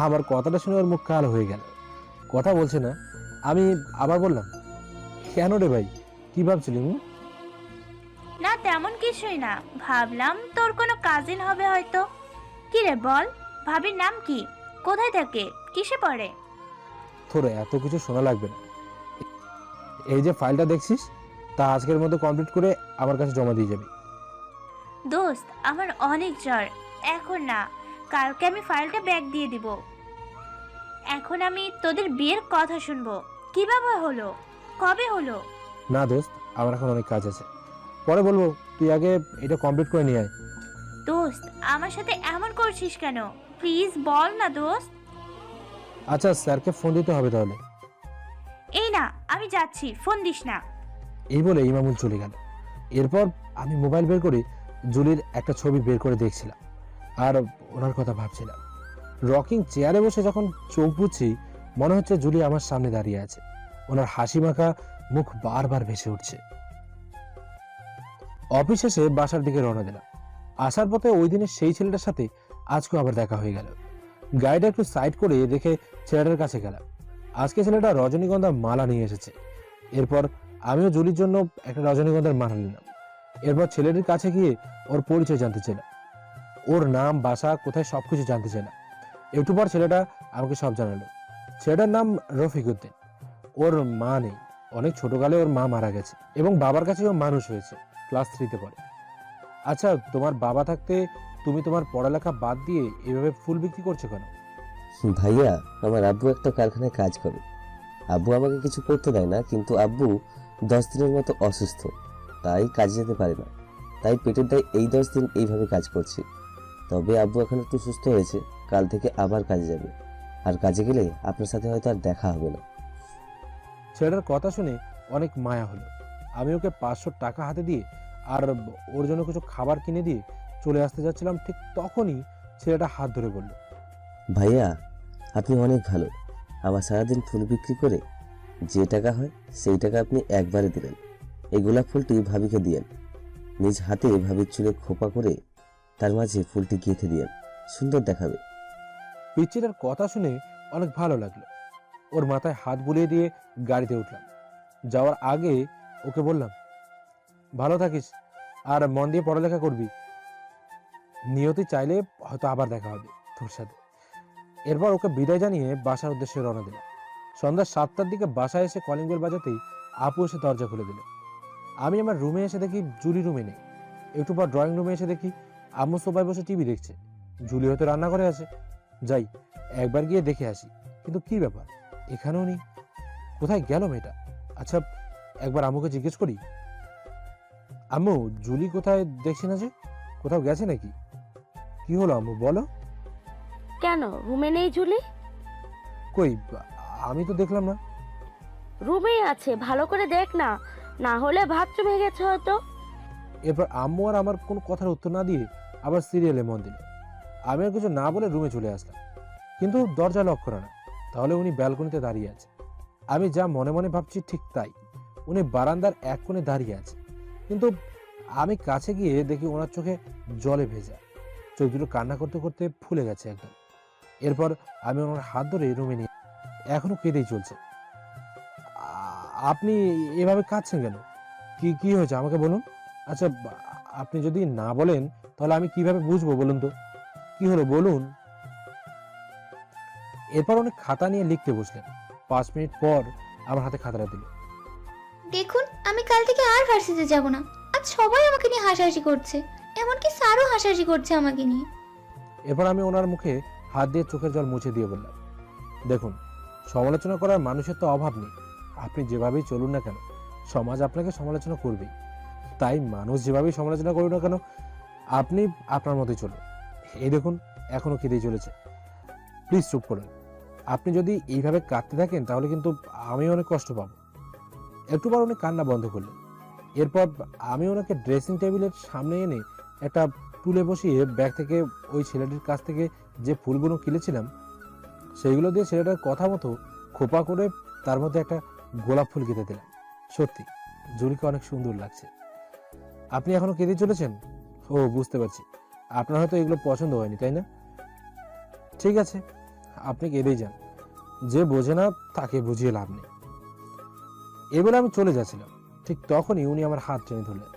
আমার কথাটা শুনে ওর মুখ কালো হয়ে গেল, কথা বলছে না। আমি আবার বললাম, কেন রে ভাই, কি ভাবছিলি? না তেমন কিছুই না, ভাবলাম তোর কোনো কাজিন হবে হয়তো। কি রে বল, ভাবির নাম কি, কোথায় থাকে, কিসে পড়ে? তোর এত কিছু শোনা লাগবে না। এই যে ফাইলটা দেখছিস, তা আজকের মধ্যে কমপ্লিট করে আমার কাছে জমা দিয়ে যাবি। দোস্ত আমার অনেক জ্বর, এখন না, কালকে আমি ফাইলটা ব্যাক দিয়ে দিব। এখন আমি তোদের বিয়ের কথা শুনবো। কিভাবে হলো, কবে হলো? না দোস্ত, আমার এখন অনেক কাজ আছে, পরে বলবো। তুই আগে এটা কমপ্লিট করে নিয়ে আয়। দোস্ত আমার সাথে এমন করছিস কেন, প্লিজ বল না দোস্ত। আচ্ছা, স্যারকে ফোন দিতে হবে তাহলে। এই না, আমি যাচ্ছি, ফোন দিস না। এই বলে ইমামুল চলে গেল। এরপর আমি মোবাইল বের করে জুলির একটা ছবি বের করে দেখছিলাম আর ওনার কথা ভাবছিলাম। রকিং চেয়ারে বসে যখন চোখ বুঝছি, মনে হচ্ছে জুলি আমার সামনে দাঁড়িয়ে আছে। ওনার হাসি মাখা মুখ বারবার ভেসে উঠছে। অফিস শেষে বাসার দিকে রওনা দিলাম। আসার পথে ওই দিনের সেই ছেলেটার সাথে আজকেও আবার দেখা হয়ে গেল। গাড়িটা একটু সাইড করে রেখে ছেলেটার কাছে গেলাম। আজকে ছেলেটা রজনীগন্ধার মালা নিয়ে এসেছে। এরপর আমিও জুলির জন্য একটা রজনীগন্ধার মালা নিলাম। এরপর ছেলেটির কাছে গিয়ে ওর পরিচয় জানতে চাইলাম, ওর নাম, বাসা কোথায়, সবকিছু জানতে চাইলাম। একটু পর ছেলেটা আমাকে সব জানালো। ছেলেটার নাম রফিক উদ্দিন। ওর মা নেই, অনেক ছোটকালে ওর মা মারা গেছে এবং বাবার কাছে ও মানুষ হয়েছে, ক্লাস 3-তে পড়ে। আচ্ছা, তোমার বাবা থাকতে তুমি তোমার পড়ালেখা বাদ দিয়ে এভাবে ফুল বিক্রি করছো কেন? ভাইয়া, আমার আব্বু একটা কারখানায় কাজ করে। আব্বু আমাকে কিছু করতে দেয় না, কিন্তু আব্বু 10 দিনের মতো অসুস্থ, তাই কাজে যেতে পারে না। তাই পেটের দায় এই 10 দিন এইভাবে কাজ করছি। তবে আব্বু এখন একটু সুস্থ হয়েছে, কাল থেকে আবার কাজে যাবে। আর কাজে গেলে আপনার সাথে হয়তো আর দেখা হবে না। ছেলেটার কথা শুনে অনেক মায়া হলো। আমি ওকে 500 টাকা হাতে দিয়ে আর ওর জন্য কিছু খাবার কিনে দিয়ে চলে আসতে যাচ্ছিলাম, ঠিক তখনই ছেলেটা হাত ধরে বলল, ভাইয়া, আপনি অনেক ভালো। আমার সারাদিন ফুল বিক্রি করে যে টাকা হয় সেই টাকা আপনি একবারে দিলেন। এই গোলাপ ফুলটি ভাবিকে দিয়েন, নিজ হাতে ভাবির চুলে খোপা করে তার মাঝে ফুলটি গেঁথে দিয়েন, সুন্দর দেখাবে। পিচ্চিটার কথা শুনে অনেক ভালো লাগলো। ওর মাথায় হাত বুলিয়ে দিয়ে গাড়িতে উঠলাম। যাওয়ার আগে ওকে বললাম, ভালো থাকিস আর মন দিয়ে পড়ালেখা করবি। নিয়তি চাইলে হয়তো আবার দেখা হবে তোর সাথে। এরপর ওকে বিদায় জানিয়ে বাসার উদ্দেশ্যে রওনা দিলাম। সন্ধ্যা 7টার দিকে বাসায় এসে কলিং বেল বাজাতেই আপু এসে দরজা খুলে দিল। আমি আমার রুমে এসে দেখি জুলি রুমে নেই। একটু পর ড্রয়িং রুমে এসে দেখি আম্মু সোফায় বসে টিভি দেখছে। জুলি হয়তো রান্না করে আছে। যাই একবার গিয়ে দেখে আসি, কিন্তু কি ব্যাপার, এখানেও নেই। কোথায় গেল মেয়েটা? আচ্ছা, একবার আম্মুকে জিজ্ঞেস করি। আম্মু, জুলি কোথায় দেখছি না যে, কোথাও গেছে নাকি? কি হলো আম্মু, বলো। কেন রুমে নেই জুলি? কই, আমি তো দেখলাম না। রুমেই আছে, ভালো করে দেখ না, না হলে বাথরুমে গেছে হয়তো। এরপর আম্মু আর আমার কোনো কথার উত্তর না দিয়ে আবার সিরিয়ালে মন দিল। আমি আর কিছু না বলে রুমে চলে আসলাম, কিন্তু দরজা লক করা না। তাহলে উনি ব্যালকনিতে দাঁড়িয়ে আছে। আমি যা মনে মনে ভাবছি ঠিক তাই, উনি বারান্দার এক কোণে দাঁড়িয়ে আছে। কিন্তু আমি কাছে গিয়ে দেখি ওনার চোখে জলে ভেজা, চোখ দুটো কান্না করতে করতে ফুলে গেছে একদম। এরপর আমি ওনার হাত ধরে রুমে নিয়ে, এখনো কেঁদেই চলছে। আপনি এভাবে কাঁদছেন কেন? কি কি হয়েছে আমাকে বলুন। আচ্ছা, আপনি যদি না বলেন তাহলে আমি কিভাবে বুঝবো বলুন তো, কি হলো বলুন। এরপর অনেক খাতা নিয়ে লিখতে বসলেন। 5 মিনিট পর আমার হাতে খাতাটা দিল। দেখুন, আমি কাল থেকে আর ভার্সিটিতে যাব না। আজ সবাই আমাকে নিয়ে হাসাহাসি করছে, এমনকি স্যারও হাসাহাসি করছে আমাকে নিয়ে। এরপর আমি ওনার মুখে হাত দিয়ে চোখের জল মুছে দিয়ে বললাম, দেখুন, সমালোচনা করার মানুষের তো অভাব নেই। আপনি যেভাবেই চলুন না কেন, সমাজ আপনাকে সমালোচনা করবেই। তাই মানুষ যেভাবেই সমালোচনা করুন না কেন, আপনি আপনার মতোই চলুন। এই দেখুন, এখনো কেঁদেই চলেছে। প্লিজ চুপ করুন। আপনি যদি এইভাবে কাঁদতে থাকেন তাহলে কিন্তু আমি অনেক কষ্ট পাবো। একটু পর উনি কান্না বন্ধ করলেন। এরপর আমি ওনাকে ড্রেসিং টেবিলের সামনে এনে একটা টুলে বসিয়ে ব্যাগ থেকে ওই ছেলেটির কাছ থেকে যে ফুলগুলো কিনেছিলাম সেইগুলো দিয়ে ছেলেটার কথা মতো খোপা করে তার মধ্যে একটা গোলাপ ফুল কেটে দিলাম। সত্যি জুলিকে অনেক সুন্দর লাগছে। আপনি এখনো কেঁদে চলেছেন? ও বুঝতে পারছি, আপনার হয়তো এগুলো পছন্দ হয়নি, তাই না? ঠিক আছে, আপনি কেঁদেই যান। যে বোঝে না তাকে বুঝিয়ে লাভ নেই। এবারে আমি চলে যাচ্ছিলাম, ঠিক তখনই উনি আমার হাত টেনে ধরলেন।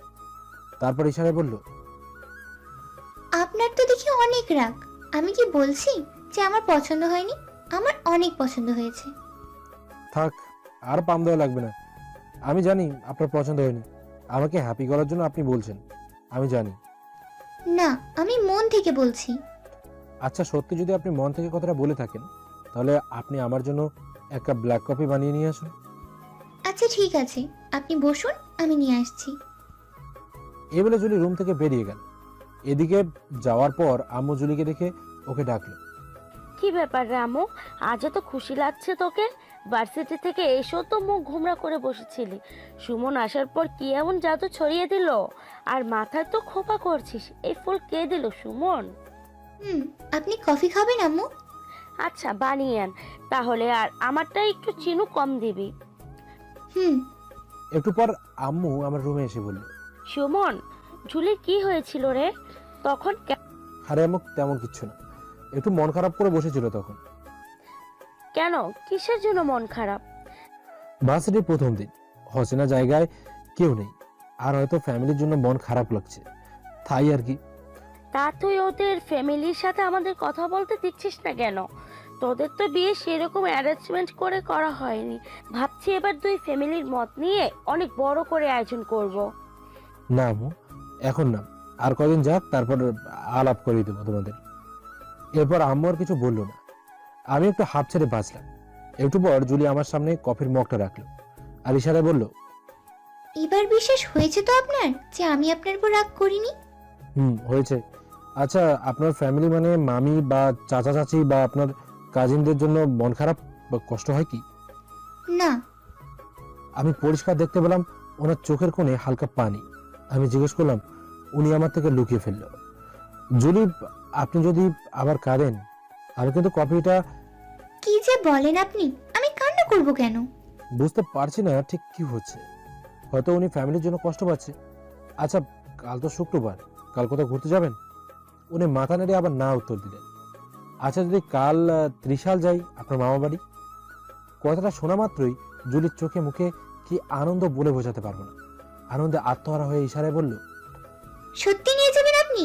তারপর ইশারায় বলল, আপনার তো দেখি অনেক রাগ। আমি কি বলছি যে আমার পছন্দ হয়নি? আমার অনেক পছন্দ হয়েছে। থাক, আর পাম দেওয়া লাগবে না। আমি জানি আপনার পছন্দ হয়নি। আমাকে হ্যাপি করার জন্য আপনি বলছেন, আমি জানি। না, আমি মন থেকে বলছি। আচ্ছা, সত্যি যদি আপনি মন থেকে কথাটা বলে থাকেন, তাহলে আপনি আমার জন্য এক কাপ ব্ল্যাক কফি বানিয়ে নিয়ে আসুন। আচ্ছা ঠিক আছে, আপনি বসুন, আমি নিয়ে আসছি। এই বলে জুলি রুম থেকে বেরিয়ে গেল। এদিকে যাওয়ার পর আম্মু জুলিকে দেখে ওকে ডাকলো। কি ব্যাপার রে আম্মু, আজ তো খুশি লাগছে তোকে? ভার্সিটি থেকে এসেও তো মুখ ঘুমরা করে বসেছিলি, সুমন আসার পর কি এমন জাদু ছড়িয়ে দিল? আর মাথায় তো খোপা করছিস, এই ফুল কে দিল? সুমন? আপনি কফি খাবেন আম্মু? আচ্ছা বানিয়ে আন তাহলে, আর আমারটা একটু চিনি কম দিবি। একটু পর আম্মু আমার রুমে এসে বলল, সুমন, ঝুলির কি হয়েছিল রে তখন? আরে আম্মু তেমন কিচ্ছু না, একটু মন খারাপ করে বসেছিল তখন। কেন, কিসের জন্য মন খারাপ? ভার্সিটির প্রথম দিন, অচেনা জায়গায় কেউ নেই, আর হয়তো ফ্যামিলির জন্য মন খারাপ লাগছে, তাই আর কি। তা তুই ওদের ফ্যামিলির সাথে আমাদের কথা বলতে দিচ্ছিস না কেন? তোদের তো বিয়ে সেরকম অ্যারেঞ্জমেন্ট করে করা হয়নি। ভাবছি এবার দুই ফ্যামিলির মত নিয়ে অনেক বড় করে আয়োজন করব। না আম্মু, এখন না, আর কদিন যাক, তারপর আলাপ করে দেবো তোমাদের। এরপর আম্মু আর কিছু বললো না। আমি একটু হাফ ছেড়ে বাঁচলাম। একটু পর জুলি আমার সামনে কফির মগটা রাখলো আর ইশারায় বলল, এবার বিশ্বাস হয়েছে তো আপনার যে আমি আপনার উপর রাগ করিনি? হয়েছে। আচ্ছা, আপনার ফ্যামিলি মানে মামি বা চাচা চাচি বা আপনার কাজিনদের জন্য মন খারাপ বা কষ্ট হয় কি? না। আমি পরিষ্কার দেখতে পেলাম ওনার চোখের কোণে হালকা পানি। আমি জিজ্ঞেস করলাম, উনি আমার থেকে লুকিয়ে ফেলল, জুলি আপনি যদি আবার কাঁদেন, আমি কিন্তু কফিটা। কি যে বলেন আপনি, আমি কান্না করব কেন? বুঝতে পারছি না ঠিক কি হচ্ছে। হয়তো উনি ফ্যামিলির জন্য কষ্ট পাচ্ছে। আচ্ছা, কাল তো শুক্রবার, কাল কোথাও ঘুরতে যাবেন? উনি মাথা নেড়ে আবার না উত্তর দিলেন। আচ্ছা, যদি কাল ত্রিশাল যাই, আপনার মামা বাড়ি? কথাটা শোনা মাত্রই জুলির চোখে মুখে কি আনন্দ বলে বোঝাতে পারবো না। আনন্দে আত্মহারা হয়ে ইশারায় বলল, সত্যি নিয়ে যাবেন আপনি?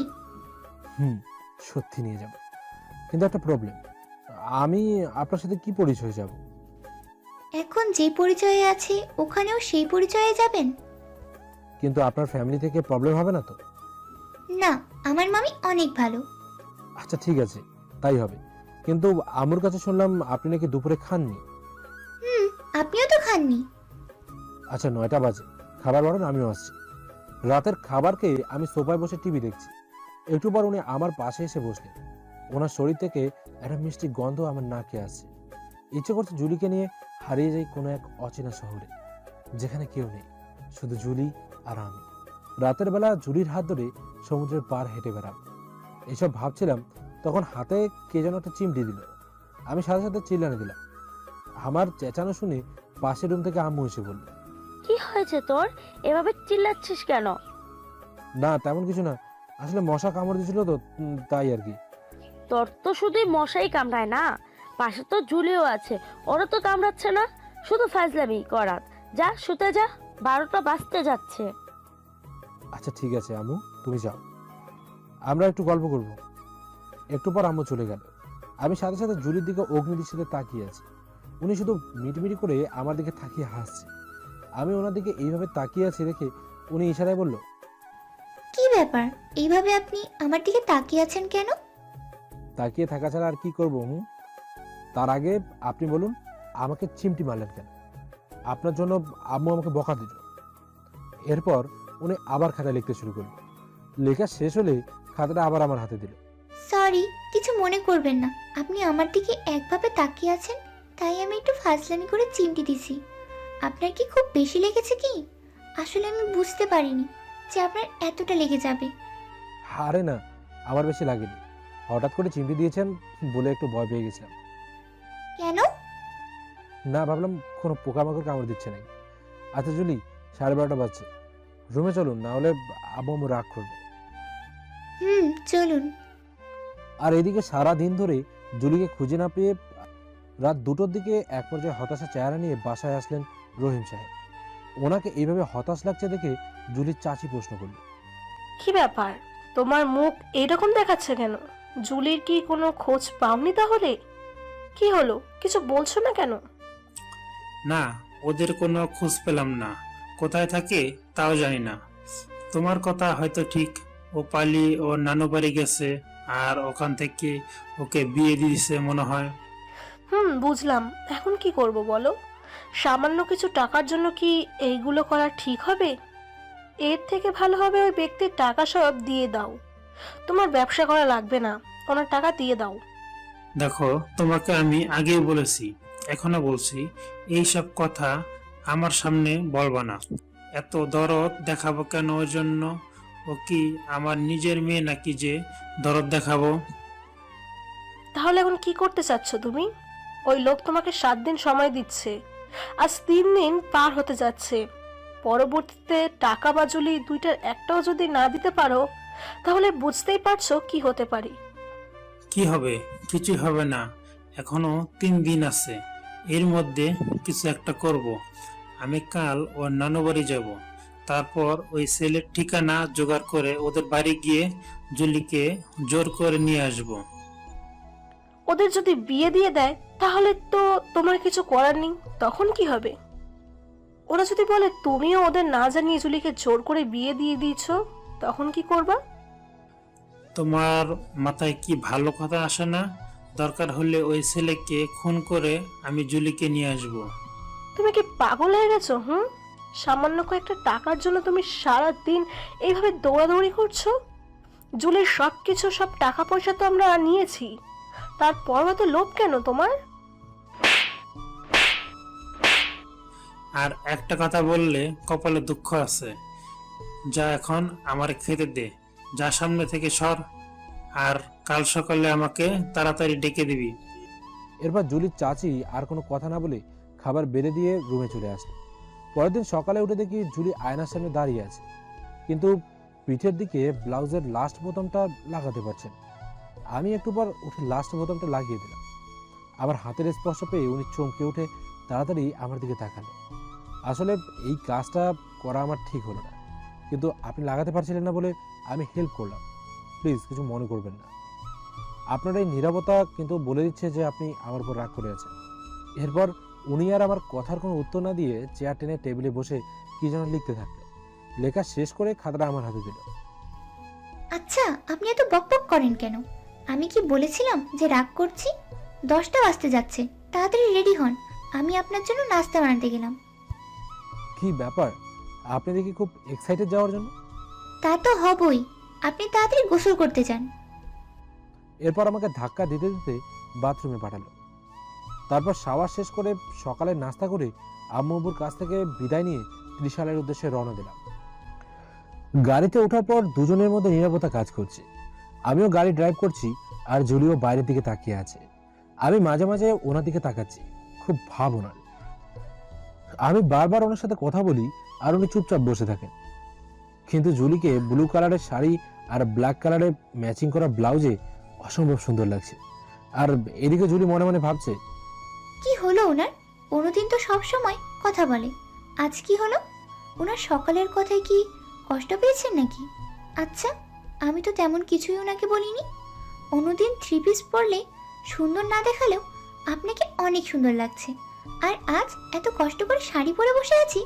সত্যি নিয়ে যাব, কিন্তু একটা প্রবলেম। আমি আপনার সাথে কি পরিচয় যাব? এখন যে পরিচয়ে আছে ওখানেও সেই পরিচয়ে যাবেন? কিন্তু আপনার ফ্যামিলি থেকে প্রবলেম হবে না তো? না, আমার মামি অনেক ভালো। আচ্ছা ঠিক আছে, তাই হবে। কিন্তু আমুর কাছে শুনলাম আপনি নাকি দুপুরে খাননি। আপনিও তো খাননি। আচ্ছা, 9টা বাজে, খাবার বাড়ুন, আমিও আসছি। রাতের খাবারকে আমি সোফায় বসে টিভি দেখছি। একটু পর উনি আমার পাশে এসে বসলেন। ওনার শরীর থেকে একটা মিষ্টি গন্ধ আমার নাকে আসছে। ইচ্ছে করছে জুলিকে নিয়ে হারিয়ে যাই কোনো এক অচেনা শহরে, যেখানে কেউ নেই, শুধু জুলি আর আমি। রাতের বেলা জুলির হাত ধরে সমুদ্রের পার হেঁটে বেড়াবো, এসব ভাবছিলাম। তখন হাতে কে যেন একটা চিমটি দিল। আমি সাথে সাথে চিল্লানি দিলাম। আমার চেঁচানো শুনে পাশের রুম থেকে আম্মু এসে বলল, কি হয়েছে তোর, এভাবে চিল্লাচ্ছিস কেন? না তেমন কিছু না, আসলে মশা কামড় দিয়েছিল তো, তাই আর কি। তোর তো শুধুই মশাই কামড়ায় না, পাশে তো ঝুলিও আছে, ওরা তো কামড়াচ্ছে না, শুধু ফাজলামি করাত। যা শুতে যা, 12টা বাজতে যাচ্ছে। আচ্ছা ঠিক আছে আম্মু, তুমি যাও, আমরা একটু গল্প করব। একটু পর আম্মু চলে গেল। আমি সাথে সাথে জুলির দিকে অগ্নিদৃষ্টিতে তাকিয়ে আছি। উনি শুধু মিটমিটি করে আমার দিকে তাকিয়ে হাসছে। আমি ওনার দিকে এইভাবে তাকিয়ে আছি দেখে উনি ইশারায় বলল, কি ব্যাপার, এইভাবে আপনি আমার দিকে তাকিয়ে আছেন কেন? তাকিয়ে থাকা ছাড়া আর কি করবো? তার আগে আপনি বলুন, আমাকে চিমটি মারলেন কেন? আপনার জন্য আম্মু আমাকে বকা দিল। এরপর উনি আবার খাতা লিখতে শুরু করলো। লেখা শেষ হলে খাতাটা আবার আমার হাতে দিল। সরি, কিছু মনে করবেন না। আপনি আমার দিকে একভাবে তাকিয়ে আছেন, তাই আমি একটু ফাজলামি করে চিমটি দিছি। আপনার কি খুব বেশি লেগেছে কি? আসলে আমি বুঝতে পারিনি যে আপনার এতটা লেগে যাবে। আরে না, আমার বেশি লাগেনি, হঠাৎ করে চিমটি দিয়েছেন বলে একটু ভয় পেয়ে গেছিলাম। কেন? না, ভাবলাম কোনো পোকামাকড় কামড় দিচ্ছে নাকি। আচ্ছা জুলি, 12:30 বাজছে, রুমে চলুন, না হলে আব্বু আম্মু রাগ করবে। চলুন। আর এদিকে সারা দিন ধরে জুলিকে খুঁজে না পেয়ে রাত 2টোর দিকে এক পর্যায়ে হতাশা চেহারা নিয়ে বাসায় আসলেন রহিম সাহেব। ওনাকে এইভাবে হতাশ লাগছে দেখে জুলির চাচি প্রশ্ন করল, কি ব্যাপার, তোমার মুখ এরকম দেখাচ্ছে কেন? জুলির কি কোনো খোঁজ পাওনি তাহলে? কি হলো, কিছু বলছো না কেন? না, ওদের কোনো খোঁজ পেলাম না। কোথায় থাকে তাও জানি না। তোমার কথা হয়তো ঠিক, ও পালিয়ে ওর নানু বাড়ি গেছে আর ওখান থেকে ওকে বিয়ে দিয়েছে মনে হয়। বুঝলাম। এখন কি করব বলো? সামান্য কিছু টাকার জন্য কি এইগুলো করা ঠিক হবে? এর থেকে ভালো হবে ওই ব্যক্তির টাকা সব দিয়ে দাও। তোমার ব্যবসা করা লাগবে না, ওনার টাকা দিয়ে দাও। দেখো, তোমাকে আমি আগেই বলেছি, এখনো বলছি, এই সব কথা আমার সামনে বলবা না। এত দরদ দেখাবো কেন ওর জন্য? ও কি আমার নিজের মেয়ে নাকি যে দরদ দেখাবো? তাহলে এখন কি করতে চাচ্ছ তুমি? ওই লোক তোমাকে 7 দিন সময় দিচ্ছে, আজ 3 দিন পার হতে যাচ্ছে। পরবর্তীতে টাকা বা জুলি দুইটার একটাও যদি না দিতে পারো, তাহলে বুঝতেই পারছো কি হতে পারে। কি হবে? কিছুই হবে না, এখনো 3 দিন আছে। এর মধ্যে কিছু একটা করব। আমি কাল ওর নানু বাড়ি যাব, তারপর ওই ছেলের ঠিকানা জোগাড় করে ওদের বাড়ি গিয়ে জুলিকে জোর করে নিয়ে আসব। ওদের যদি বিয়ে দিয়ে দেয় তাহলে তো তোমার কিছু করার নেই, তখন কি হবে? ওরা যদি বলে তুমিও ওদের না জানিয়ে জুলিকে জোর করে বিয়ে দিয়ে দিয়েছো, তখন কি করবা? তোমার মাথায় কি ভালো কথা আসে না? দরকার হলে ওই ছেলেকে খুন করে আমি জুলিকে নিয়ে আসব। তুমি কি পাগল হয়ে গেছো? সামান্য কয়েকটা টাকার জন্য তুমি সারা দিন এইভাবে দৌড়াদৌড়ি করছো? জুলির সবকিছু, সব টাকা পয়সা তো আমরা নিয়েছি, তারপর এত লোভ কেন তোমার? আর একটা কথা বললে কপালে দুঃখ আছে। যা, এখন আমার খেতে দে, যা, সামনে থেকে সর, আর কাল সকালে আমাকে তাড়াতাড়ি ডেকে দিবি। এরপর জুলির চাচি আর কোনো কথা না বলে খাবার বেড়ে দিয়ে রুমে চলে আসলো। পরের দিন সকালে উঠে দেখি জুলি আয়নার সামনে দাঁড়িয়ে আছে, কিন্তু পিঠের দিকে ব্লাউজের লাস্ট বোতামটা লাগাতে পারছেন। আমি একটু পর উঠে লাস্ট বোতামটা লাগিয়ে দিলাম। আমার হাতের স্পর্শ পেয়ে উনি চমকে উঠে তাড়াতাড়ি আমার দিকে তাকালো। আসলে এই কাজটা করা আমার ঠিক হলো না, কিন্তু আপনি লাগাতে পারছিলেন না বলে আমি হেল্প করলাম, প্লিজ কিছু মনে করবেন না। আপনার এই নীরবতা কিন্তু বলে দিচ্ছে যে আপনি আমার উপর রাগ করে আছেন। এরপর উনি আর আমার কথার কোনো উত্তর না দিয়ে চেয়ার টেনে টেবিলে বসে কি যেন লিখতে থাকলেন। লেখা শেষ করে খাতাটা আমার হাতে দিল। আচ্ছা, আপনি এত বকবক করেন কেন? আমি কি বলেছিলাম যে রাগ করছি? 10টা বাজতে যাচ্ছে, তাড়াতাড়ি রেডি হন, আমি আপনার জন্য নাস্তা বানাতে গেলাম। কি ব্যাপার, আপনি দেখি খুব এক্সাইটেড যাওয়ার জন্য? তা তো হবই, আপনি তাড়াতাড়ি গোসল করতে চান। এরপর আমাকে ধাক্কা দিতে দিতে বাথরুমে পাঠালো। তারপর শাওয়ার শেষ করে সকালে নাস্তা করে আম্মুর কাছ থেকে বিদায় নিয়ে ত্রিশালের উদ্দেশ্যে রওনা দিলাম। গাড়িতে ওঠার পর দুজনের মধ্যে নীরবতা কাজ করছে। আমিও গাড়ি ড্রাইভ করছি আর জুলিও বাইরের দিকে তাকিয়ে আছে। আমি মাঝে মাঝে ওনার দিকে তাকাচ্ছি, খুব ভাব ওনার। আমি বারবার ওনার সাথে কথা বলি আর উনি চুপচাপ বসে থাকেন। কিন্তু জুলিকে ব্লু কালারের শাড়ি আর ব্ল্যাক কালারের ম্যাচিং করা ব্লাউজে অসম্ভব সুন্দর লাগছে। আর এদিকে জুলি মনে মনে ভাবছে, কি হলো ওনার? অন্যদিন তো সব সময় কথা বলে, আজ কি হলো? ওনার সকালের কথায় কি কষ্ট পেয়েছেন নাকি? আচ্ছা, আমি তো তেমন কিছুই ওনাকে বলিনি। অন্যদিন 3 পিস পরলে সুন্দর না দেখালেও আপনাকে অনেক সুন্দর লাগছে, আর আজ এত কষ্ট করে শাড়ি পরে বসে আছি,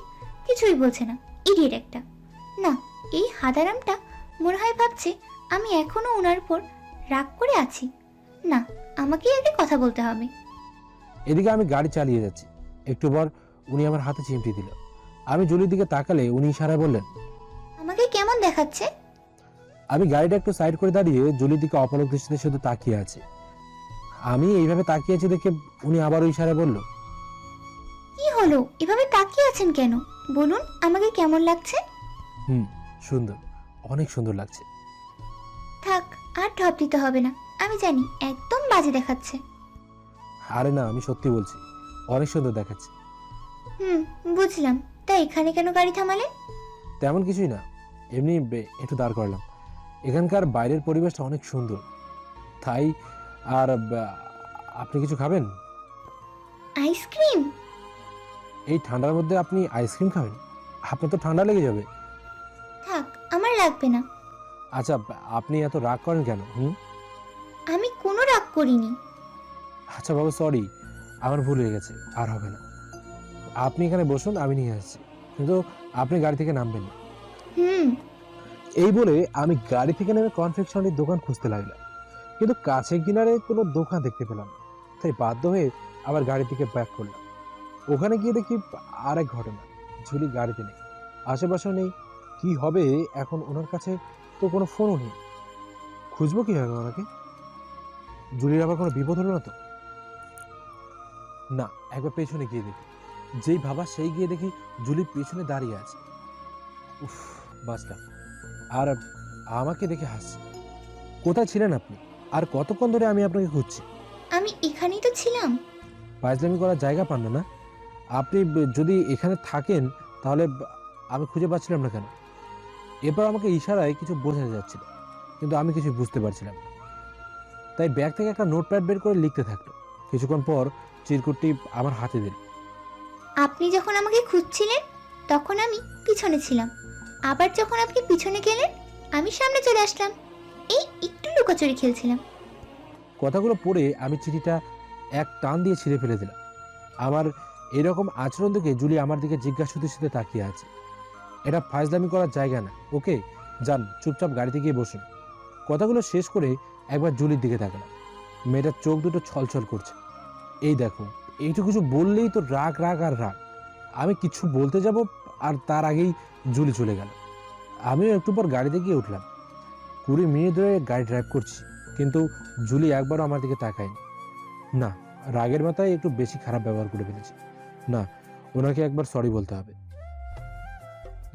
কিছুই বলছে না। ইডিয়েট একটা। না, এই হাদারামটা মনে হয় ভাবছে আমি এখনো ওনার উপর রাগ করে আছি। না, আমাকেই আগে কথা বলতে হবে। এদিকে আমি গাড়ি চালিয়ে যাচ্ছি। একটু পর উনি আমার হাতে চিমটি দিল। আমি জুলির দিকে তাকালে উনি ইশারায় বললেন, আমাকে কেমন দেখাচ্ছে? আমি গাড়িটা একটু সাইড করে দাঁড়িয়ে জুলির দিকে অপলক দৃষ্টিতে শুধু তাকিয়ে আছি। আমি এইভাবে তাকিয়েছি দেখে উনি আবারও ইশারায় বলল, কি হলো, এভাবে তাকিয়ে আছেন কেন? বলুন আমাকে কেমন লাগছে? সুন্দর, অনেক সুন্দর লাগছে। থাক, আর ঢপ দিতে হবে না, আমি জানি একদম বাজে দেখাচ্ছে। আরে না, আমি সত্যি বলছি, অনেক সুন্দর দেখাচ্ছে। হুম, বুঝলাম। তাই এখানে কেন গাড়ি থামালেন? তেমন কিছুই না, এমনি একটু দাঁড় করলাম। এখানকার বাইরের পরিবেশটা অনেক সুন্দর, তাই। আর আপনি কিছু খাবেন? আইসক্রিম? এই ঠান্ডার মধ্যে আপনি আইসক্রিম খাবেন? আপনার তো ঠান্ডা লেগে যাবে। থাক, আমার লাগবে না। আচ্ছা, আপনি এত রাগ করেন কেন? আমি কোনো রাগ করিনি। আচ্ছা বাবা, সরি, আমার ভুল হয়ে গেছে, আর হবে না। আপনি এখানে বসুন, আমি নিয়ে আসছি, কিন্তু আপনি গাড়ি থেকে নামবেন না। হুম। এই বলে আমি গাড়ি থেকে নেমে কনফেকশনারির দোকান খুঁজতে লাগলাম, কিন্তু কাছে কিনারে কোনো দোকান দেখতে পেলাম না। তাই বাধ্য হয়ে আবার গাড়ি থেকে ব্যাক করলাম। ওখানে গিয়ে দেখি আরেক ঘটনা, ঝুলি গাড়িতে নেই, আশেপাশেও নেই। কি হবে এখন? ওনার কাছে তো কোনো ফোনও নেই, খুঁজবো কিভাবে ওনাকে? জুলির আবার কোনো বিপদ হলো না তো? না, একবার পেছনে গিয়ে দেখি। যেই ভাবা সেই গিয়ে দেখি জুলি পেছনে দাঁড়িয়ে আছে। উফ, বাঁচলাম। আর আমাকে দেখে হাসছে। কোথায় ছিলেন আপনি? আর কতক্ষণ ধরে আমি আপনাকে খুঁজছি? আমি এখানেই তো ছিলাম। ফাজলামি করার জায়গা পান না? আপনি যদি এখানে থাকেন তাহলে আমি খুঁজে পাচ্ছিলাম না কেন? এরপর আমাকে ইশারায় কিছু বোঝানো যাচ্ছিল, কিন্তু আমি কিছু বুঝতে পারছিলাম না। তাই ব্যাগ থেকে একটা নোটপ্যাড বের করে লিখতে থাকলো। কিছুক্ষণ পর চিরকুটটি আমার হাতে দিল। আপনি যখন আমাকে খুঁজছিলেন তখন আমি পিছনে ছিলাম, আবার যখন আপনি পিছনে গেলেন আমি সামনে চলে আসলাম। এই একটু লুকোচুরি খেলছিলাম। কথাগুলো পড়ে আমি চিঠিটা এক টান দিয়ে ছিঁড়ে ফেলে দিলাম। আমার এরকম আচরণ দেখে জুলি আমার দিকে জিজ্ঞাসুদের সাথে তাকিয়ে আছে। এটা ফাজলামি করার জায়গা না, ওকে? যান, চুপচাপ গাড়িতে গিয়ে বসুন। কথাগুলো শেষ করে একবার জুলির দিকে তাকালাম। মেয়েটার চোখ দুটো ছলছল করছে। এই দেখো, এইটুকু কিছু বললেই তো রাগ রাগ আর রাগ। আমি কিছু বলতে যাব আর তার আগেই জুলি চলে গেল। আমিও একটু পর গাড়িতে গিয়ে উঠলাম। 20 মিনিট ধরে গাড়ি ড্রাইভ করছি, কিন্তু জুলি একবারও আমার দিকে তাকায়নি। না, রাগের মাথায় একটু বেশি খারাপ ব্যবহার করে ফেলেছি। না, ওনাকে একবার সরি বলতে হবে।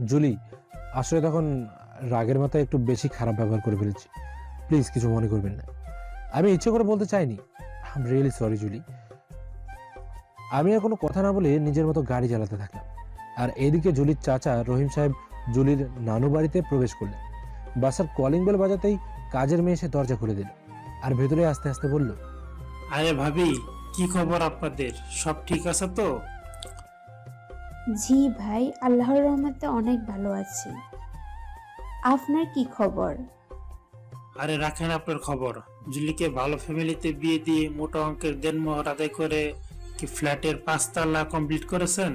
জুলি, আসলে তখন রাগের মাথায় একটু বেশি খারাপ ব্যবহার করে ফেলেছি, প্লিজ কিছু মনে করবেন না। আমি ইচ্ছে করে বলতে চাইনি। I am really sorry Julie. আমি আর কোনো কথা না বলে নিজের মতো গাড়ি চালাতে থাকলাম। আর এদিকে জুলির চাচা রহিম সাহেব জুলির নানু বাড়িতে প্রবেশ করলেন। বাসার কলিং বেল বাজাতেই কাজের মেয়ে এসে দরজা খুলে দিল আর ভেতরে আস্তে আস্তে বলল, আরে ভাবি, কি খবর আপনাদের? সব ঠিক আছে তো? জি ভাই, আল্লাহর রহমতে অনেক ভালো আছি। আপনার কি খবর? আরে রাখেন আপনার খবর। জুলিকে ভালো ফ্যামিলিতে বিয়ে দিয়ে মোটা অঙ্কের দেনমোহর আদায় করে কি ফ্ল্যাটের 5 তলা কমপ্লিট করেছেন?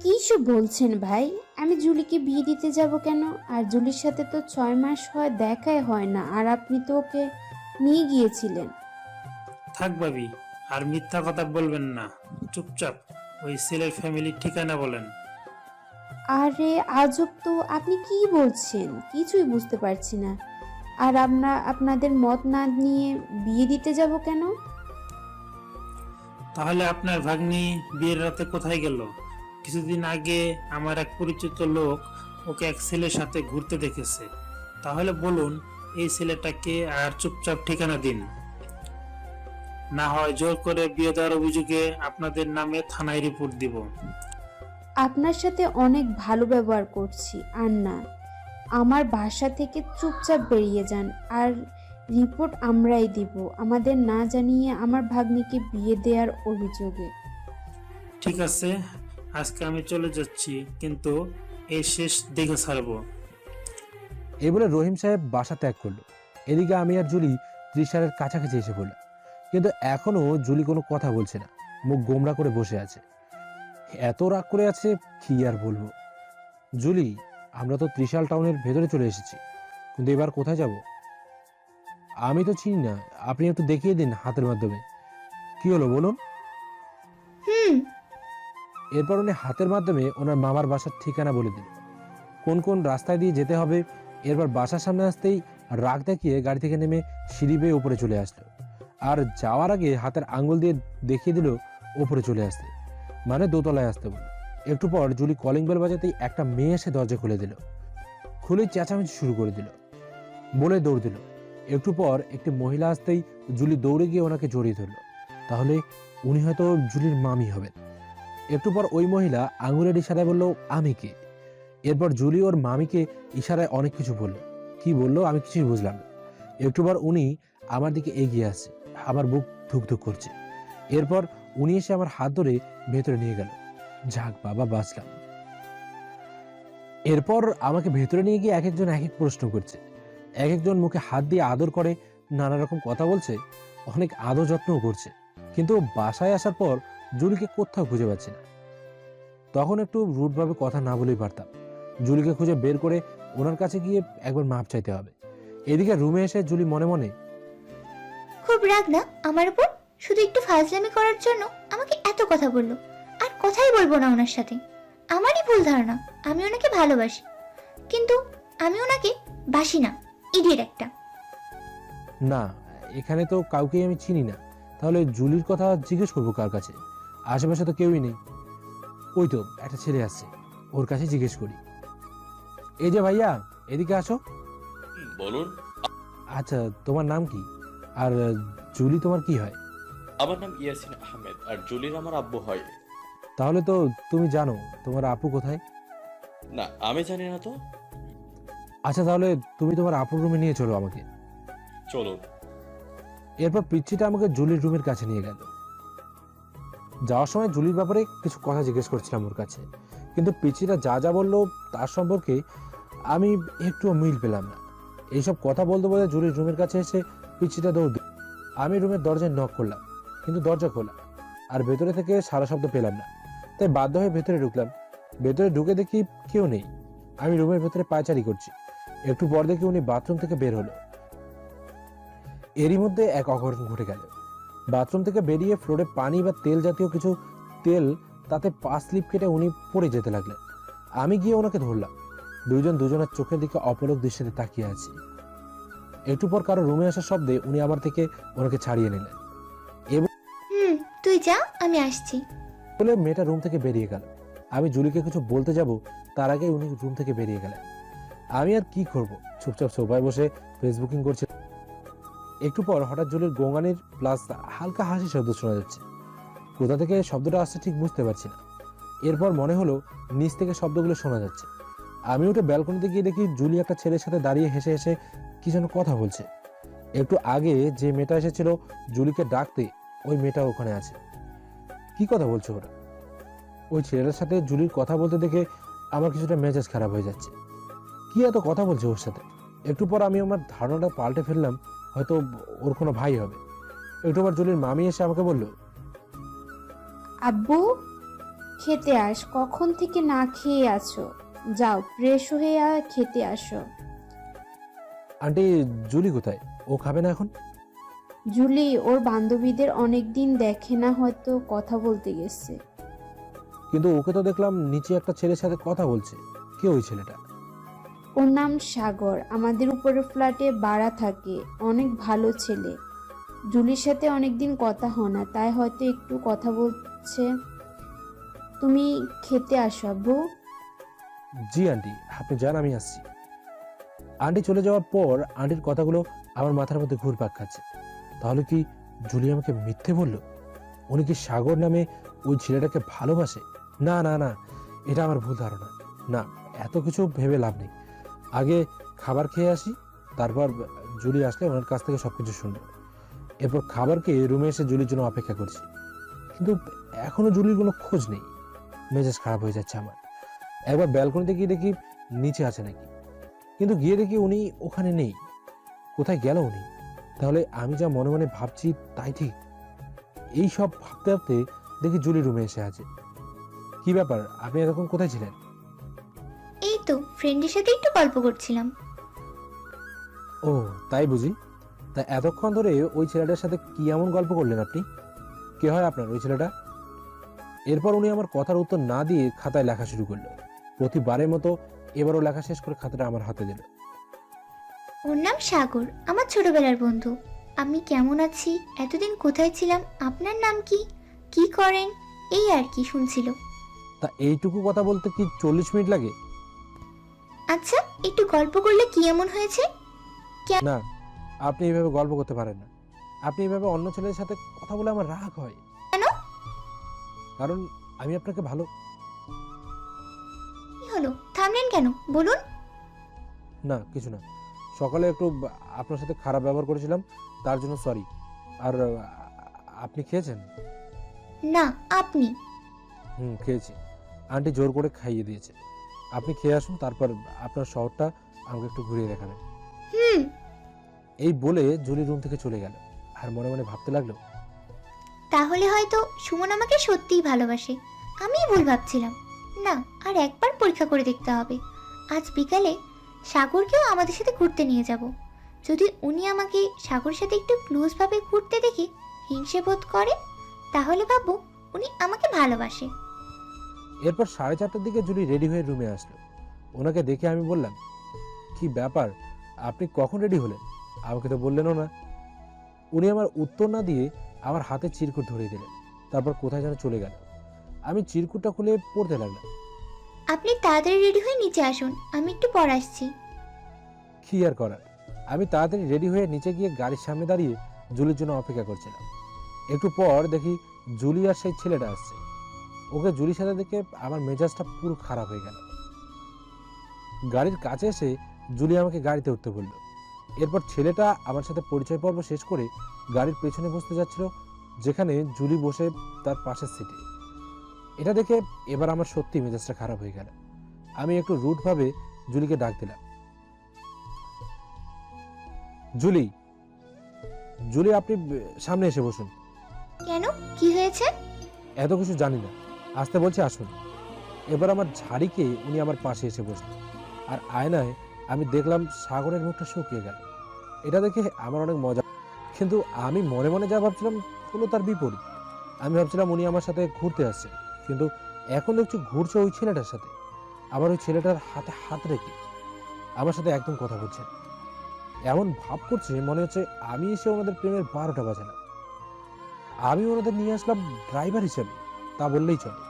কিছু বলছেন ভাই? আমি জুলিকে বিয়ে দিতে যাব কেন? আর জুলির সাথে তো 6 মাস হয় দেখাই হয় না, আর আপনি তো ওকে নিয়ে গিয়েছিলেন। থাক ভাবি, আর মিথ্যা কথা বলবেন না। চুপচাপ ওই ছেলের ফ্যামিলির ঠিকানা বলেন। আরে আজব তো, আপনি কি বলছেন? কিছুই বুঝতে পারছি না। আর আপনাদের মত না নিয়ে বিয়ে দিতে যাব কেন? তাহলে আপনার ভাগ্নি বিয়ের রাতে কোথায় গেল? কিছুদিন আগে আমার এক পরিচিত লোক ওকে এক ছেলের সাথে ঘুরতে দেখেছে। তাহলে বলুন এই ছেলেটাকে, আর চুপচাপ ঠিকানা দিন। না হয় জোর করে বিয়ে দেওয়ার অভিযোগে আপনাদের নামে থানায় রিপোর্ট দিব। আপনার সাথে অনেক ভালো ব্যবহার করছি, আর না, আমার বাসা থেকে চুপচাপ বেরিয়ে যান। আর রিপোর্ট আমরাই দিব, আমাদের না জানিয়ে আমার ভাগ্নিকে বিয়ে দেওয়ার অভিযোগে। ঠিক আছে, আজকে আমি চলে যাচ্ছি, কিন্তু এই শেষ দেখে ছাড়বো। এই বলে রহিম সাহেব বাসা ত্যাগ করলো। এদিকে আমি আর জুলি 30 সালের কাছাকাছি এসে পড়লাম, কিন্তু এখনো জুলি কোনো কথা বলছে না, মুখ গোমরা করে বসে আছে। এত রাগ করে আছে কি আর বলবো। জুলি, আমরা তো ত্রিশাল টাউনের ভেতরে চলে এসেছি, কিন্তু এবার কোথায় যাব? আমি তো চিনি না, আপনি একটু দেখিয়ে দিন হাতের মাধ্যমে। কি হলো বলুন? এরপর উনি হাতের মাধ্যমে ওনার মামার বাসার ঠিকানা বলে দিল, কোন কোন রাস্তায় দিয়ে যেতে হবে। এরপর বাসার সামনে আসতেই রাগ দেখিয়ে গাড়ি থেকে নেমে সিঁড়ি বেয়ে উপরে চলে আসলো, আর যাওয়ার আগে হাতের আঙ্গুল দিয়ে দেখিয়ে দিল উপরে চলে আসতে, মানে দোতলায় আসতে বলে। একটু পর জুলি কলিং বেল বাজাতেই একটা মেয়ে এসে দরজা খুলে দিল। খুলে চেঁচামেচি শুরু করে দিল, বলে দৌড় দিল। একটু পর একটি মহিলা আসতেই জুলি দৌড়ে গিয়ে ওনাকে জড়িয়ে ধরল। তাহলে উনি হয়তো জুলির মামি হবেন। একটু পর ওই মহিলা আঙুলের ইশারায় বলল আমি কে। এরপর জুলি ওর মামিকে ইশারায় অনেক কিছু বলল। কি বললো আমি কিছুই বুঝলাম না। একটু পর উনি আমার দিকে এগিয়ে আসছে, আমার বুক ধুকধুক করছে। এরপর উনি এসে আমার হাত ধরে ভেতরে নিয়ে গেল। যাক বাবা, বাঁচলাম। এরপর আমাকে ভেতরে নিয়ে গিয়ে এক একজন এক এক প্রশ্ন করছে। এক একজন মুখে হাত দিয়ে আদর করে, নানা রকম কথা বলছে, অনেক আদর যত্নও করছে। কিন্তু বাসায় আসার পর জুলিকে কোথাও খুঁজে পাচ্ছি না। তখন একটু রুটভাবে কথা না বলেই পারতাম। জুলিকে খুঁজে বের করে ওনার কাছে গিয়ে একবার মাপ চাইতে হবে। এদিকে রুমে এসে জুলি মনে মনে, খুব রাগ না আমার উপর? শুধু একটু ফাজলামি করার জন্য আমাকে এত কথা বললো, আর কথাই বলবো না ওনার সাথে। আমারই ভুল ধারণা, আমি ওনাকে ভালোবাসি, কিন্তু আমি ওনাকে বাসি না। ইডিয়েট একটা। না, এখানে তো কাউকেই আমি চিনি না, তাহলে জুলির কথা জিজ্ঞেস করবো কার কাছে? আশেপাশে তো কেউই নেই। ওই তো একটা ছেলে আসছে, ওর কাছে জিজ্ঞেস করি। এই যে ভাইয়া, এদিকে আসো। বলুন। আচ্ছা, তোমার নাম কি? আর জুলি তোমার কি হয়? আমার নাম ইয়াসিন আহমেদ, আর জুলির আমার আব্বু হয়। তাহলে তো তুমি জানো তোমার আপু কোথায়? না, আমি জানি না তো। আচ্ছা, তাহলে তুমি তোমার আপুর রুমে নিয়ে চলো আমাকে। চলুন। এরপর পিচ্চিটা আমাকে জুলির রুমের কাছে নিয়ে গেল। যাওয়ার সময় জুলির ব্যাপারে কিছু কথা জিজ্ঞেস করছিলাম ওর কাছে, কিন্তু পিচ্চিটা যা যা বললো তার সম্পর্কে আমি একটুও মিল পেলাম না। এইসব কথা বলতে বলতে জুলির রুমের কাছে এসে পিচ্চিটা দৌড় দিল। আমি রুমের দরজায় নক করলাম, কিন্তু দরজা খোলা, আর ভেতরে থেকে সারা শব্দ পেলাম না। তাই বাধ্য হয়ে ভেতরে ঢুকলাম। ভেতরে ঢুকে দেখি কেউ নেই। আমি রুমের ভেতরে পায়চারি করছি। একটু পর দেখি উনি বাথরুম থেকে বের হলো। এরই মধ্যে এক অঘটন ঘটে গেল। বাথরুম থেকে বেরিয়ে ফ্লোরে পানি বা তেল জাতীয় কিছু তেল, তাতে পা স্লিপ কেটে উনি পড়ে যেতে লাগলেন। আমি গিয়ে ওনাকে ধরলাম। দুইজন দুজনের চোখের দিকে অপলক দৃষ্টিতে তাকিয়ে আছি। একটু পর কারো রুমে আসার শব্দে উনি আমার থেকে ওনাকে ছাড়িয়ে নিলেন। তুই যা, আমি আসছি বলে মেয়েটা রুম থেকে বেরিয়ে গেল। আমি জুলিকে কিছু বলতে যাব, তার আগে উনি রুম থেকে বেরিয়ে গেলেন। আমি আর কি করব, চুপচাপ সোফায় বসে ফেসবুকিং করছি। একটু পর হঠাৎ জুলির গোঙানির প্লাস হালকা হাসি শব্দ শোনা যাচ্ছে। কোথা থেকে শব্দটা আসছে ঠিক বুঝতে পারছি না। এরপর মনে হলো নিচ থেকে শব্দগুলো শোনা যাচ্ছে। আমি উঠে ব্যালকনিতে গিয়ে দেখি জুলি একটা ছেলের সাথে দাঁড়িয়ে হেসে হেসে কি যেন কথা বলছে। একটু আগে যে মেয়েটা এসেছিল জুলিকে ডাকতে, ওই মেয়েটা ওখানে আছে। কি কথা বলছে ওরা? ওই ছেলেটার সাথে জুলির কথা বলতে দেখে আমার কিছুটা মেজাজ খারাপ হয়ে যাচ্ছে। কি এত কথা বলছে ওর সাথে? একটু পর আমি আমার ধারণাটা পাল্টে ফেললাম, হয়তো ওর কোনো ভাই হবে। একটু পর জুলির মামি এসে আমাকে বলল, আব্বু খেতে আস, কখন থেকে না খেয়ে আছো, যাও ফ্রেশ হয়ে খেতে আসো। আন্টি জুলি কোথায়? ও খাবে না এখন? জুলি ওর বান্ধবীদের অনেক দিন দেখে না, হয়তো কথা বলতে গেছে। কিন্তু ওকে তো দেখলাম নিচে একটা ছেলের সাথে কথা বলছে। কে ওই ছেলেটা? ওর নাম সাগর, আমাদের উপরের ফ্ল্যাটে ভাড়া থাকে, অনেক ভালো ছেলে। জুলির সাথে অনেকদিন কথা হয় না, তাই হয়তো একটু কথা বলছে। তুমি খেতে আসো আব্বু। জি আন্টি, আপনি যান, আমি আসছি। আন্টি চলে যাওয়ার পর আন্টির কথাগুলো আমার মাথার মধ্যে ঘুরপাক খাচ্ছে। তাহলে কি জুলি আমাকে মিথ্যে বলল? উনি কি সাগর নামে ওই ছেলেটাকে ভালোবাসে? না না না, এটা আমার ভুল ধারণা। না, এত কিছু ভেবে লাভ নেই। আগে খাবার খেয়ে আসি, তারপর জুলি আসলে ওনার কাছ থেকে সবকিছু শুনবো। এরপর খাবার খেয়ে রুমে এসে জুলির জন্য অপেক্ষা করছি, কিন্তু এখনো জুলির কোনো খোঁজ নেই। মেজাজ খারাপ হয়ে যাচ্ছে আমার। একবার ব্যালকনিতে গিয়ে দেখি নিচে আছে নাকি, কিন্তু গিয়ে দেখি উনি ওখানে নেই। কোথায় গেল উনি? তাহলে আমি যা মনে মনে ভাবছি তাই ঠিক? এই সব ভাবতে ভাবতে দেখি জুলি রুমে এসে আছে। কি ব্যাপার, আপনি এরকম কোথায় ছিলেন? এই তো ফ্রেন্ডের সাথে একটু গল্প করছিলাম। ও তাই বুঝি। তা এতক্ষণ ধরে ওই ছেলেটার সাথে কি এমন গল্প করলেন আপনি? কে হয় আপনার ওই ছেলেটা? এরপর উনি আমার কথার উত্তর না দিয়ে খাতায় লেখা শুরু করলো। প্রতিবারের মতো এবারও লেখা শেষ করে খাতাটা আমার হাতে দিল। ওর নাম সাগর, আমার ছোটবেলার বন্ধু। আমি কেমন আছি, এতদিন কোথায় ছিলাম, আপনার নাম কি, কি করেন, এই আর কি শুনছিল। তা এইটুকু কথা বলতে কি 40 মিনিট লাগে? আচ্ছা, একটু গল্প করলে কি এমন হয়েছে? না, আপনি এইভাবে গল্প করতে পারেন না। আপনি এভাবে অন্য ছেলের সাথে কথা বলে আমার রাগ হয়। কেন? কারণ আমি আপনাকে ভালো। কি হলো, থামলেন কেন বলুন? না কিছু না, সকালে একটু আপনার সাথে খারাপ ব্যবহার করেছিলাম, তার জন্য সরি। আর আপনি খেয়েছেন? না, আপনি। খেয়েছি, আন্টি জোর করে খাইয়ে দিয়েছে। আপনি খেয়ে আসুন, তারপর আপনার শহরটা আমাকে একটু ঘুরিয়ে দেখাবেন। এই বলে জুলি রুম থেকে চলে গেল। আর মনে মনে ভাবতে লাগলো, তাহলে হয়তো সুমন আমাকে সত্যিই ভালোবাসে, আমিই ভুল ভাবছিলাম। না, আর একবার পরীক্ষা করে দেখতে হবে। আজ বিকালে সাগরকেও আমাদের সাথে ঘুরতে নিয়ে যাব। যদি উনি আমাকে সাগরের সাথে একটু ক্লোজভাবে ঘুরতে দেখে হিংসে বোধ করে, তাহলে ভাববো উনি আমাকে ভালোবাসে। এরপর 4:30টার দিকে জুলি রেডি হয়ে রুমে আসলো। ওনাকে দেখে আমি বললাম, কি ব্যাপার, আপনি কখন রেডি হলেন? আমাকে তো বললেনও না। উনি আমার উত্তর না দিয়ে আমার হাতে চিরকুট ধরিয়ে দিলেন, তারপর কোথায় যেন চলে গেল। আমি চিরকুটটা খুলে পড়তে লাগলাম। আপনি তাড়াতাড়ি রেডি হয়ে নিচে আসুন, আমি একটু পর আসছি। কি আর করার, আমি তাড়াতাড়ি রেডি হয়ে নিচে গিয়ে গাড়ির সামনে দাঁড়িয়ে জুলির জন্য অপেক্ষা করছিলাম। একটু পর দেখি জুলি আর সেই ছেলেটা আসছে। ওকে জুলির সাথে দেখে আমার মেজাজটা পুরো খারাপ হয়ে গেল। গাড়ির কাছে এসে জুলি আমাকে গাড়িতে উঠতে বলল। এরপর ছেলেটা আমার সাথে পরিচয় পর্ব শেষ করে গাড়ির পেছনে বসতে যাচ্ছিল, যেখানে জুলি বসে তার পাশের সিটে। এটা দেখে এবার আমার সত্যি মেজাজটা খারাপ হয়ে গেল। আমি একটু রুটভাবে জুলিকে ডাক দিলাম, জুলি, জুলি আপনি সামনে এসে বসুন। কেন, কি হয়েছে? এত কিছু জানি না, আসতে বলছে আসুন। এবার আমার ঝাড়িকে উনি আমার পাশে এসে বসলেন। আর আয়নায় আমি দেখলাম সাগরের মুখটা শুকিয়ে গেল। এটা দেখে আমার অনেক মজা, কিন্তু আমি মনে মনে যা ভাবছিলাম হলো তার বিপরীত। আমি ভাবছিলাম উনি আমার সাথে ঘুরতে আসছেন, কিন্তু এখন দেখছি ঘুরছে ওই ছেলেটার সাথে। আবার ওই ছেলেটার হাতে হাত রেখে আমার সাথে একদম কথা বলছেন। এমন ভাব করছে মনে হচ্ছে আমি এসে ওনাদের প্রেমের 12টা বাজালাম। আমি ওনাদের নিয়ে আসলাম ড্রাইভার হিসেবে, তা বললেই চলে।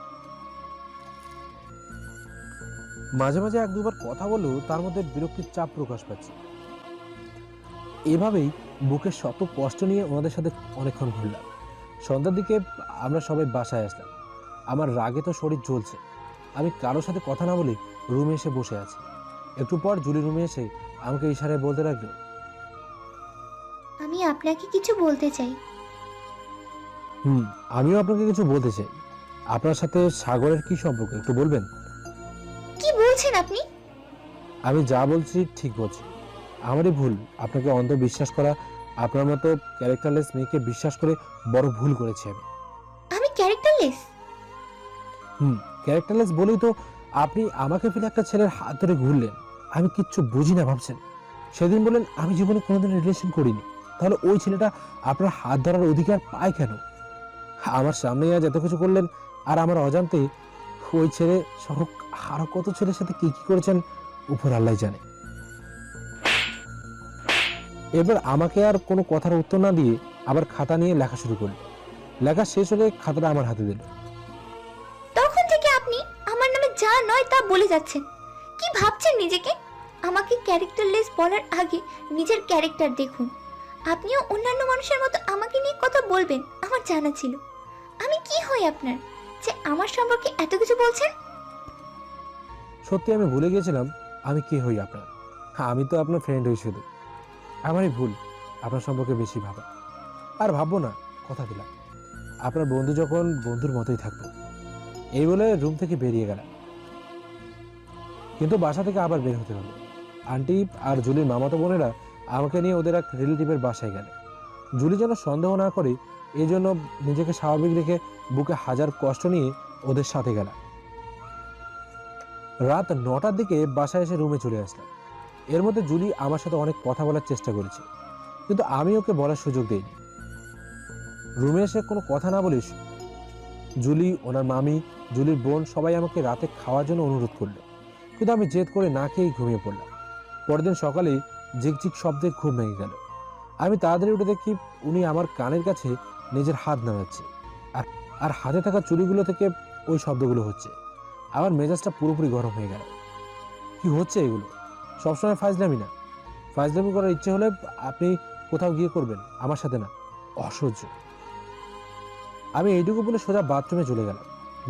মাঝে মাঝে 1-2বার কথা বললেও তার মধ্যে বিরক্তির চাপ প্রকাশ পাচ্ছে। এভাবেই বুকের শত কষ্ট নিয়ে ওনাদের সাথে অনেকক্ষণ ঘুরলাম। সন্ধ্যার দিকে আমরা সবাই বাসায় আসলাম। আমার রাগে তো শরীর জ্বলছে। আমি কারোর সাথে কথা না বলে রুমে এসে বসে আছি। একটু পর জুলি রুমে এসে আমাকে ইশারায় বলতে লাগলো, আমি আপনাকে কিছু বলতে চাই। আমিও আপনাকে কিছু বলতে চাই। আপনার সাথে সাগরের কি সম্পর্ক একটু বলবেন? কি বলছেন আপনি? আমি যা বলছি ঠিক বলছি। আমারই ভুল আপনাকে অন্ধ বিশ্বাস করা। আপনার মতো ক্যারেক্টারলেস মেয়েকে বিশ্বাস করে বড় ভুল করেছি আমি। আমি ক্যারেক্টারলেস? ক্যারেক্টারলেস বলেই তো আপনি আমাকে ফেলে একটা ছেলের হাত ধরে ঘুরলেন। আমি কিচ্ছু বুঝি না ভাবছেন। সেদিন বললেন আমি জীবনে কোনোদিন রিলেশন করিনি, তাহলে ওই ছেলেটা আপনার হাত ধরার অধিকার পায় কেন? আমার সামনে আজ এত কিছু করলেন, আর আমার অজান্তে ওই ছেলে সহ আরো কত ছেলের সাথে কি কি করেছেন উপর আল্লাহ জানে। এবার আমাকে আর কোনো কথার উত্তর না দিয়ে আবার খাতা নিয়ে লেখা শুরু করল। লেখা শেষ হলে খাতাটা আমার হাতে দিল। তখন থেকে আপনি আমার নামে যা নয় তা বলে যাচ্ছেন। কি ভাবছেন নিজেকে? আমাকে ক্যারেক্টারলেস বলার আগে নিজের ক্যারেক্টার দেখুন। আপনিও অন্যান্য মানুষের মতো আমাকে নিয়ে কথা বলবেন আমার জানা ছিল। আমি কি হই আপনার যে আমার সম্পর্কে এত কিছু বলছেন? সত্যি আমি ভুলে গিয়েছিলাম আমি কে হই আপনার। আমি তো আপনার ফ্রেন্ড হই শুধু। আমারই ভুল আপনার সম্পর্কে বেশি ভাবা। আর ভাববো না, কথা দিলাম। আপনার বন্ধু যখন বন্ধুর মতোই থাকবো। এই বলে রুম থেকে বেরিয়ে গেলাম। কিন্তু বাসা থেকে আবার বের হতে হলো। আন্টি আর জুলির মামাতো বোনেরা আমাকে নিয়ে ওদের এক রিলেটিভের বাসায় গেল। জুলি যেন সন্দেহ না করে এই জন্য নিজেকে স্বাভাবিক রেখে বুকে হাজার কষ্ট নিয়ে ওদের সাথে গেলাম। রাত 9টার দিকে বাসায় এসে রুমে চলে আসলাম। এর মধ্যে জুলি আমার সাথে অনেক কথা বলার চেষ্টা করেছে, কিন্তু আমি ওকে বলার সুযোগ দিইনি। রুমে এসে কোনো কথা না বলিস জুলি, ওনার মামি, জুলির বোন সবাই আমাকে রাতে খাওয়ার জন্য অনুরোধ করলো, কিন্তু আমি জেদ করে না খেয়েই ঘুমিয়ে পড়লাম। পরদিন সকালে ঝিকঝিক শব্দে ঘুম ভেঙে গেল। আমি তাড়াতাড়ি উঠে দেখি উনি আমার কানের কাছে নিজের হাত নাড়াচ্ছে, আর হাতে থাকা চুড়িগুলো থেকে ওই শব্দগুলো হচ্ছে। আমার মেজাজটা পুরোপুরি গরম হয়ে গেল। কি হচ্ছে এগুলো? সবসময় ফাজলামি না। ফাজলামি করার ইচ্ছে হলে আপনি কোথাও গিয়ে করবেন, আমার সাথে না। অসহ্য। আমি এইটুকু বলে সোজা বাথরুমে চলে গেলাম।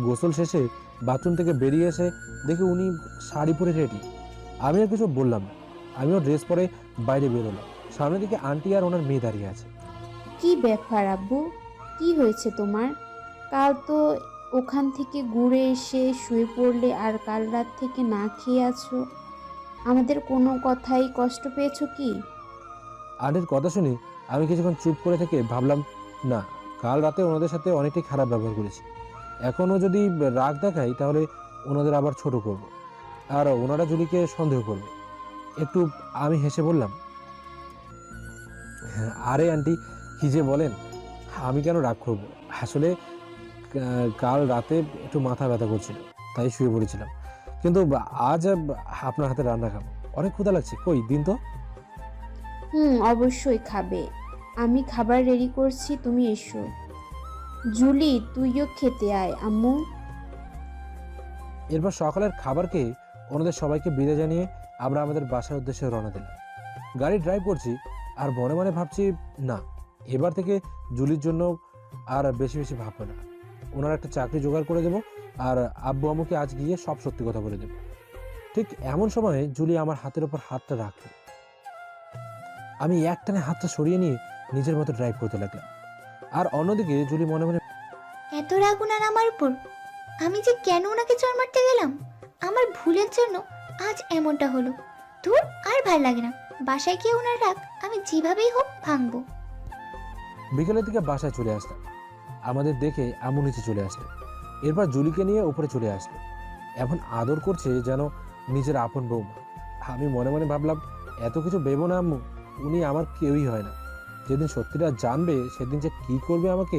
গোসল শেষে বাথরুম থেকে বেরিয়ে এসে দেখি উনি শাড়ি পরে রেডি। আমি আর কিছু বললাম না, আমিও ড্রেস পরে বাইরে বেরোলাম। সামনের দিকে আন্টি আর ওনার মেয়ে দাঁড়িয়ে আছে। কি ব্যাপার আব্বু, কি হয়েছে তোমার? কাল তো ওখান থেকে ঘুরে এসে শুয়ে পড়লে, আর কাল রাত থেকে না খেয়ে আছো। আমাদের কোনো কথাই কষ্ট পেয়েছো কি? আন্টির কথা শুনে আমি কিছুক্ষণ চুপ করে থেকে ভাবলাম, না, কাল রাতে ওনাদের সাথে অনেকটাই খারাপ ব্যবহার করেছি। এখনও যদি রাগ দেখাই তাহলে ওনাদের আবার ছোট করব, আর ওনারা জুলিকে সন্দেহ করবে। একটু আমি হেসে বললাম, আরে আন্টি, কি যে বলেন, আমি কেন রাগ করবো? আসলে কাল রাতে একটু মাথা ব্যথা করছিল, তাই শুয়ে পড়েছিলাম। কিন্তু আজ আপনার হাতে রান্না খাবো, অনেক ক্ষুধা লাগছে। কই দিন তো। অবশ্যই খাবে, আমি খাবার রেডি করছি, তুমি এসো। জুলি, তুইও খেতে আয় আম্মু। এরপর সকালের খাবার খেয়ে ওনাদের সবাইকে বিদায় জানিয়ে আমরা আমাদের বাসার উদ্দেশ্যে রওনা দিলাম। গাড়ি ড্রাইভ করছি আর মনে মনে ভাবছি, না, এবার থেকে জুলির জন্য আর বেশি বেশি ভাববো না। ওনার একটা চাকরি জোগাড় করে দেবো, আর আব্বু আম্মুকে আজ গিয়ে সব সত্যি কথা বলে দেবো। ঠিক এমন সময় জুলি আমার হাতের ওপর হাতটা রাখলো। আমি একটানে হাতটা সরিয়ে নিয়ে নিজের মতো ড্রাইভ করতে লাগলাম। আর অন্যদিকে জুলি মনে মনে, এত রাগ উনার আমার উপর, আমি যে কেন ওনাকে চড় মারতে গেলাম, আমার ভুলের জন্য আজ এমনটা হলো। ধুর, আর ভাল লাগে না। বাসায় গিয়ে ওনার রাগ আমি যেভাবেই হোক ভাঙবো। বিকেলের দিকে বাসায় চলে আসলাম। আমাদের দেখে আম্মু নিচে চলে আসলো। এরপর জুলিকে নিয়ে উপরে চলে আসলো। এমন আদর করছে যেন নিজের আপন বৌমা। আমি মনে মনে ভাবলাম, এত কিছু ভেবো না আম্মু, উনি আমার কেউই হয় না। যেদিন সত্যিটা জানবে সেদিন যে কি করবে আমাকে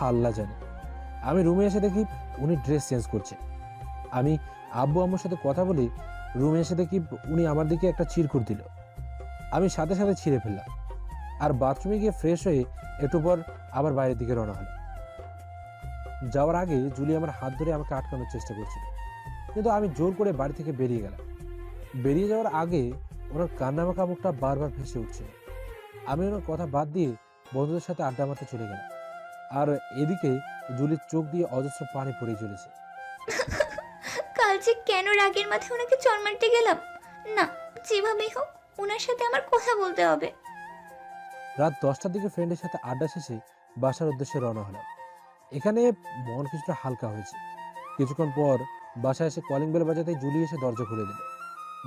আল্লাহ জানে। আমি রুমে এসে দেখি উনি ড্রেস চেঞ্জ করছে। আমি আব্বু আম্মুর সাথে কথা বলি, রুমে এসে দেখি উনি আমার দিকে একটা চিরকুট দিল। আমি সাথে সাথে ছিঁড়ে ফেললাম আর বাথরুমে গিয়ে ফ্রেশ হয়ে একটু পর আবার বাইরের দিকে রওনা হলাম। যাওয়ার আগে জুলি আমার হাত ধরে আমাকে আটকানোর চেষ্টা করছিল, কিন্তু আমি জোর করে বাড়ি থেকে বেরিয়ে গেলাম। বেরিয়ে যাওয়ার আগে ওনার কান্নামাখা মুখটা বারবার ভেসে উঠছিল। আমি ওনার কথা বাদ দিয়ে বন্ধুদের সাথে আড্ডা মারতে চলে গেলাম। আর এদিকে জুলির চোখ দিয়ে অজস্র পানি পড়ে চলেছে। কাল যে কেন রাগের মাথায় ওনাকে চড় মারতে গেলাম, না, যেভাবেই হোক ওনার সাথে আমার কথা বলতে হবে। রাত 10টার দিকে ফ্রেন্ডের সাথে আড্ডা শেষে বাসার উদ্দেশ্যে রওনা হলাম। এখানে মন কিছুটা হালকা হয়েছে। কিছুক্ষণ পর বাসায় এসে কলিং বেল বাজাতে জুলি এসে দরজা খুলে দিল।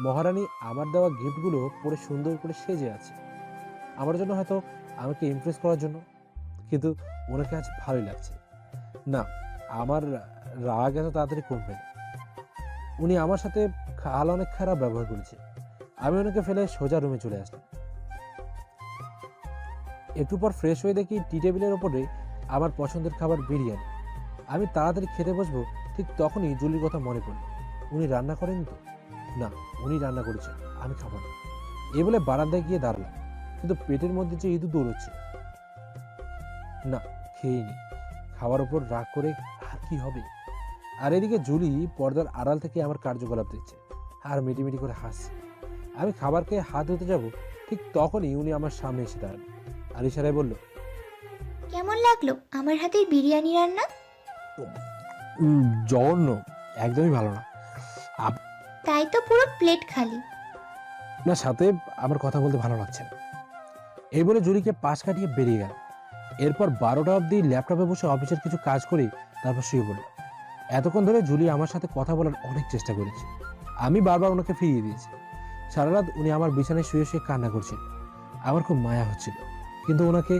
মহারানী আমার দেওয়া গিফটগুলো পরে সুন্দর করে সেজে আছে, আমার জন্য, হয়তো আমাকে ইমপ্রেস করার জন্য। কিন্তু ওনাকে আজ ভালোই লাগছে। না, আমার রাগ এত তাড়াতাড়ি কমবে না। উনি আমার সাথে কাল অনেক খারাপ ব্যবহার করেছে। আমি ওনাকে ফেলে সোজা রুমে চলে আসলাম। একটু পর ফ্রেশ হয়ে দেখি টি টেবিলের ওপরে আমার পছন্দের খাবার বিরিয়ানি। আমি তাড়াতাড়ি খেতে বসবো, ঠিক তখনই জুলির কথা মনে পড়ল। উনি রান্না করেন তো? না, উনি রান্না করেছেন, আমি খাবো না। এ বলে বারান্দায় গিয়ে দাঁড়ালাম, কিন্তু পেটের মধ্যে যে ইঁদুর দৌড়চ্ছে। না, খেয়েই নি। খাওয়ার উপর রাগ করে আর কি হবে? আর এদিকে জুলি পর্দার আড়াল থেকে আমার কার্যকলাপ দেখছে আর মিটিমিটি করে হাসছে। আমি খাবার খেয়ে হাত ধুতে যাব, ঠিক তখনই উনি আমার সামনে এসে দাঁড়ালেন আর ইশারায় বলল, কেমন লাগলো আমার হাতের বিরিয়ানি রান্না? জঘন্য, একদমই ভালো না। তাই তো পুরো প্লেট খালি। না, সাথে আমার কথা বলতে ভালো লাগছে না। এই বলে জুলিকে পাশ কাটিয়ে বেরিয়ে গেল। এরপর 12টা অবধি ল্যাপটপে বসে অফিসের কিছু কাজ করে তারপর শুয়ে পড়ল। এতক্ষণ ধরে জুলি আমার সাথে কথা বলার অনেক চেষ্টা করেছে, আমি বারবার ওনাকে ফিরিয়ে দিয়েছি। সারা রাত উনি আমার বিছানায় শুয়ে শুয়ে কান্না করছিল। আমার খুব মায়া হচ্ছিল, কিন্তু ওনাকে,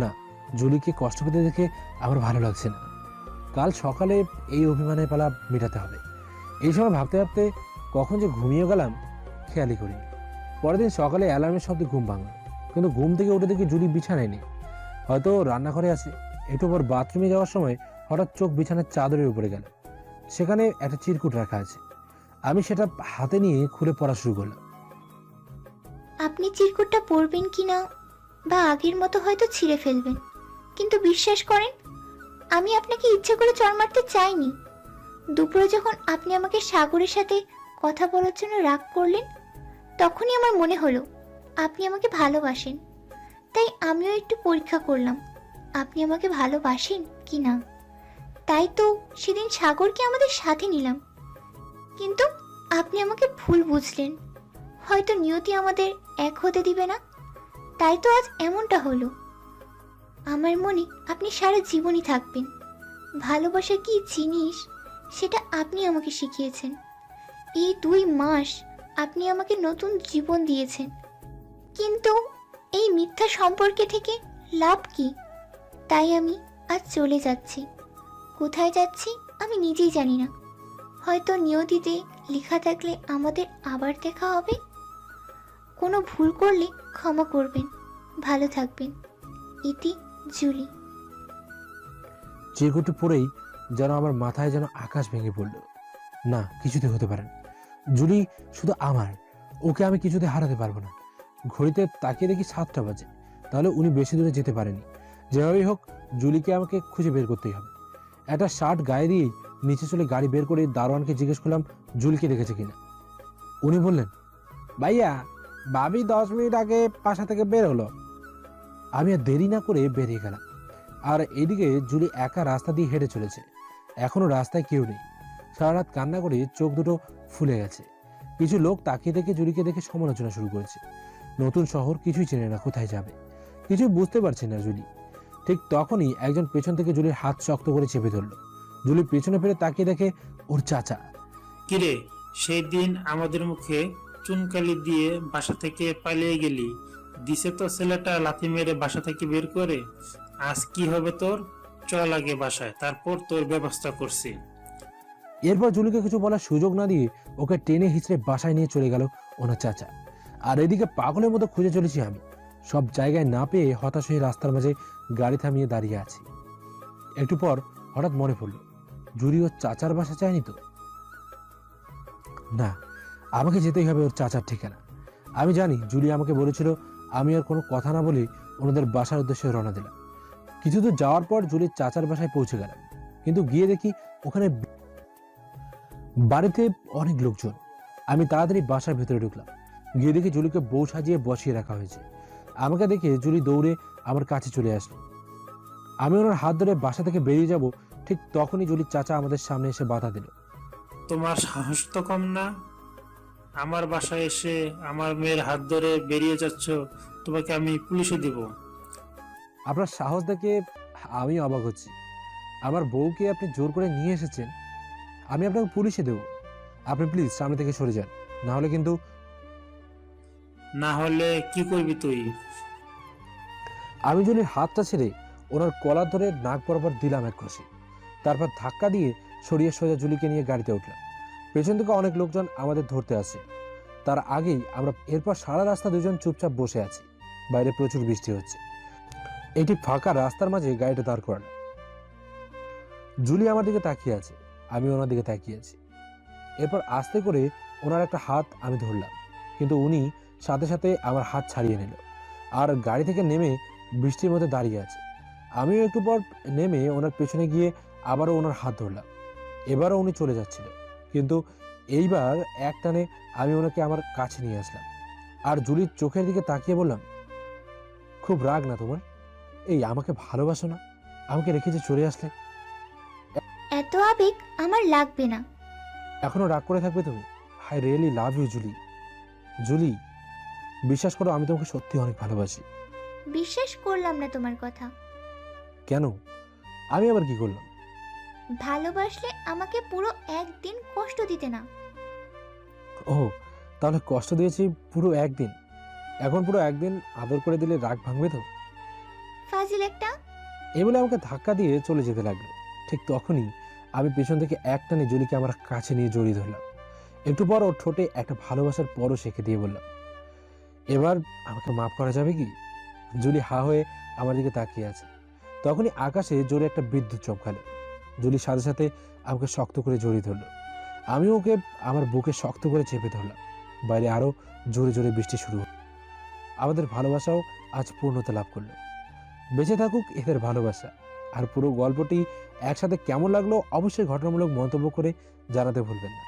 না, জুলিকে কষ্ট পেতে দেখে আমার ভালো লাগছে না। কাল সকালে এই অভিমানের পালা মেটাতে হবে। এই সময় ভাবতে ভাবতে কখন যে ঘুমিয়ে গেলাম খেয়ালই করিনি। পরের দিন সকালে অ্যালার্মের শব্দে ঘুম ভাঙল, কিন্তু ঘুম থেকে উঠে দেখি জুলি বিছানায় নেই, হয়তো রান্নাঘরে আছে। একটু পর বাথরুমে যাওয়ার সময় হঠাৎ চোখ বিছানার চাদরের উপরে গেল। সেখানে একটা চিরকুট রাখা আছে। আমি সেটা হাতে নিয়ে খুলে পড়া শুরু করলাম। আপনি চিরকুটটা পড়বেন কিনা বা আগের মতো হয়তো ছিঁড়ে ফেলবেন, কিন্তু বিশ্বাস করেন, আমি আপনাকে ইচ্ছে করে চড় মারতে চাইনি। দুপুরে যখন আপনি আমাকে সাগরের সাথে কথা বলার জন্য রাগ করলেন, তখনই আমার মনে হলো আপনি আমাকে ভালোবাসেন। তাই আমিও একটু পরীক্ষা করলাম আপনি আমাকে ভালোবাসেন কি না। তাই তো সেদিন সাগরকে আমাদের সাথে নিলাম, কিন্তু আপনি আমাকে ভুল বুঝলেন। হয়তো নিয়তি আমাদের এক হতে দিবে না, তাই তো আজ এমনটা হলো। আমার মনে আপনি সারা জীবনই থাকবেন। ভালোবাসা কি জিনিস সেটা আপনি আমাকে শিখিয়েছেন। এই 2 মাস আপনি আমাকে নতুন জীবন দিয়েছেন, কিন্তু এই মিথ্যা সম্পর্কে থেকে লাভ কি? তাই আমি আজ চলে যাচ্ছি। কোথায় যাচ্ছি আমি নিজেই জানি না। হয়তো নিয়তিতে লেখা থাকলে আমাদের আবার দেখা হবে। কোনো ভুল করলে ক্ষমা করবেন। ভালো থাকবেন। ইতি, জুলি। চিরকুটে পড়েই যেন আমার মাথায় যেন আকাশ ভেঙে পড়ল। না, কিছুতে হতে পারে না। জুলি শুধু আমার, ওকে আমি কিছুতে হারাতে পারবো না। ঘড়িতে তাকিয়ে দেখি 7টা বাজে, তাহলে উনি বেশি দূরে যেতে পারেনি। যেভাবেই হোক জুলিকে আমাকে খুঁজে বের করতেই হবে। একটা শার্ট গায়ে দিয়েই নিচে চলে গাড়ি বের করে দারোয়ানকে জিজ্ঞেস করলাম জুলিকে দেখেছে কিনা। উনি বললেন, ভাইয়া ভাবি 10 মিনিট আগে বাসা থেকে বের হলো। আমি আর দেরি না করে বেরিয়ে গেলাম। আর এদিকে জুলি একা রাস্তা দিয়ে হেঁটে চলেছে। এখনো রাস্তায় কেউ নেই। সারা রাত কান্না করে চোখ দুটো ফুলে গেছে। কিছু লোক তাকিয়ে দেখে জুলিকে দেখে সমালোচনা শুরু করেছে। নতুন শহর, কিছুই চেনে না, কোথায় যাবে কিছু বুঝতে পারছে না জুলি। ঠিক তখনই একজন পেছন থেকে জুলির হাত শক্ত করে চেপে ধরলো। জুলি পেছনে ফিরে তাকিয়ে দেখে ওর চাচা। কিরে, সেই দিন আমাদের মুখে চুনকালি দিয়ে বাসা থেকে পালিয়ে গেলি, দিছে তো ছেলেটা লাথি মেরে বাসা থেকে বের করে। আজ কি হবে তোর? চল আগে বাসায়, তারপর তোর ব্যবস্থা করছি। এরপর জুলিকে কিছু বলার সুযোগ না দিয়ে ওকে টেনে হিচড়ে বাসায় নিয়ে চলে গেল ওনার চাচা। আর এদিকে পাগলের মতো খুঁজে চলেছি আমি। সব জায়গায় না পেয়ে হতাশ হয়ে রাস্তার মাঝে গাড়ি থামিয়ে দাঁড়িয়ে আছি। একটু পর হঠাৎ মনে পড়ল, জুলি ওর চাচার বাসা চায়নি তো? না, আমাকে যেতেই হবে ওর চাচার ঠিকানা। আমি জানি জুলি আমাকে বলেছিল আমি আর কোনো কথা না বলে ওনাদের বাসার উদ্দেশ্যে রওনা দিলাম। কিছু দূর যাওয়ার পর জুলির চাচার বাসায় পৌঁছে গেলাম, কিন্তু গিয়ে দেখি ওখানে বাড়িতে অনেক লোকজন। আমি তাড়াতাড়ি বাসার ভেতরে ঢুকলাম। গিয়ে দেখি জুলিকে বউ সাজিয়ে বসিয়ে রাখা হয়েছে। আমাকে দেখে জুলি দৌড়ে আমার কাছে চলে আসলো। আমি ওনার হাত ধরে বাসা থেকে বেরিয়ে যাব, ঠিক তখনই জুলির চাচা আমাদের সামনে এসে বাধা দিল। তোমার সাহস তো কম না, আমার বাসায় এসে আমার মেয়ের হাত ধরে বেরিয়ে যাচ্ছ। তোমাকে আমি পুলিশে দিব। আপনার সাহস দেখে আমি অবাক হচ্ছি। আমার বউকে আপনি জোর করে নিয়ে এসেছেন, আমি আপনাকে পুলিশে দেব। আপনি প্লিজ সামনে থেকে সরে যান, না হলে কিন্তু। না হলে কি করবি তুই? আমি জুলির হাতটা ছেড়ে ওনার কলার ধরে নাক বরাবর দিলাম এক ঘষে। তারপর ধাক্কা দিয়ে সরিয়ে সোজা জুলিকে নিয়ে গাড়িতে উঠলাম। পেছন থেকে অনেক লোকজন আমাদের ধরতে আসে। তার আগেই আমরা এরপর সারা রাস্তা দুজন চুপচাপ বসে আছি। বাইরে প্রচুর বৃষ্টি হচ্ছে। একটি ফাঁকা রাস্তার মাঝে গাড়িটা দাঁড় করালাম। জুলি আমার দিকে তাকিয়ে আছে, আমি ওনার দিকে তাকিয়ে আছি। এরপর আস্তে করে ওনার একটা হাত আমি ধরলাম, কিন্তু উনি সাথে সাথে আমার হাত ছাড়িয়ে নিল আর গাড়ি থেকে নেমে বৃষ্টির মধ্যে দাঁড়িয়ে আছে। আমিও একটু পর নেমে ওনার পেছনে গিয়ে আবারও ওনার হাত ধরলাম। এবারও উনি চলে যাচ্ছিল, কিন্তু এইবার এক টানে আমি ওনাকে আমার কাছে নিয়ে আসলাম আর জুলির চোখের দিকে তাকিয়ে বললাম, খুব রাগ না তোমার? এই আমাকে ভালোবাসো না? আমাকে রেখে যে চলে আসলে? এত আবেগ আমার লাগবে না। এখনো রাগ করে থাকবে তুমি? I really love you Julie. Julie, বিশ্বাস করো আমি তোমাকে সত্যি অনেক ভালোবাসি। বিশ্বাস করলাম না তোমার কথা। কেন? আমি আবার কি করলাম? ভালোবাসলে আমাকে পুরো একদিন কষ্ট দিতে না। ও, তাহলে কষ্ট দিয়েছি পুরো একদিন। এখন পুরো একদিন আদর করে দিলে রাগ ভাঙবে তো? ফাজিল একটা। এই বলে আমাকে ধাক্কা দিয়ে চলে যেতে লাগলো। ঠিক তখনই আমি পেছন থেকে একটানে জুলিকে আমার কাছে নিয়ে জড়িয়ে ধরলাম। একটু পর ওর ঠোঁটে একটা ভালোবাসার পরও শেখে দিয়ে বললাম, এবার আমাকে মাফ করা যাবে কি? জুলি হা হয়ে আমার দিকে তাকিয়ে আছে। তখনই আকাশে জোরে একটা বিদ্যুৎ চমকালো। জুলির সাথে সাথে আমাকে শক্ত করে জড়িয়ে ধরলো। আমি ওকে আমার বুকে শক্ত করে চেপে ধরলাম। বাইরে আরো জোরে জোরে বৃষ্টি শুরু হলো। আমাদের ভালোবাসাও আজ পূর্ণতা লাভ করলো। বেঁচে থাকুক এদের ভালোবাসা। আর পুরো গল্পটি একসাথে কেমন লাগলো অবশ্যই ঘটনামূলক মন্তব্য করে জানাতে ভুলবেন না।